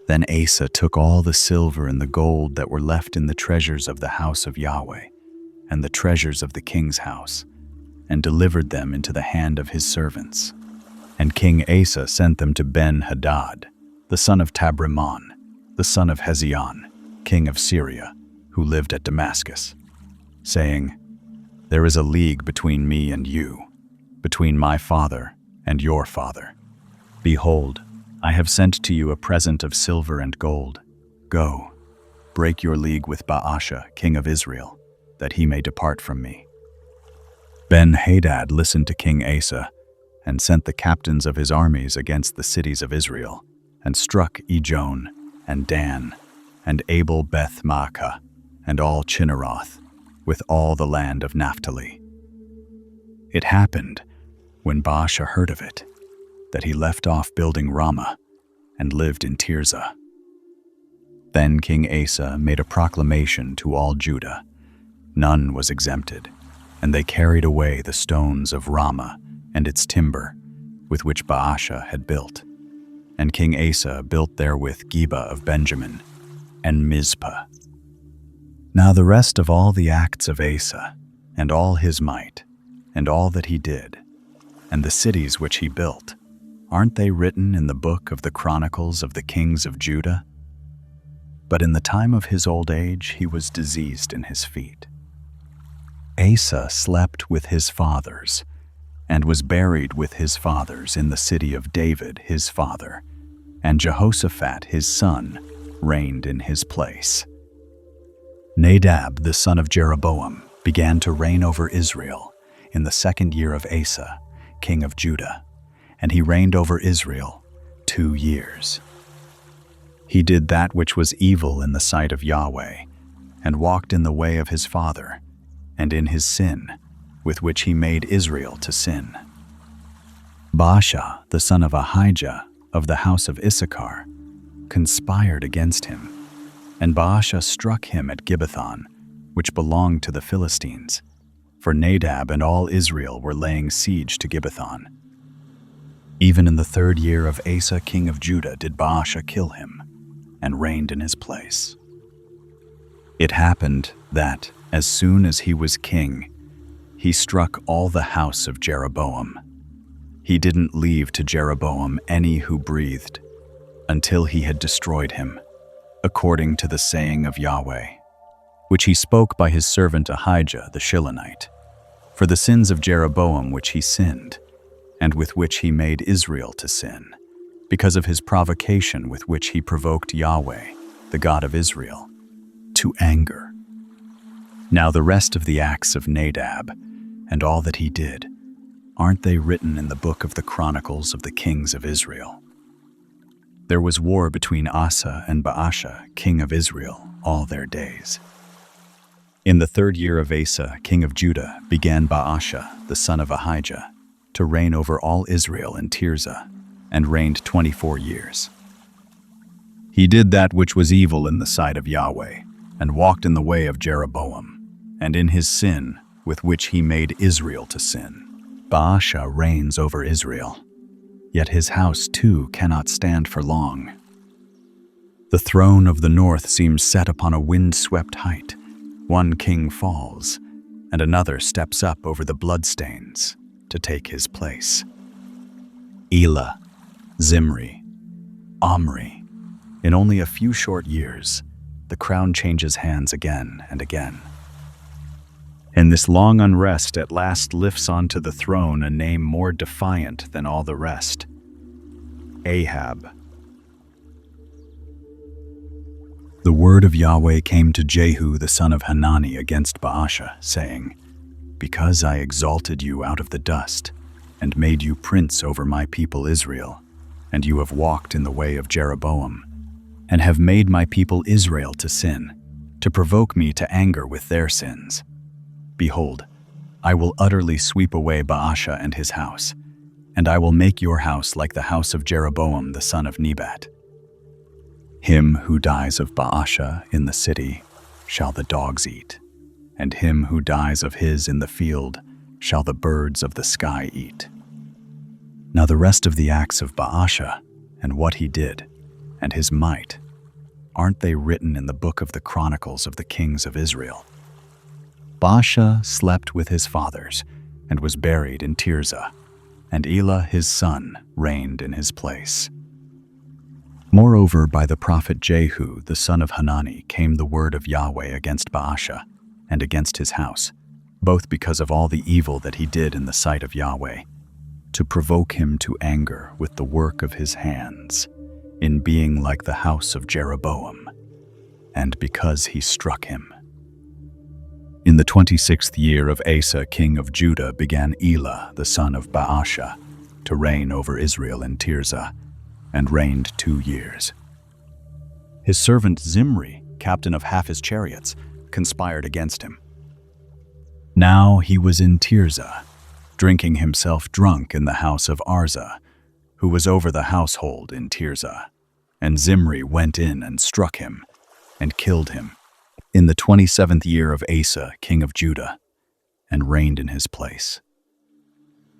Then Asa took all the silver and the gold that were left in the treasures of the house of Yahweh and the treasures of the king's house, and delivered them into the hand of his servants. And King Asa sent them to Ben-Hadad, the son of Tabrimon, the son of Hezion, king of Syria, who lived at Damascus, saying, "There is a league between me and you, between my father and your father. Behold, I have sent to you a present of silver and gold. Go, break your league with Baasha, king of Israel, that he may depart from me." Ben-Hadad listened to King Asa, and sent the captains of his armies against the cities of Israel, and struck Ijon, and Dan, and Abel-Beth-Maachah, and all Chinneroth, with all the land of Naphtali. It happened, when Baasha heard of it, that he left off building Ramah, and lived in Tirzah. Then King Asa made a proclamation to all Judah. None was exempted, and they carried away the stones of Ramah and its timber, with which Baasha had built. And King Asa built therewith Geba of Benjamin, and Mizpah. Now the rest of all the acts of Asa, and all his might, and all that he did, and the cities which he built, aren't they written in the book of the Chronicles of the kings of Judah? But in the time of his old age he was diseased in his feet. Asa slept with his fathers, and was buried with his fathers in the city of David his father, and Jehoshaphat his son reigned in his place. Nadab the son of Jeroboam began to reign over Israel in the 2nd year of Asa, king of Judah, and he reigned over Israel 2 years. He did that which was evil in the sight of Yahweh, and walked in the way of his father, and in his sin, with which he made Israel to sin. Baasha, the son of Ahijah, of the house of Issachar, conspired against him, and Baasha struck him at Gibeon, which belonged to the Philistines, for Nadab and all Israel were laying siege to Gibeon. Even in the 3rd year of Asa king of Judah did Baasha kill him, and reigned in his place. It happened that, as soon as he was king, he struck all the house of Jeroboam. He didn't leave to Jeroboam any who breathed, until he had destroyed him, according to the saying of Yahweh, which he spoke by his servant Ahijah the Shilonite, for the sins of Jeroboam which he sinned, and with which he made Israel to sin, because of his provocation with which he provoked Yahweh, the God of Israel, to anger. Now the rest of the acts of Nadab, and all that he did, aren't they written in the book of the Chronicles of the kings of Israel? There was war between Asa and Baasha, king of Israel, all their days. In the 3rd year of Asa, king of Judah, began Baasha, the son of Ahijah, to reign over all Israel in Tirzah, and reigned 24 years. He did that which was evil in the sight of Yahweh, and walked in the way of Jeroboam, and in his sin, with which he made Israel to sin. Baasha reigns over Israel, yet his house too cannot stand for long. The throne of the north seems set upon a wind-swept height. One king falls, and another steps up over the bloodstains to take his place. Elah, Zimri, Omri. In only a few short years, the crown changes hands again and again. In this long unrest at last lifts onto the throne a name more defiant than all the rest. Ahab, The word of Yahweh came to Jehu the son of Hanani against Baasha, saying, "Because I exalted you out of the dust, and made you prince over my people Israel, and you have walked in the way of Jeroboam, and have made my people Israel to sin, to provoke me to anger with their sins. Behold, I will utterly sweep away Baasha and his house, and I will make your house like the house of Jeroboam the son of Nebat. Him who dies of Baasha in the city shall the dogs eat, and him who dies of his in the field shall the birds of the sky eat." Now the rest of the acts of Baasha, and what he did, and his might, aren't they written in the book of the Chronicles of the Kings of Israel? Baasha slept with his fathers, and was buried in Tirzah, and Elah his son reigned in his place. Moreover, by the prophet Jehu the son of Hanani came the word of Yahweh against Baasha, and against his house, both because of all the evil that he did in the sight of Yahweh, to provoke him to anger with the work of his hands, in being like the house of Jeroboam, and because he struck him. In the 26th year of Asa king of Judah began Elah the son of Baasha to reign over Israel in Tirzah, and reigned 2 years. His servant Zimri, captain of half his chariots, conspired against him. Now he was in Tirzah, drinking himself drunk in the house of Arza, who was over the household in Tirzah. And Zimri went in and struck him, and killed him, in the 27th year of Asa king of Judah, and reigned in his place.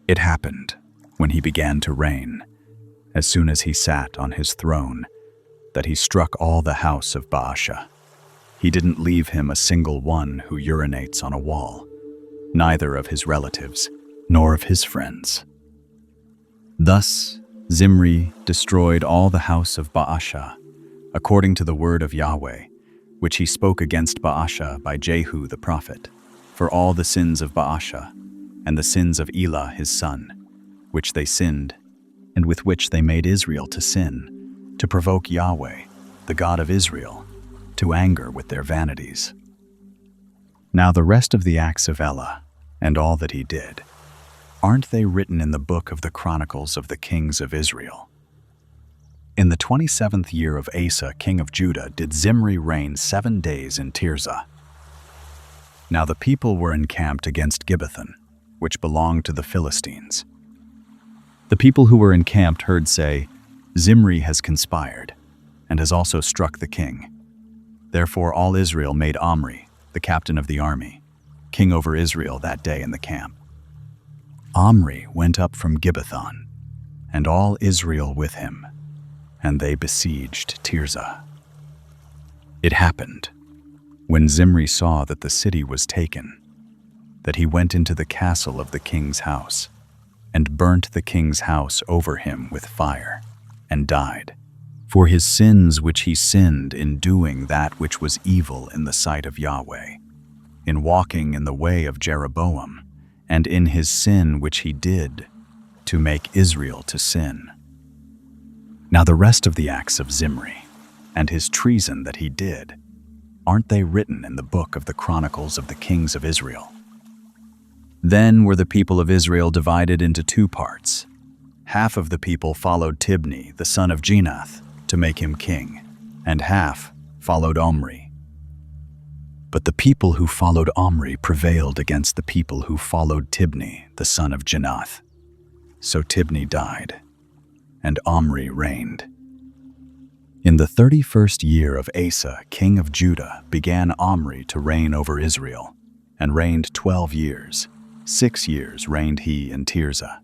It happened, when he began to reign, as soon as he sat on his throne, that he struck all the house of Baasha. He didn't leave him a single one who urinates on a wall, neither of his relatives, nor of his friends. Thus Zimri destroyed all the house of Baasha, according to the word of Yahweh, which he spoke against Baasha by Jehu the prophet, for all the sins of Baasha, and the sins of Elah his son, which they sinned, and with which they made Israel to sin, to provoke Yahweh, the God of Israel, to anger with their vanities. Now the rest of the acts of Elah, and all that he did, aren't they written in the book of the Chronicles of the Kings of Israel? In the 27th year of Asa king of Judah did Zimri reign 7 days in Tirzah. Now the people were encamped against Gibeon, which belonged to the Philistines. The people who were encamped heard say, "Zimri has conspired, and has also struck the king." Therefore all Israel made Omri, the captain of the army, king over Israel that day in the camp. Omri went up from Gibeon, and all Israel with him, and they besieged Tirzah. It happened, when Zimri saw that the city was taken, that he went into the castle of the king's house, and burnt the king's house over him with fire, and died, for his sins which he sinned in doing that which was evil in the sight of Yahweh, in walking in the way of Jeroboam, and in his sin which he did, to make Israel to sin. Now the rest of the acts of Zimri, and his treason that he did, aren't they written in the book of the Chronicles of the Kings of Israel? Then were the people of Israel divided into 2 parts. Half of the people followed Tibni, the son of Ginath, to make him king, and half followed Omri. But the people who followed Omri prevailed against the people who followed Tibni, the son of Ginath. So Tibni died, and Omri reigned. In the 31st year of Asa, king of Judah, began Omri to reign over Israel, and reigned 12 years. 6 years reigned he in Tirzah.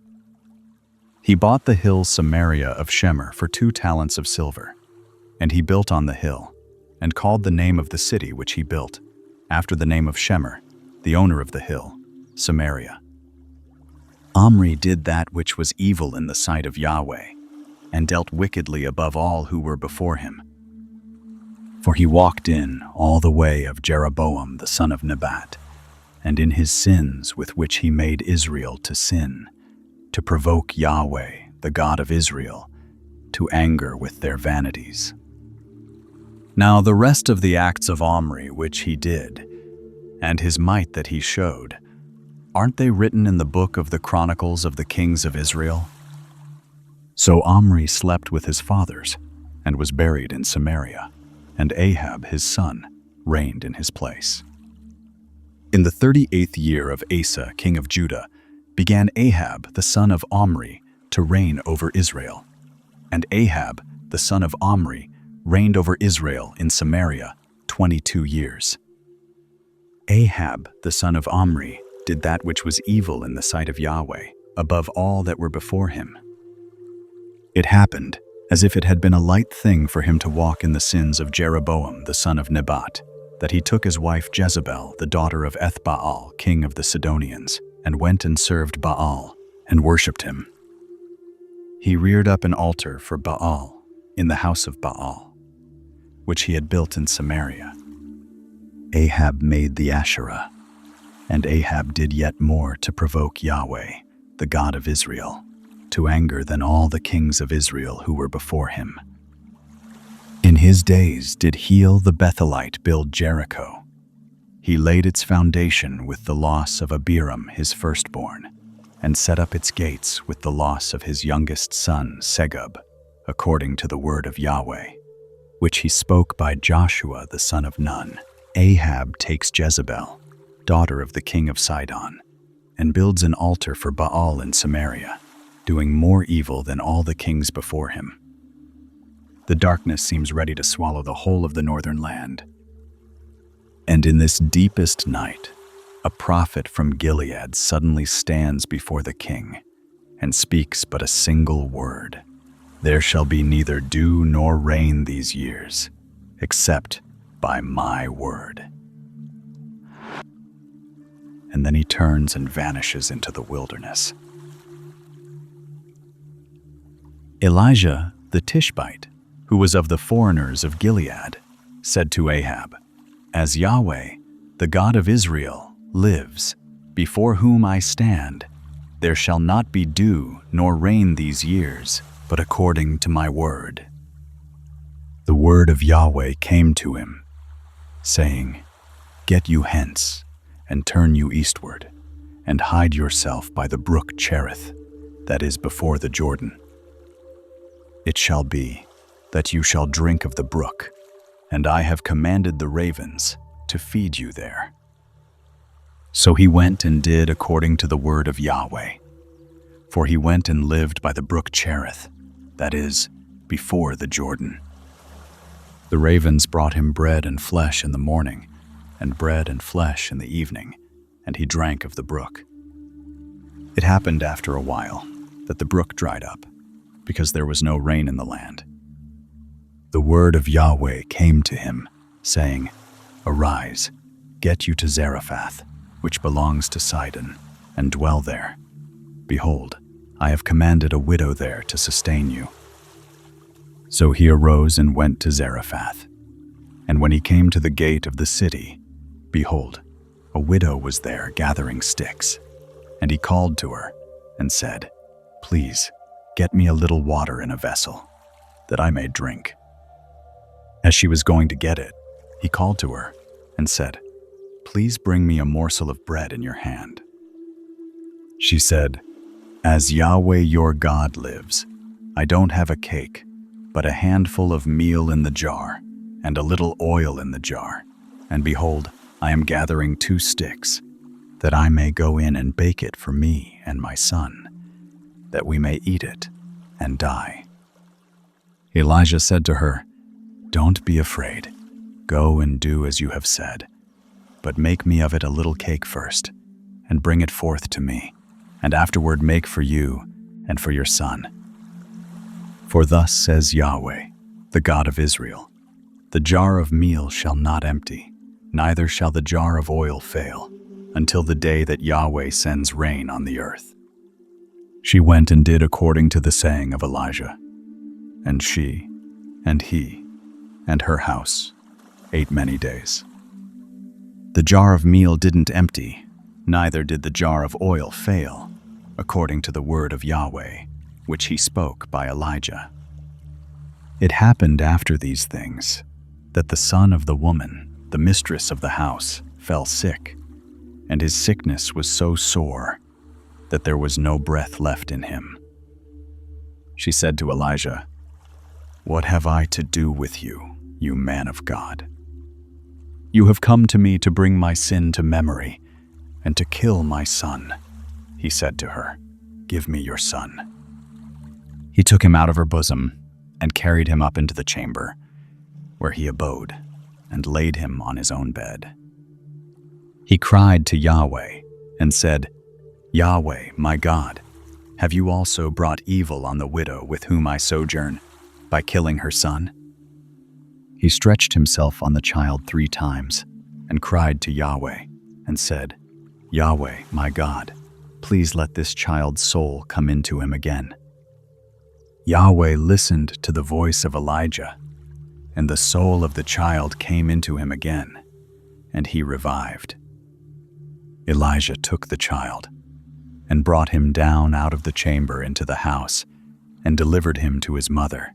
He bought the hill Samaria of Shemer for 2 talents of silver, and he built on the hill, and called the name of the city which he built, after the name of Shemer, the owner of the hill, Samaria. Omri did that which was evil in the sight of Yahweh, and dealt wickedly above all who were before him. For he walked in all the way of Jeroboam the son of Nebat, and in his sins with which he made Israel to sin, to provoke Yahweh, the God of Israel, to anger with their vanities. Now the rest of the acts of Omri which he did, and his might that he showed, aren't they written in the book of the Chronicles of the Kings of Israel? So Omri slept with his fathers, and was buried in Samaria, and Ahab his son reigned in his place. In the 38th year of Asa, king of Judah, began Ahab the son of Omri to reign over Israel. And Ahab the son of Omri reigned over Israel in Samaria 22 years. Ahab the son of Omri did that which was evil in the sight of Yahweh, above all that were before him. It happened, as if it had been a light thing for him to walk in the sins of Jeroboam the son of Nebat, that he took his wife Jezebel, the daughter of Ethbaal, king of the Sidonians, and went and served Baal, and worshipped him. He reared up an altar for Baal in the house of Baal, which he had built in Samaria. Ahab made the Asherah, and Ahab did yet more to provoke Yahweh, the God of Israel, to anger than all the kings of Israel who were before him. In his days did Heel the Bethelite build Jericho. He laid its foundation with the loss of Abiram his firstborn, and set up its gates with the loss of his youngest son Segub, according to the word of Yahweh, which he spoke by Joshua the son of Nun. Ahab takes Jezebel, daughter of the king of Sidon, and builds an altar for Baal in Samaria, doing more evil than all the kings before him. The darkness seems ready to swallow the whole of the northern land. And in this deepest night, a prophet from Gilead suddenly stands before the king and speaks but a single word. There shall be neither dew nor rain these years, except by my word. And then he turns and vanishes into the wilderness. Elijah the Tishbite, who was of the foreigners of Gilead, said to Ahab, "As Yahweh, the God of Israel, lives, before whom I stand, there shall not be dew nor rain these years, but according to my word." The word of Yahweh came to him, saying, "Get you hence, and turn you eastward, and hide yourself by the brook Cherith, that is before the Jordan. It shall be that you shall drink of the brook, and I have commanded the ravens to feed you there." So he went and did according to the word of Yahweh. For he went and lived by the brook Cherith, that is, before the Jordan. The ravens brought him bread and flesh in the morning, and bread and flesh in the evening, and he drank of the brook. It happened after a while that the brook dried up, because there was no rain in the land. The word of Yahweh came to him, saying, "Arise, get you to Zarephath, which belongs to Sidon, and dwell there. Behold, I have commanded a widow there to sustain you." So he arose and went to Zarephath. And when he came to the gate of the city, behold, a widow was there gathering sticks. And he called to her and said, "Please, get me a little water in a vessel, that I may drink." As she was going to get it, he called to her and said, "Please bring me a morsel of bread in your hand." She said, "As Yahweh your God lives, I don't have a cake, but a handful of meal in the jar, and a little oil in the jar. And behold, I am gathering 2 sticks, that I may go in and bake it for me and my son, that we may eat it and die." Elijah said to her, "Don't be afraid. Go and do as you have said. But make me of it a little cake first, and bring it forth to me, and afterward make for you and for your son. For thus says Yahweh, the God of Israel, the jar of meal shall not empty, neither shall the jar of oil fail, until the day that Yahweh sends rain on the earth." She went and did according to the saying of Elijah. And she, and he, and her house ate many days. The jar of meal didn't empty, neither did the jar of oil fail, according to the word of Yahweh, which he spoke by Elijah. It happened after these things, that the son of the woman, the mistress of the house, fell sick, and his sickness was so sore that there was no breath left in him. She said to Elijah, "What have I to do with you, you man of God? You have come to me to bring my sin to memory and to kill my son." He said to her, "Give me your son." He took him out of her bosom and carried him up into the chamber, where he abode, and laid him on his own bed. He cried to Yahweh and said, "Yahweh, my God, have you also brought evil on the widow with whom I sojourn by killing her son?" He stretched himself on the child 3 times and cried to Yahweh and said, "Yahweh, my God, please let this child's soul come into him again." Yahweh listened to the voice of Elijah, and the soul of the child came into him again, and he revived. Elijah took the child and brought him down out of the chamber into the house and delivered him to his mother.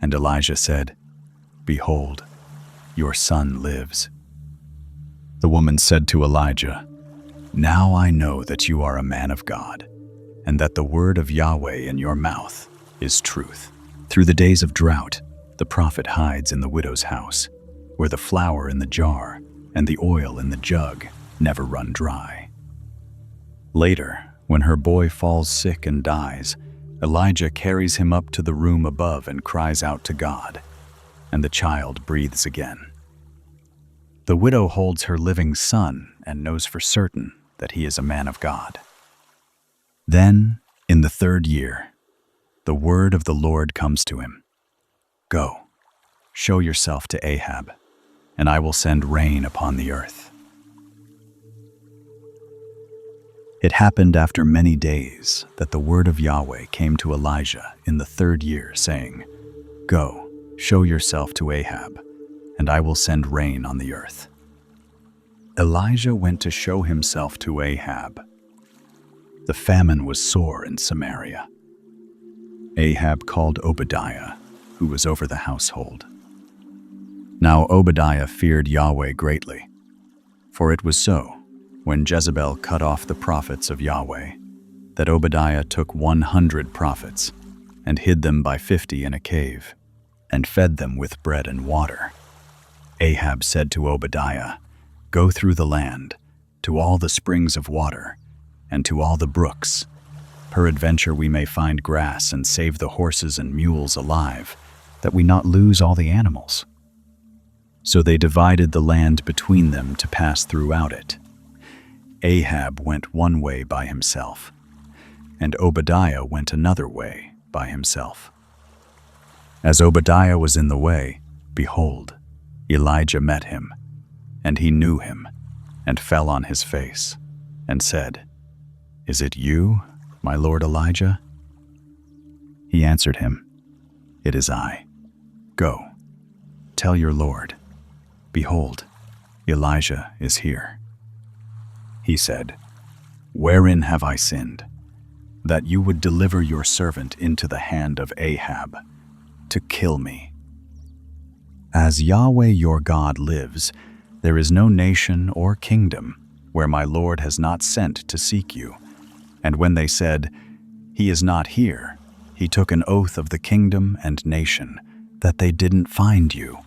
And Elijah said, "Behold, your son lives." The woman said to Elijah, "Now I know that you are a man of God, and that the word of Yahweh in your mouth is truth. Through the days of drought, the prophet hides in the widow's house, where the flour in the jar and the oil in the jug never run dry." Later, when her boy falls sick and dies, Elijah carries him up to the room above and cries out to God, and the child breathes again. The widow holds her living son and knows for certain that he is a man of God. Then, in the 3rd year, the word of the Lord comes to him. "Go, show yourself to Ahab, and I will send rain upon the earth." It happened after many days that the word of Yahweh came to Elijah in the 3rd year, saying, "Go, show yourself to Ahab, and I will send rain on the earth." Elijah went to show himself to Ahab. The famine was sore in Samaria. Ahab called Obadiah, who was over the household. Now Obadiah feared Yahweh greatly, for it was so, when Jezebel cut off the prophets of Yahweh, that Obadiah took 100 prophets and hid them by 50 in a cave, and fed them with bread and water. Ahab said to Obadiah, "Go through the land, to all the springs of water, and to all the brooks. Peradventure we may find grass and save the horses and mules alive, that we not lose all the animals." So they divided the land between them to pass throughout it. Ahab went one way by himself, and Obadiah went another way by himself. As Obadiah was in the way, behold, Elijah met him, and he knew him, and fell on his face, and said, "Is it you, my lord Elijah?" He answered him, "It is I. Go, tell your lord, behold, Elijah is here." He said, "Wherein have I sinned, that you would deliver your servant into the hand of Ahab, to kill me? As Yahweh your God lives, there is no nation or kingdom where my Lord has not sent to seek you." And when they said, "He is not here," he took an oath of the kingdom and nation that they didn't find you.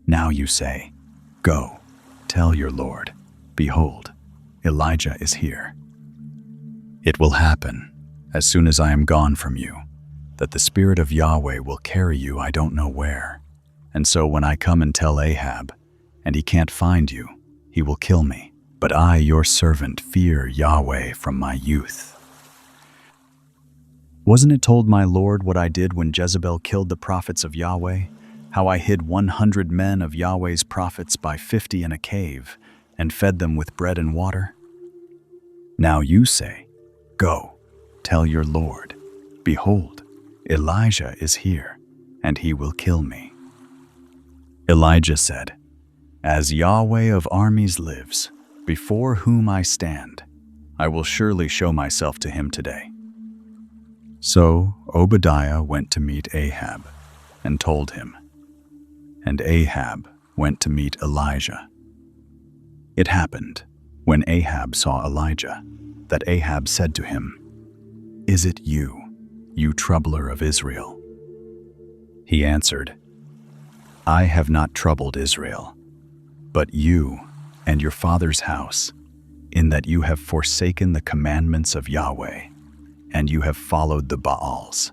Now you say, "Go, tell your Lord, behold, Elijah is here." It will happen, as soon as I am gone from you, that the Spirit of Yahweh will carry you I don't know where. And so when I come and tell Ahab, and he can't find you, he will kill me. But I, your servant, fear Yahweh from my youth. Wasn't it told my Lord what I did when Jezebel killed the prophets of Yahweh? How I hid 100 men of Yahweh's prophets by 50 in a cave, and fed them with bread and water? Now you say, "Go, tell your Lord, behold, Elijah is here, and he will kill me." Elijah said, "As Yahweh of armies lives, before whom I stand, I will surely show myself to him today." So Obadiah went to meet Ahab and told him, and Ahab went to meet Elijah. It happened, when Ahab saw Elijah, that Ahab said to him, "Is it you, you troubler of Israel?" He answered, "I have not troubled Israel, but you and your father's house, in that you have forsaken the commandments of Yahweh, and you have followed the Baals.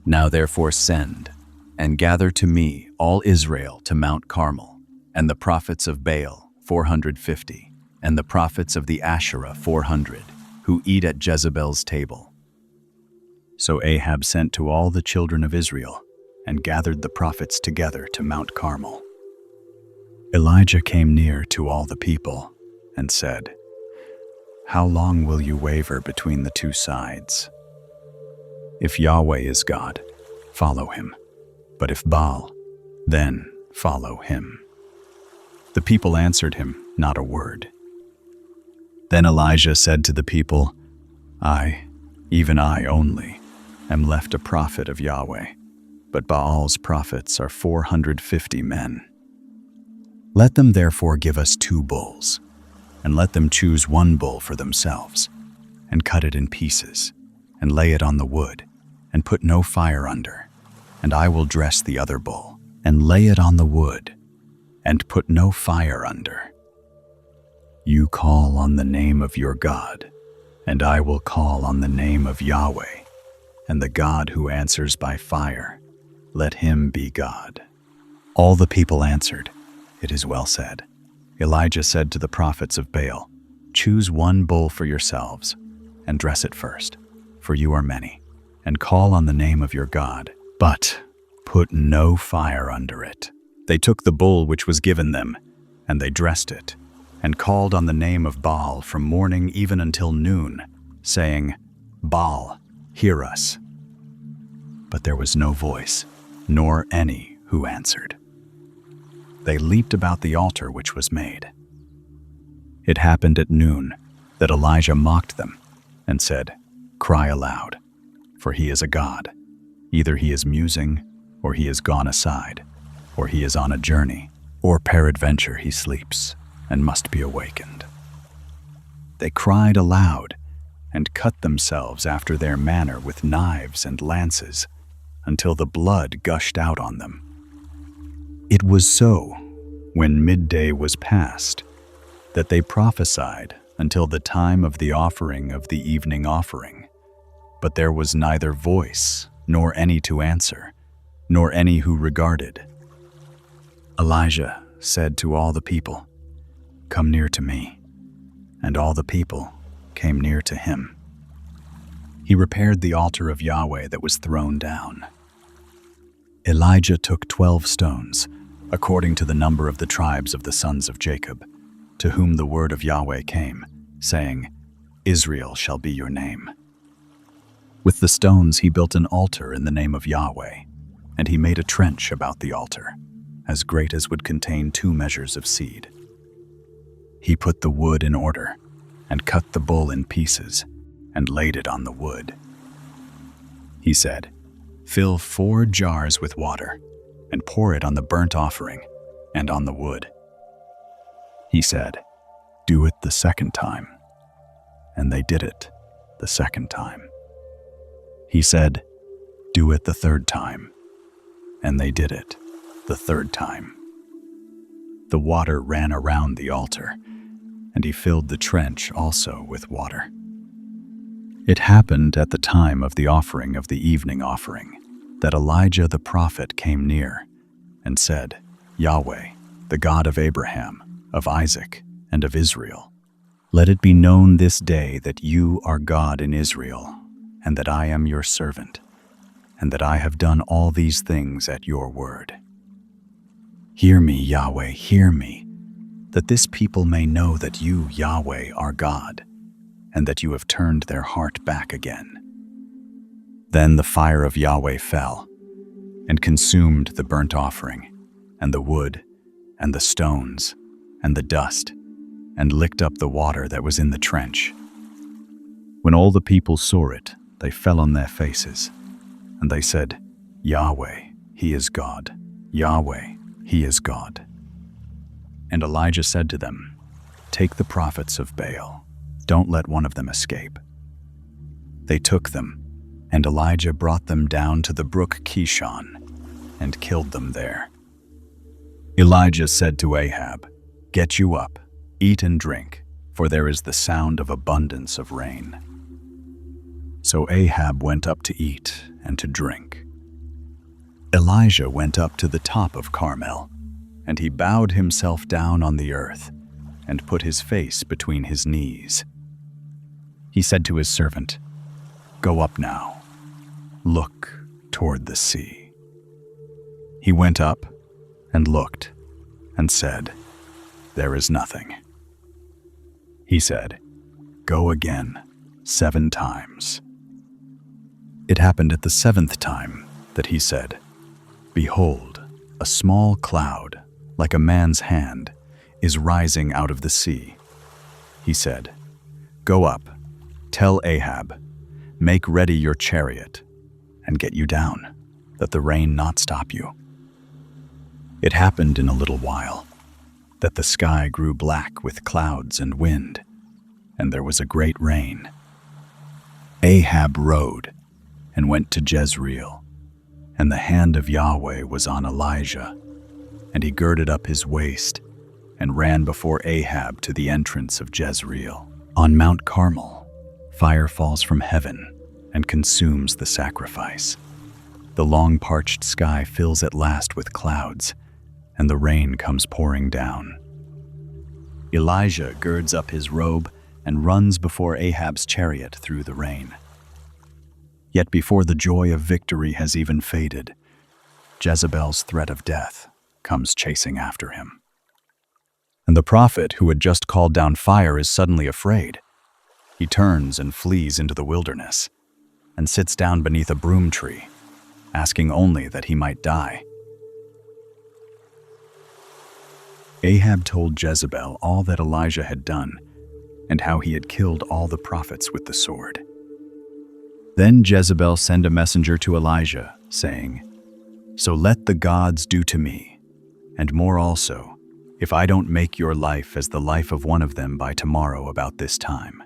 Now therefore send, and gather to me all Israel to Mount Carmel, and the prophets of Baal 450, and the prophets of the Asherah 400, who eat at Jezebel's table." So Ahab sent to all the children of Israel, and gathered the prophets together to Mount Carmel. Elijah came near to all the people, and said, "How long will you waver between the two sides? If Yahweh is God, follow him, but if Baal, then follow him." The people answered him not a word. Then Elijah said to the people, "I, even I only, am left a prophet of Yahweh, but Baal's prophets are 450 men. Let them therefore give us 2 bulls, and let them choose 1 bull for themselves, and cut it in pieces, and lay it on the wood, and put no fire under, and I will dress the other bull, and lay it on the wood, and put no fire under. You call on the name of your God, and I will call on the name of Yahweh, and the God who answers by fire, let him be God." All the people answered, "It is well said." Elijah said to the prophets of Baal, "Choose 1 bull for yourselves, and dress it first, for you are many, and call on the name of your God, but put no fire under it." They took the bull which was given them, and they dressed it, and called on the name of Baal from morning even until noon, saying, "Baal, hear us." But there was no voice, nor any who answered. They leaped about the altar which was made. It happened at noon that Elijah mocked them and said, "Cry aloud, for he is a god. Either he is musing, or he is gone aside, or he is on a journey, or peradventure he sleeps and must be awakened." They cried aloud and cut themselves after their manner with knives and lances, until the blood gushed out on them. It was so, when midday was past, that they prophesied until the time of the offering of the evening offering, but there was neither voice, nor any to answer, nor any who regarded. Elijah said to all the people, "Come near to me." And all the people came near to him. He repaired the altar of Yahweh that was thrown down. Elijah took 12 stones, according to the number of the tribes of the sons of Jacob, to whom the word of Yahweh came, saying, "Israel shall be your name." With the stones he built an altar in the name of Yahweh, and he made a trench about the altar, as great as would contain 2 measures of seed. He put the wood in order, and cut the bull in pieces, and laid it on the wood. He said, "Fill 4 jars with water, and pour it on the burnt offering and on the wood." He said, "Do it the 2nd time." And they did it the 2nd time. He said, "Do it the 3rd time." And they did it the 3rd time. The water ran around the altar, and he filled the trench also with water. It happened at the time of the offering of the evening offering that Elijah the prophet came near and said, "Yahweh, the God of Abraham, of Isaac, and of Israel, let it be known this day that you are God in Israel, and that I am your servant, and that I have done all these things at your word. Hear me, Yahweh, hear me, that this people may know that you, Yahweh, are God, and that you have turned their heart back again." Then the fire of Yahweh fell, and consumed the burnt offering, and the wood, and the stones, and the dust, and licked up the water that was in the trench. When all the people saw it, they fell on their faces, and they said, "Yahweh, he is God." Yahweh, He is God." And Elijah said to them, "Take the prophets of Baal. Don't let one of them escape." They took them, and Elijah brought them down to the brook Kishon and killed them there. Elijah said to Ahab, "Get you up, eat and drink, for there is the sound of abundance of rain." So Ahab went up to eat and to drink. Elijah went up to the top of Carmel, and he bowed himself down on the earth and put his face between his knees. He said to his servant, "Go up now, look toward the sea." He went up and looked and said, "There is nothing." He said, "Go again 7 times." It happened at the 7th time that he said, "Behold, a small cloud, like a man's hand, is rising out of the sea." He said, "Go up, tell Ahab, make ready your chariot, and get you down, that the rain not stop you." It happened in a little while that the sky grew black with clouds and wind, and there was a great rain. Ahab rode and went to Jezreel, and the hand of Yahweh was on Elijah, and he girded up his waist and ran before Ahab to the entrance of Jezreel. On Mount Carmel, fire falls from heaven and consumes the sacrifice. The long parched sky fills at last with clouds, and the rain comes pouring down. Elijah girds up his robe and runs before Ahab's chariot through the rain. Yet before the joy of victory has even faded, Jezebel's threat of death comes chasing after him. And the prophet who had just called down fire is suddenly afraid. He turns and flees into the wilderness and sits down beneath a broom tree, asking only that he might die. Ahab told Jezebel all that Elijah had done and how he had killed all the prophets with the sword. Then Jezebel sent a messenger to Elijah, saying, "So let the gods do to me, and more also, if I don't make your life as the life of one of them by tomorrow about this time."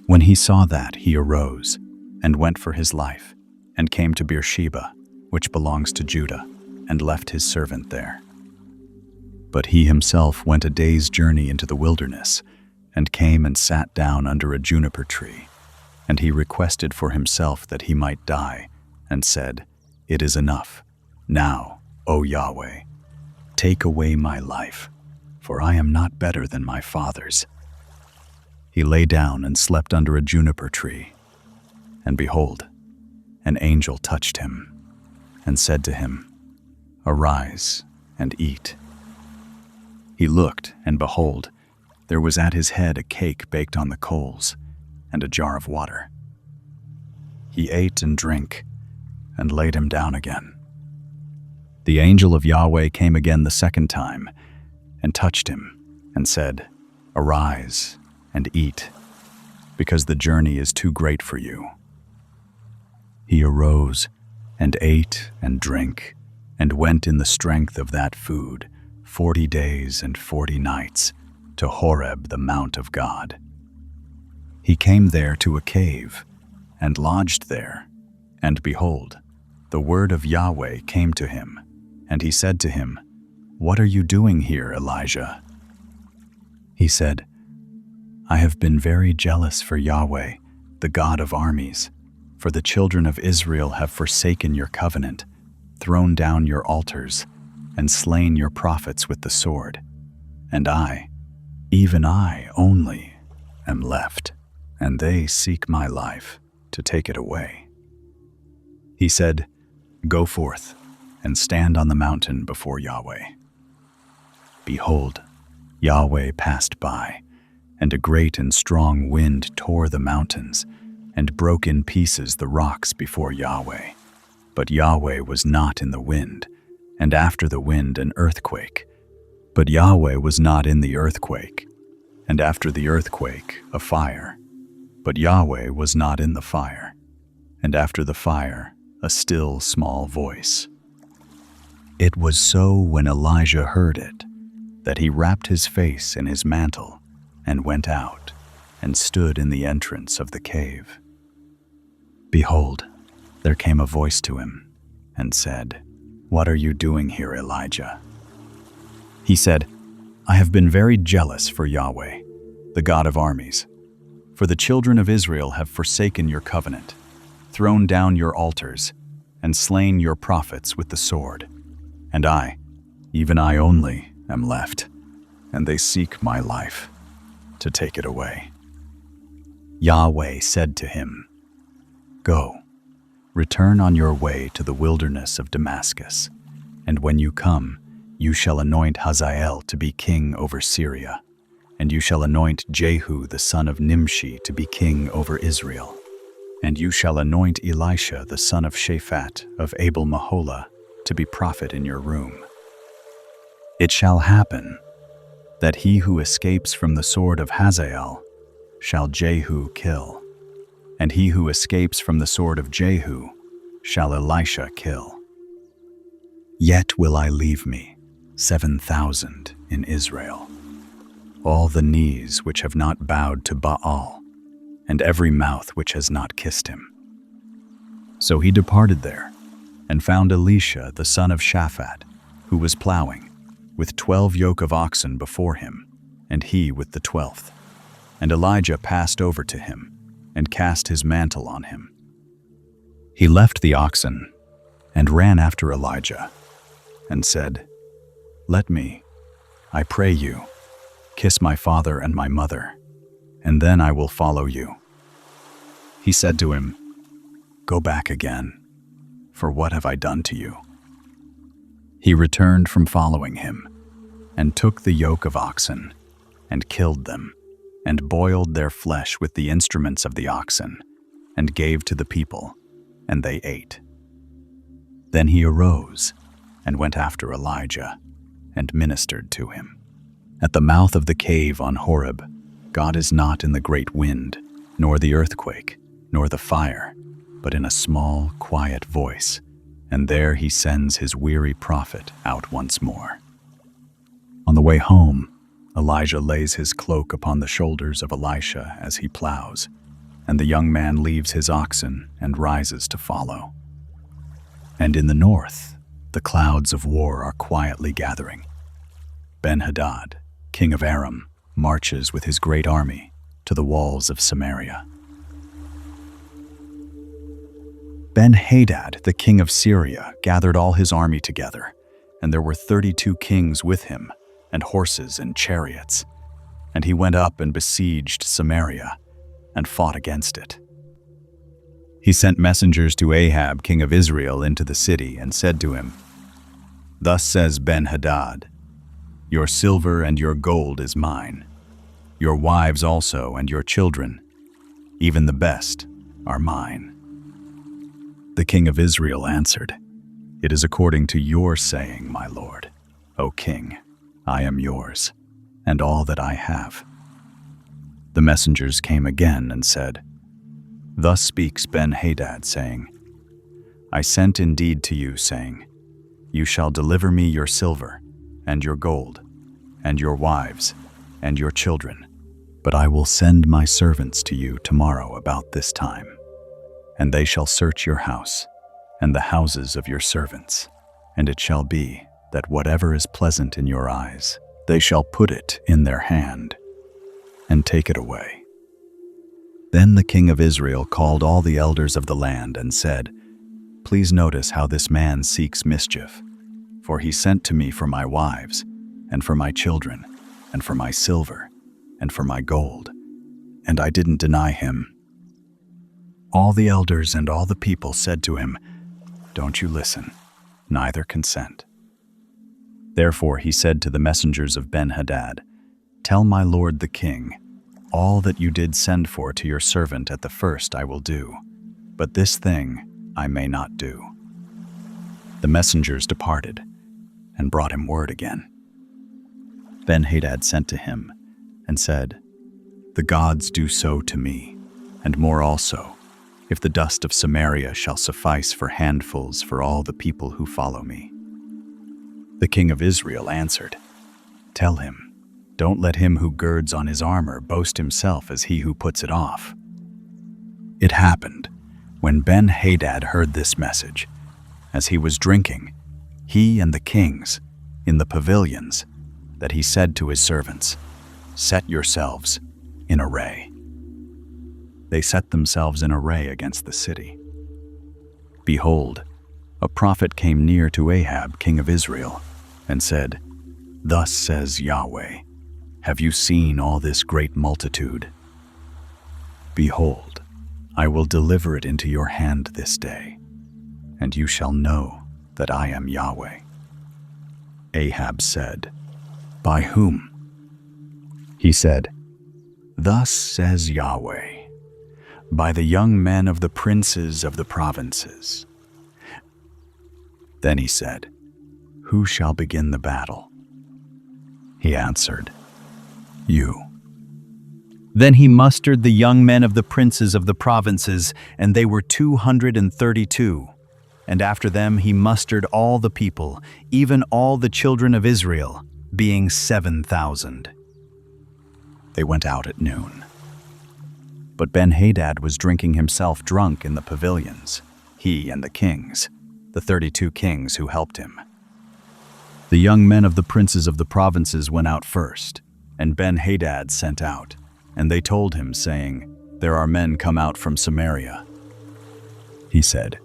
When he saw that, he arose and went for his life, and came to Beersheba, which belongs to Judah, and left his servant there. But he himself went a day's journey into the wilderness, and came and sat down under a juniper tree. And he requested for himself that he might die, and said, "It is enough. Now, O Yahweh, take away my life, for I am not better than my fathers." He lay down and slept under a juniper tree. And behold, an angel touched him, and said to him, "Arise and eat." He looked, and behold, there was at his head a cake baked on the coals, and a jar of water. He ate and drank, and laid him down again. The angel of Yahweh came again the 2nd time, and touched him, and said, "Arise and eat, because the journey is too great for you." He arose, and ate and drank, and went in the strength of that food 40 days and 40 nights to Horeb, the mount of God. He came there to a cave, and lodged there, and behold, the word of Yahweh came to him, and he said to him, "What are you doing here, Elijah?" He said, "I have been very jealous for Yahweh, the God of armies, for the children of Israel have forsaken your covenant, thrown down your altars, and slain your prophets with the sword. And I, even I only, am left, and they seek my life to take it away." He said, "Go forth and stand on the mountain before Yahweh." Behold, Yahweh passed by, and a great and strong wind tore the mountains and broke in pieces the rocks before Yahweh. But Yahweh was not in the wind, and after the wind an earthquake. But Yahweh was not in the earthquake, and after the earthquake a fire. But Yahweh was not in the fire, and after the fire a still small voice. It was so when Elijah heard it, that he wrapped his face in his mantle and went out and stood in the entrance of the cave. Behold, there came a voice to him and said, "What are you doing here, Elijah?" He said, "I have been very jealous for Yahweh, the God of armies. For the children of Israel have forsaken your covenant, thrown down your altars, and slain your prophets with the sword. And I, even I only, am left, and they seek my life, to take it away." Yahweh said to him, "Go, return on your way to the wilderness of Damascus, and when you come, you shall anoint Hazael to be king over Syria, and you shall anoint Jehu the son of Nimshi to be king over Israel, and you shall anoint Elisha the son of Shaphat of Abel-Meholah to be prophet in your room. It shall happen that he who escapes from the sword of Hazael shall Jehu kill, and he who escapes from the sword of Jehu shall Elisha kill. Yet will I leave me 7,000 in Israel, all the knees which have not bowed to Baal, and every mouth which has not kissed him." So he departed there, and found Elisha the son of Shaphat, who was plowing, with 12 yoke of oxen before him, and he with the 12th. And Elijah passed over to him, and cast his mantle on him. He left the oxen, and ran after Elijah, and said, "Let me, I pray you, kiss my father and my mother, and then I will follow you." He said to him, "Go back again, for what have I done to you?" He returned from following him, and took the yoke of oxen, and killed them, and boiled their flesh with the instruments of the oxen, and gave to the people, and they ate. Then he arose, and went after Elijah, and ministered to him. At the mouth of the cave on Horeb, God is not in the great wind, nor the earthquake, nor the fire, but in a small, quiet voice, and there he sends his weary prophet out once more. On the way home, Elijah lays his cloak upon the shoulders of Elisha as he plows, and the young man leaves his oxen and rises to follow. And in the north, the clouds of war are quietly gathering. Ben-Hadad, king of Aram, marches with his great army to the walls of Samaria. Ben-Hadad, the king of Syria, gathered all his army together, and there were 32 kings with him, and horses and chariots. And he went up and besieged Samaria, and fought against it. He sent messengers to Ahab, king of Israel, into the city, and said to him, "Thus says Ben-Hadad, your silver and your gold is mine, your wives also and your children, even the best, are mine." The king of Israel answered, "It is according to your saying, my lord, O king. I am yours, and all that I have." The messengers came again and said, "Thus speaks Ben-Hadad, saying, I sent indeed to you, saying, You shall deliver me your silver, and your gold, and your wives, and your children, but I will send my servants to you tomorrow about this time, and they shall search your house, and the houses of your servants, and it shall be that whatever is pleasant in your eyes, they shall put it in their hand, and take it away." Then the king of Israel called all the elders of the land and said, "Please notice how this man seeks mischief, for he sent to me for my wives, and for my children, and for my silver, and for my gold, and I didn't deny him." All the elders and all the people said to him, "Don't you listen, neither consent." Therefore he said to the messengers of Ben-Hadad, "Tell my lord the king, all that you did send for to your servant at the first I will do, but this thing I may not do." The messengers departed, and brought him word again. Ben-Hadad sent to him, and said, "The gods do so to me, and more also, if the dust of Samaria shall suffice for handfuls for all the people who follow me." The king of Israel answered, "Tell him, don't let him who girds on his armor boast himself as he who puts it off." It happened, when Ben-Hadad heard this message, as he was drinking, he and the kings, in the pavilions, that he said to his servants, "Set yourselves in array." They set themselves in array against the city. Behold, a prophet came near to Ahab, king of Israel, and said, "Thus says Yahweh, have you seen all this great multitude? Behold, I will deliver it into your hand this day, and you shall know that I am Yahweh." Ahab said, "By whom?" He said, "Thus says Yahweh, by the young men of the princes of the provinces." Then he said, "Who shall begin the battle?" He answered, "You." Then he mustered the young men of the princes of the provinces, and they were 232. And after them he mustered all the people, even all the children of Israel, being 7,000. They went out at noon. But Ben-Hadad was drinking himself drunk in the pavilions, he and the kings, the 32 kings who helped him. The young men of the princes of the provinces went out first, and Ben-Hadad sent out, and they told him, saying, "There are men come out from Samaria." He said,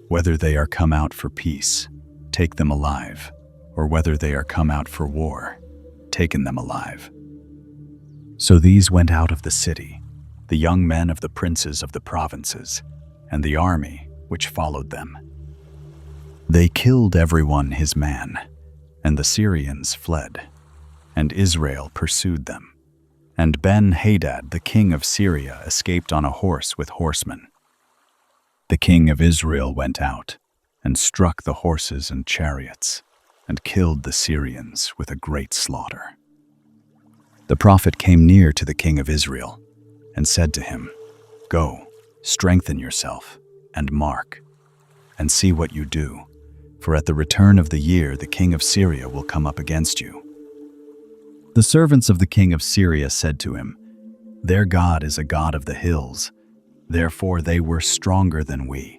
"Whether they are come out for peace, take them alive, or whether they are come out for war, taken them alive." So these went out of the city, the young men of the princes of the provinces, and the army which followed them. They killed everyone his man, and the Syrians fled, and Israel pursued them. And Ben-Hadad, the king of Syria, escaped on a horse with horsemen. The king of Israel went out, and struck the horses and chariots, and killed the Syrians with a great slaughter. The prophet came near to the king of Israel, and said to him, "Go, strengthen yourself, and mark, and see what you do, for at the return of the year the king of Syria will come up against you." The servants of the king of Syria said to him, "Their God is a God of the hills, therefore they were stronger than we.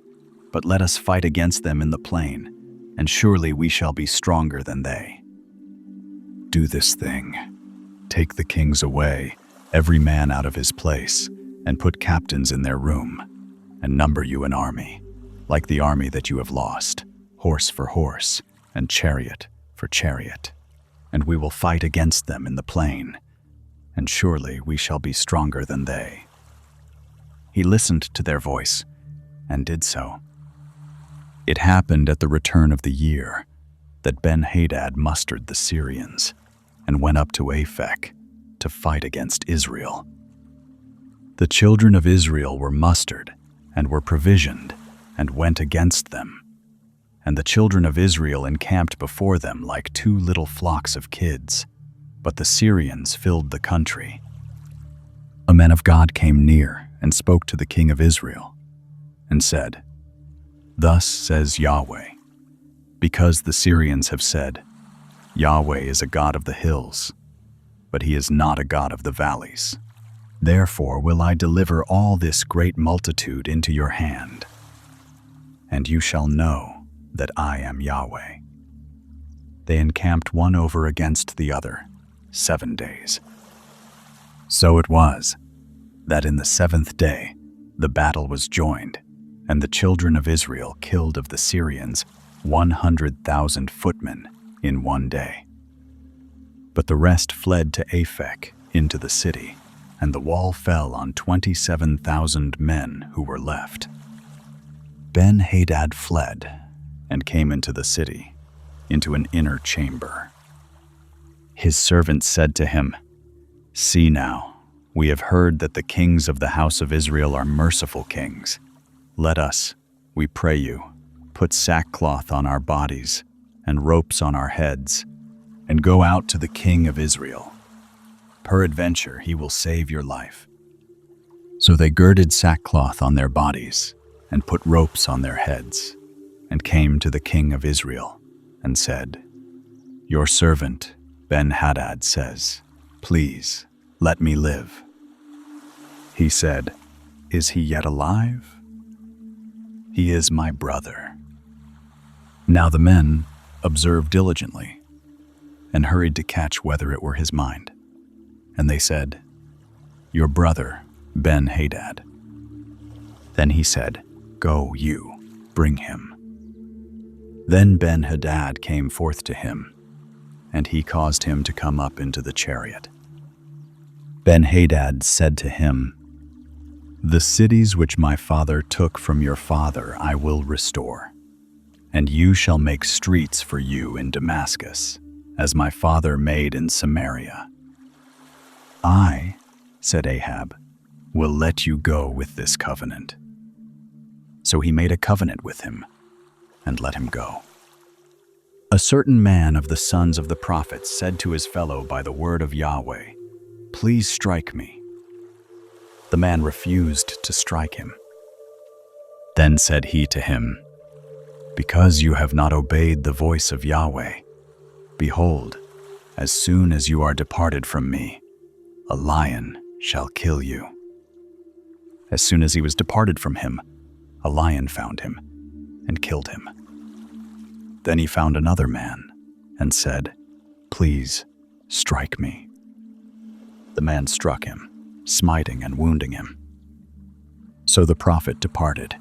But let us fight against them in the plain, and surely we shall be stronger than they. Do this thing, take the kings away, every man out of his place, and put captains in their room, and number you an army, like the army that you have lost, horse for horse, and chariot for chariot. And we will fight against them in the plain, and surely we shall be stronger than they." He listened to their voice, and did so. It happened at the return of the year that Ben-Hadad mustered the Syrians, and went up to Aphek to fight against Israel. The children of Israel were mustered, and were provisioned, and went against them. And the children of Israel encamped before them like 2 little flocks of kids, but the Syrians filled the country. A man of God came near and spoke to the king of Israel, and said, "Thus says Yahweh, because the Syrians have said, 'Yahweh is a God of the hills, but he is not a God of the valleys,' therefore will I deliver all this great multitude into your hand, and you shall know that I am Yahweh." They encamped one over against the other 7 days. So it was that in the 7th day the battle was joined, and the children of Israel killed of the Syrians 100,000 footmen in 1 day. But the rest fled to Aphek into the city, and the wall fell on 27,000 men who were left. Ben-Hadad fled and came into the city, into an inner chamber. His servants said to him, "See now, we have heard that the kings of the house of Israel are merciful kings. Let us, we pray you, put sackcloth on our bodies and ropes on our heads, and go out to the king of Israel. Peradventure he will save your life." So they girded sackcloth on their bodies and put ropes on their heads, and came to the king of Israel, and said, Your servant, Ben-Hadad, says, please, let me live. He said, is he yet alive? He is my brother. Now the men observed diligently and hurried to catch whether it were his mind. And they said, your brother, Ben-Hadad. Then he said, go you, bring him. Then Ben-Hadad came forth to him, and he caused him to come up into the chariot. Ben-Hadad said to him, the cities which my father took from your father I will restore, and you shall make streets for you in Damascus, as my father made in Samaria. I, said Ahab, will let you go with this covenant. So he made a covenant with him and let him go. A certain man of the sons of the prophets said to his fellow by the word of Yahweh, please strike me. The man refused to strike him. Then said he to him, because you have not obeyed the voice of Yahweh, behold, as soon as you are departed from me, a lion shall kill you. As soon as he was departed from him, a lion found him and killed him. Then he found another man and said, please strike me. The man struck him, smiting and wounding him. So the prophet departed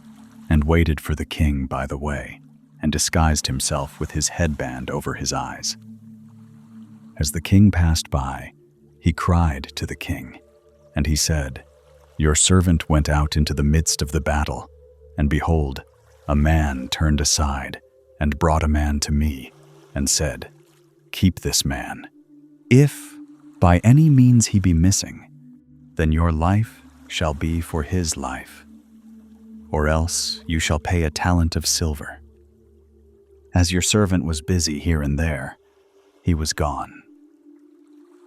and waited for the king by the way, and disguised himself with his headband over his eyes. As the king passed by, he cried to the king, and he said, your servant went out into the midst of the battle, and behold, a man turned aside and brought a man to me, and said, keep this man. If by any means he be missing, then your life shall be for his life, or else you shall pay a talent of silver. As your servant was busy here and there, he was gone.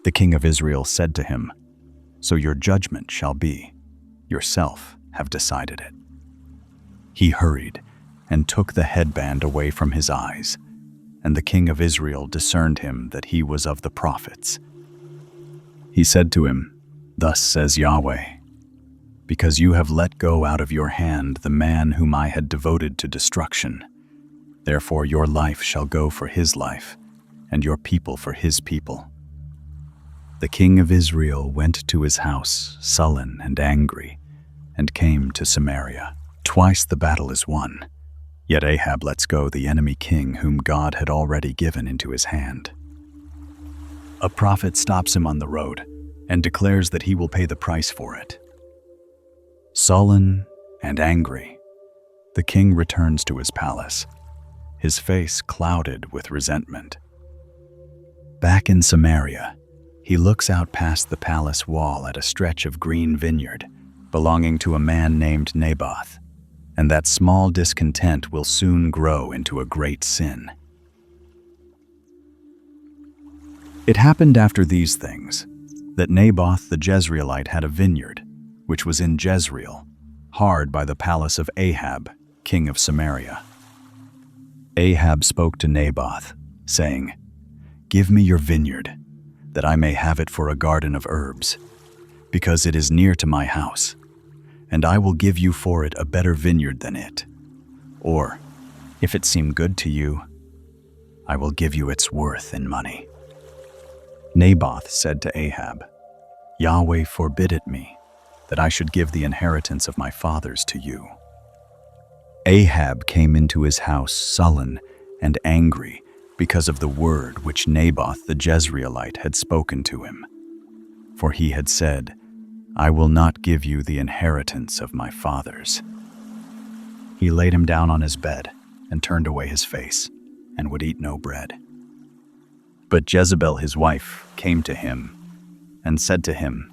The king of Israel said to him, so your judgment shall be, yourself have decided it. He hurried and took the headband away from his eyes, and the king of Israel discerned him that he was of the prophets. He said to him, thus says Yahweh, because you have let go out of your hand the man whom I had devoted to destruction, therefore your life shall go for his life, and your people for his people. The king of Israel went to his house, sullen and angry, and came to Samaria. Twice the battle is won, yet Ahab lets go the enemy king whom God had already given into his hand. A prophet stops him on the road and declares that he will pay the price for it. Sullen and angry, the king returns to his palace, his face clouded with resentment. Back in Samaria, he looks out past the palace wall at a stretch of green vineyard belonging to a man named Naboth, and that small discontent will soon grow into a great sin. It happened after these things that Naboth the Jezreelite had a vineyard, which was in Jezreel, hard by the palace of Ahab, king of Samaria. Ahab spoke to Naboth, saying, give me your vineyard, that I may have it for a garden of herbs, because it is near to my house, and I will give you for it a better vineyard than it. Or, if it seem good to you, I will give you its worth in money. Naboth said to Ahab, Yahweh forbid it me, that I should give the inheritance of my fathers to you. Ahab came into his house sullen and angry because of the word which Naboth the Jezreelite had spoken to him. For he had said, I will not give you the inheritance of my fathers. He laid him down on his bed and turned away his face, and would eat no bread. But Jezebel his wife came to him and said to him,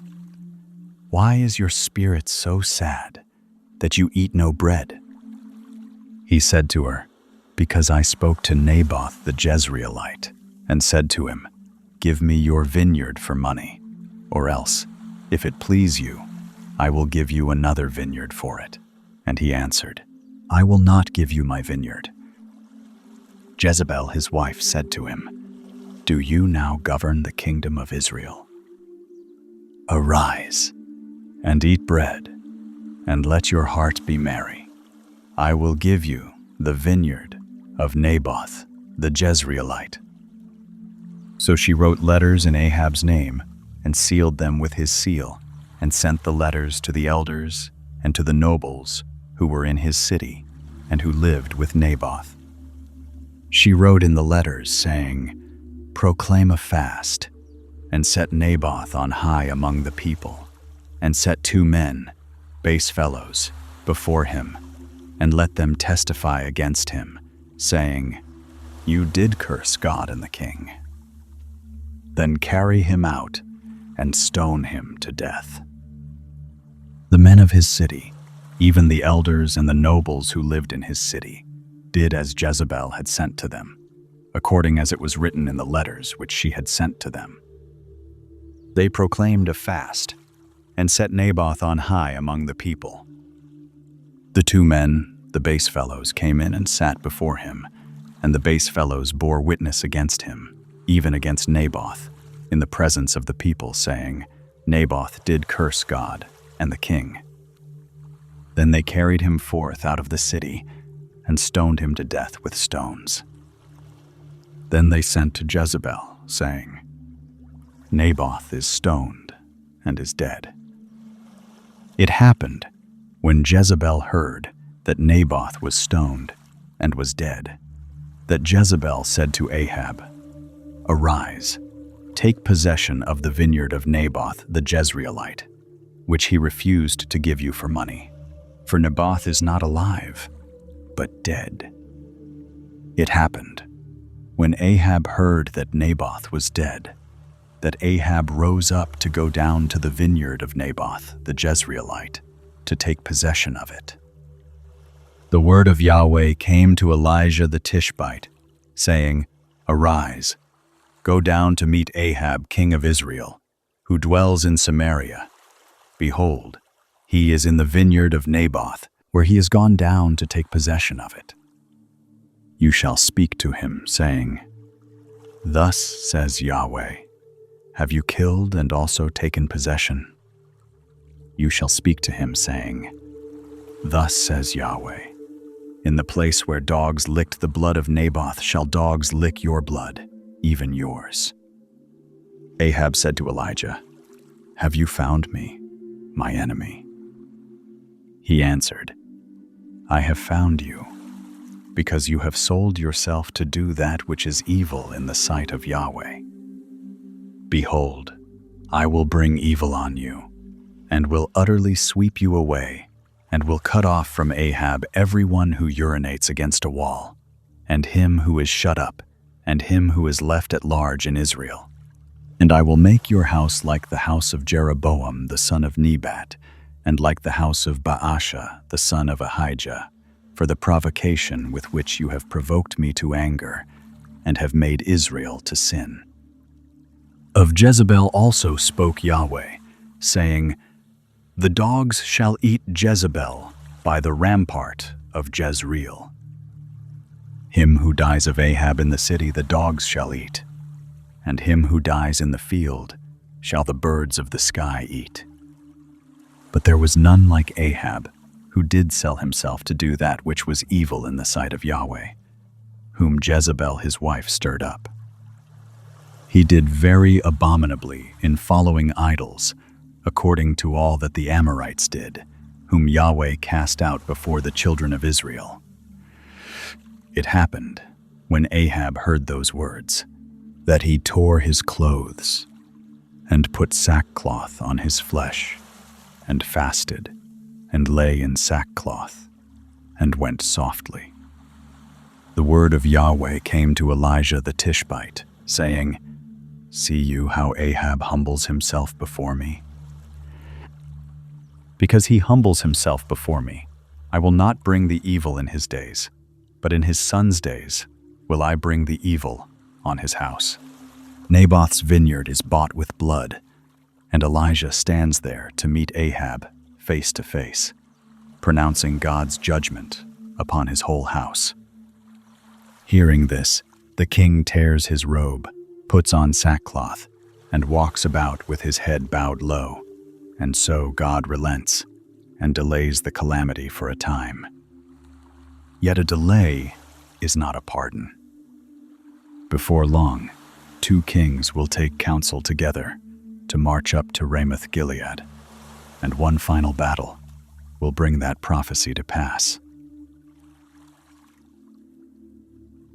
Why is your spirit so sad that you eat no bread? He said to her, Because I spoke to Naboth the Jezreelite, and said to him, Give me your vineyard for money, or else, if it please you, I will give you another vineyard for it. And he answered, I will not give you my vineyard. Jezebel his wife said to him, do you now govern the kingdom of Israel? Arise, and eat bread, and let your heart be merry. I will give you the vineyard of Naboth the Jezreelite." So she wrote letters in Ahab's name, and sealed them with his seal, and sent the letters to the elders and to the nobles who were in his city, and who lived with Naboth. She wrote in the letters, saying, "Proclaim a fast, and set Naboth on high among the people, and set 2 men, base fellows, before him, and let them testify against him, saying, 'You did curse God and the king.' Then carry him out, and stone him to death." The men of his city, even the elders and the nobles who lived in his city, did as Jezebel had sent to them, according as it was written in the letters which she had sent to them. They proclaimed a fast, and set Naboth on high among the people. The 2 men, the base fellows, came in and sat before him, and the base fellows bore witness against him, even against Naboth, in the presence of the people, saying, "Naboth did curse God and the king." Then they carried him forth out of the city, and stoned him to death with stones. Then they sent to Jezebel, saying, "Naboth is stoned and is dead." It happened, when Jezebel heard that Naboth was stoned and was dead, that Jezebel said to Ahab, "Arise, take possession of the vineyard of Naboth the Jezreelite, which he refused to give you for money, for Naboth is not alive, but dead." It happened, when Ahab heard that Naboth was dead, that Ahab rose up to go down to the vineyard of Naboth the Jezreelite, to take possession of it. The word of Yahweh came to Elijah the Tishbite, saying, "Arise, go down to meet Ahab king of Israel, who dwells in Samaria. Behold, he is in the vineyard of Naboth, where he has gone down to take possession of it. You shall speak to him, saying, 'Thus says Yahweh, have you killed and also taken possession?' You shall speak to him, saying, 'Thus says Yahweh, in the place where dogs licked the blood of Naboth shall dogs lick your blood, even yours.'" Ahab said to Elijah, "Have you found me, my enemy?" He answered, "I have found you, because you have sold yourself to do that which is evil in the sight of Yahweh. Behold, I will bring evil on you, and will utterly sweep you away, and will cut off from Ahab everyone who urinates against a wall, and him who is shut up, and him who is left at large in Israel. And I will make your house like the house of Jeroboam the son of Nebat, and like the house of Baasha the son of Ahijah, for the provocation with which you have provoked me to anger, and have made Israel to sin." Of Jezebel also spoke Yahweh, saying, "The dogs shall eat Jezebel by the rampart of Jezreel. Him who dies of Ahab in the city the dogs shall eat, and him who dies in the field shall the birds of the sky eat." But there was none like Ahab, who did sell himself to do that which was evil in the sight of Yahweh, whom Jezebel his wife stirred up. He did very abominably in following idols, according to all that the Amorites did, whom Yahweh cast out before the children of Israel. It happened, when Ahab heard those words, that he tore his clothes, and put sackcloth on his flesh, and fasted, and lay in sackcloth, and went softly. The word of Yahweh came to Elijah the Tishbite, saying, "See you how Ahab humbles himself before me? Because he humbles himself before me, I will not bring the evil in his days, but in his son's days will I bring the evil on his house." Naboth's vineyard is bought with blood, and Elijah stands there to meet Ahab face to face, pronouncing God's judgment upon his whole house. Hearing this, the king tears his robe, puts on sackcloth, and walks about with his head bowed low, and so God relents and delays the calamity for a time. Yet a delay is not a pardon. Before long, 2 kings will take counsel together to march up to Ramoth-Gilead, and one final battle will bring that prophecy to pass.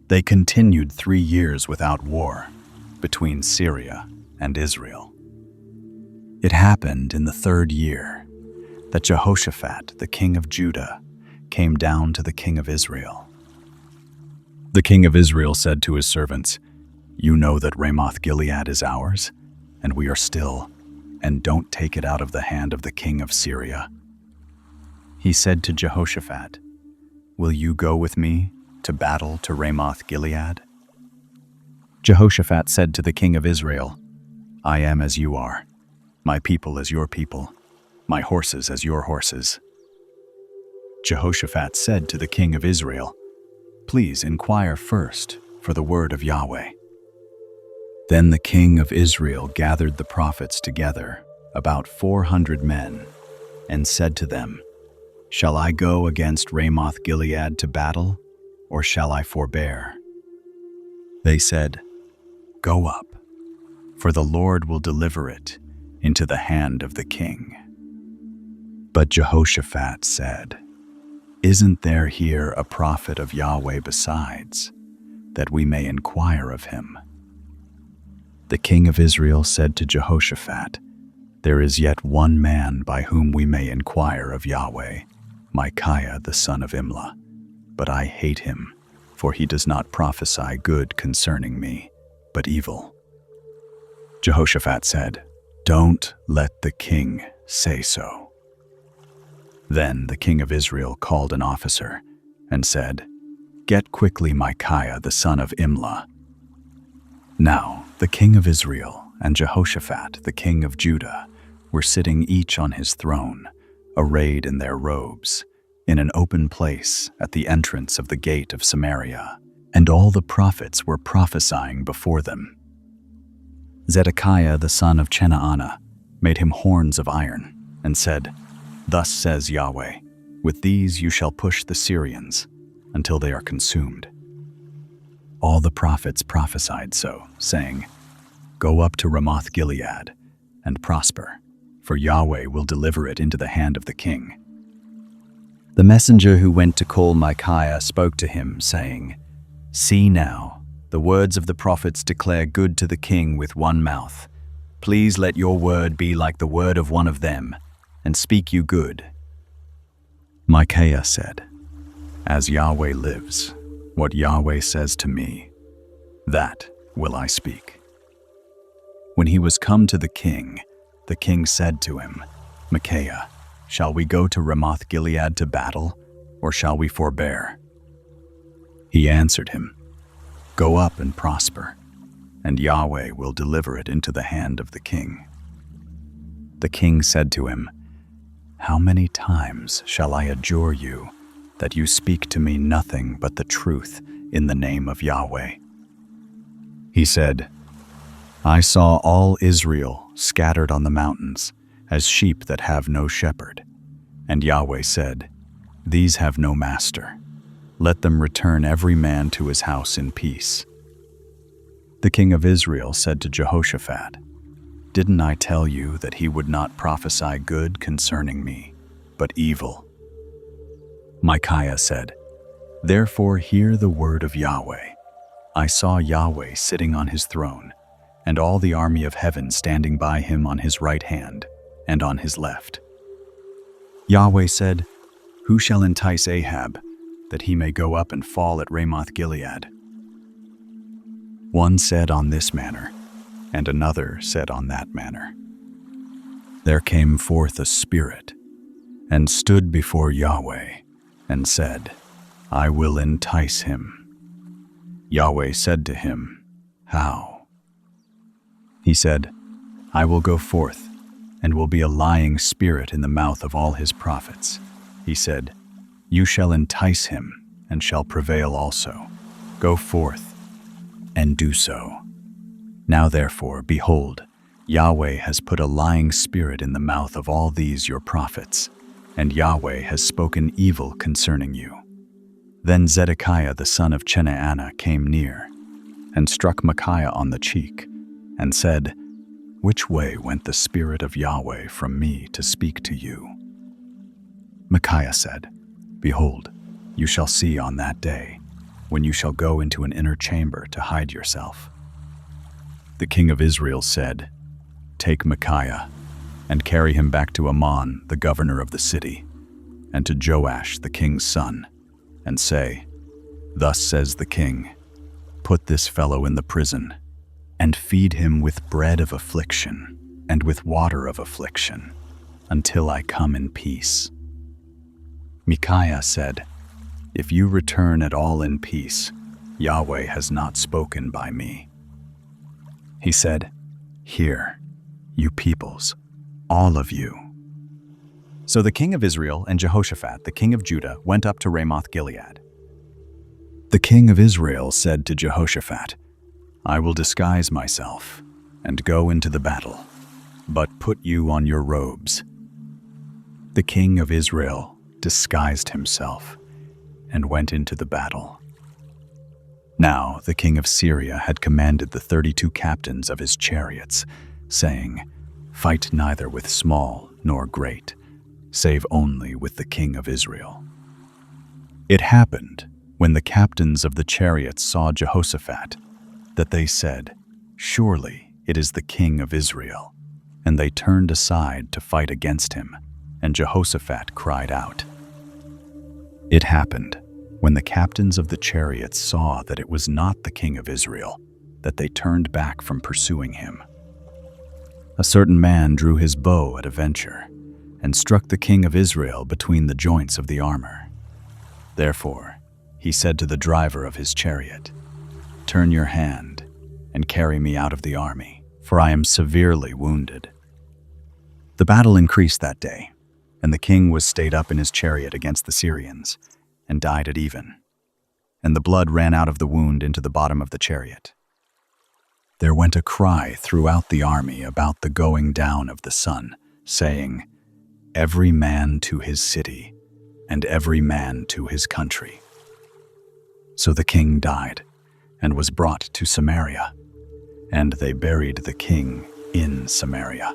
They continued 3 years without war between Syria and Israel. It happened in the 3rd year that Jehoshaphat, the king of Judah, came down to the king of Israel. The king of Israel said to his servants, "You know that Ramoth-Gilead is ours, and we are still, and don't take it out of the hand of the king of Syria." He said to Jehoshaphat, "Will you go with me to battle to Ramoth-Gilead?" Jehoshaphat said to the king of Israel, "I am as you are, my people as your people, my horses as your horses." Jehoshaphat said to the king of Israel, "Please inquire first for the word of Yahweh." Then the king of Israel gathered the prophets together, about 400 men, and said to them, "Shall I go against Ramoth-Gilead to battle, or shall I forbear?" They said, "Go up, for the Lord will deliver it into the hand of the king." But Jehoshaphat said, "Isn't there here a prophet of Yahweh besides, that we may inquire of him?" The king of Israel said to Jehoshaphat, "There is yet one man by whom we may inquire of Yahweh, Micaiah the son of Imlah, but I hate him, for he does not prophesy good concerning me, but evil." Jehoshaphat said, "Don't let the king say so." Then the king of Israel called an officer and said, "Get quickly Micaiah the son of Imlah." Now the king of Israel and Jehoshaphat the king of Judah were sitting each on his throne, arrayed in their robes, in an open place at the entrance of the gate of Samaria, and all the prophets were prophesying before them. Zedekiah the son of Chenaanah made him horns of iron and said, "Thus says Yahweh, with these you shall push the Syrians until they are consumed." All the prophets prophesied so, saying, "Go up to Ramoth-Gilead and prosper, for Yahweh will deliver it into the hand of the king." The messenger who went to call Micaiah spoke to him, saying, "See now, the words of the prophets declare good to the king with one mouth. Please let your word be like the word of one of them, and speak you good." Micaiah said, "As Yahweh lives, what Yahweh says to me, that will I speak." When he was come to the king said to him, "Micaiah, shall we go to Ramoth-Gilead to battle, or shall we forbear?" He answered him, "Go up and prosper, and Yahweh will deliver it into the hand of the king." The king said to him, "How many times shall I adjure you that you speak to me nothing but the truth in the name of Yahweh?" He said, "I saw all Israel scattered on the mountains, as sheep that have no shepherd. And Yahweh said, These have no master. Let them return every man to his house in peace." The king of Israel said to Jehoshaphat, "Didn't I tell you that he would not prophesy good concerning me, but evil?" Micaiah said, "Therefore hear the word of Yahweh. I saw Yahweh sitting on his throne, and all the army of heaven standing by him on his right hand and on his left. Yahweh said, Who shall entice Ahab, that he may go up and fall at Ramoth-Gilead? One said on this manner, and another said on that manner. There came forth a spirit, and stood before Yahweh, and said, I will entice him. Yahweh said to him, How? He said, I will go forth, and will be a lying spirit in the mouth of all his prophets. He said, You shall entice him, and shall prevail also. Go forth, and do so. Now therefore, behold, Yahweh has put a lying spirit in the mouth of all these your prophets, and Yahweh has spoken evil concerning you." Then Zedekiah the son of Chenaanah came near, and struck Micaiah on the cheek, and said, "Which way went the Spirit of Yahweh from me to speak to you?" Micaiah said, "Behold, you shall see on that day, when you shall go into an inner chamber to hide yourself." The king of Israel said, "Take Micaiah, and carry him back to Ammon, the governor of the city, and to Joash the king's son, and say, 'Thus says the king, put this fellow in the prison, and feed him with bread of affliction and with water of affliction, until I come in peace.'" Micaiah said, "If you return at all in peace, Yahweh has not spoken by me." He said, "Hear, you peoples, all of you." So the king of Israel and Jehoshaphat, the king of Judah, went up to Ramoth-Gilead. The king of Israel said to Jehoshaphat, "I will disguise myself and go into the battle, but put you on your robes." The king of Israel disguised himself and went into the battle. Now the king of Syria had commanded the 32 captains of his chariots, saying, "Fight neither with small nor great, save only with the king of Israel." It happened, when the captains of the chariots saw Jehoshaphat, that they said, "Surely it is the king of Israel." And they turned aside to fight against him, and Jehoshaphat cried out. It happened, when the captains of the chariots saw that it was not the king of Israel, that they turned back from pursuing him. A certain man drew his bow at a venture, and struck the king of Israel between the joints of the armor. Therefore he said to the driver of his chariot, "Turn your hand, and carry me out of the army, for I am severely wounded." The battle increased that day, and the king was stayed up in his chariot against the Syrians, and died at even. And the blood ran out of the wound into the bottom of the chariot. There went a cry throughout the army about the going down of the sun, saying, "Every man to his city, and every man to his country." So the king died, and was brought to Samaria, and they buried the king in Samaria.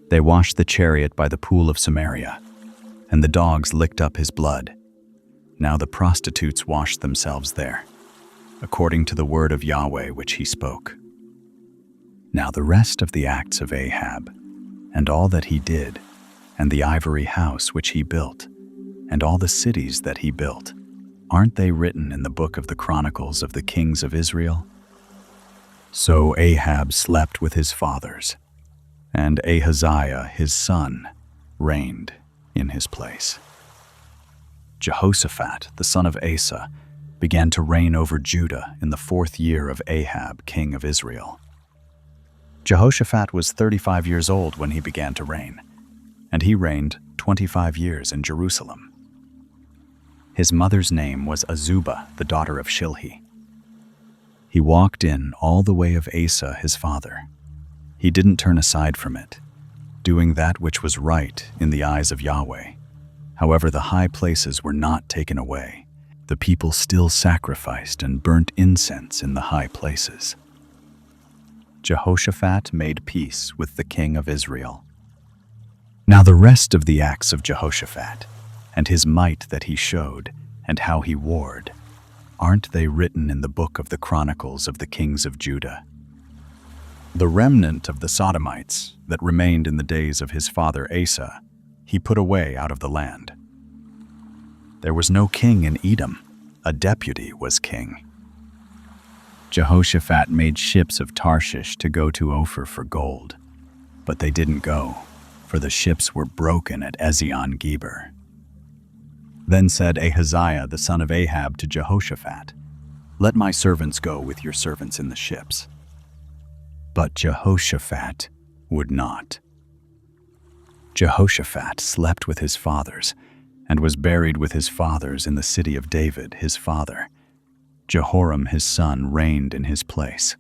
They washed the chariot by the pool of Samaria, and the dogs licked up his blood. Now the prostitutes washed themselves there, according to the word of Yahweh which he spoke. Now the rest of the acts of Ahab, and all that he did, and the ivory house which he built, and all the cities that he built, aren't they written in the book of the Chronicles of the kings of Israel? So Ahab slept with his fathers, and Ahaziah his son reigned in his place. Jehoshaphat, the son of Asa, began to reign over Judah in the 4th year of Ahab, king of Israel. Jehoshaphat was 35 years old when he began to reign, and he reigned 25 years in Jerusalem. His mother's name was Azubah, the daughter of Shilhi. He walked in all the way of Asa his father. He didn't turn aside from it, doing that which was right in the eyes of Yahweh. However, the high places were not taken away. The people still sacrificed and burnt incense in the high places. Jehoshaphat made peace with the king of Israel. Now the rest of the acts of Jehoshaphat, and his might that he showed, and how he warred, aren't they written in the book of the Chronicles of the kings of Judah? The remnant of the Sodomites that remained in the days of his father Asa, he put away out of the land. There was no king in Edom, a deputy was king. Jehoshaphat made ships of Tarshish to go to Ophir for gold, but they didn't go, for the ships were broken at Ezion-Geber. Then said Ahaziah the son of Ahab to Jehoshaphat, "Let my servants go with your servants in the ships." But Jehoshaphat would not. Jehoshaphat slept with his fathers, and was buried with his fathers in the city of David his father. Jehoram his son reigned in his place.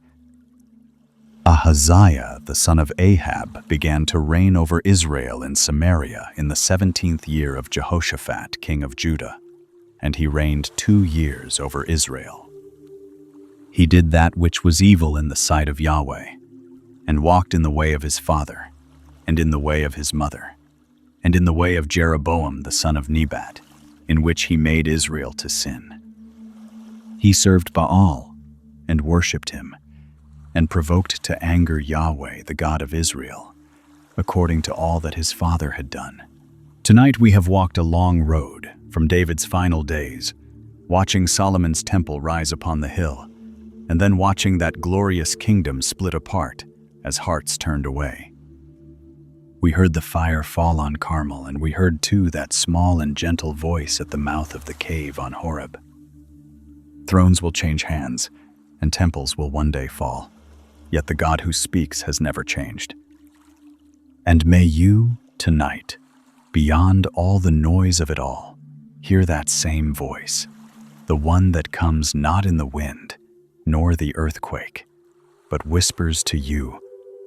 Ahaziah, the son of Ahab, began to reign over Israel in Samaria in the 17th year of Jehoshaphat, king of Judah, and he reigned 2 years over Israel. He did that which was evil in the sight of Yahweh, and walked in the way of his father, and in the way of his mother, and in the way of Jeroboam the son of Nebat, in which he made Israel to sin. He served Baal, and worshipped him, and provoked to anger Yahweh, the God of Israel, according to all that his father had done. Tonight we have walked a long road from David's final days, watching Solomon's temple rise upon the hill, and then watching that glorious kingdom split apart as hearts turned away. We heard the fire fall on Carmel, and we heard too that small and gentle voice at the mouth of the cave on Horeb. Thrones will change hands, and temples will one day fall, yet the God who speaks has never changed. And may you, tonight, beyond all the noise of it all, hear that same voice, the one that comes not in the wind, nor the earthquake, but whispers to you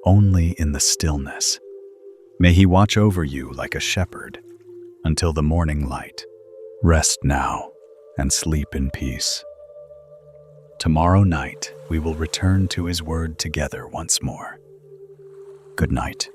only in the stillness. May he watch over you like a shepherd until the morning light. Rest now and sleep in peace. Tomorrow night we will return to his word together once more. Good night.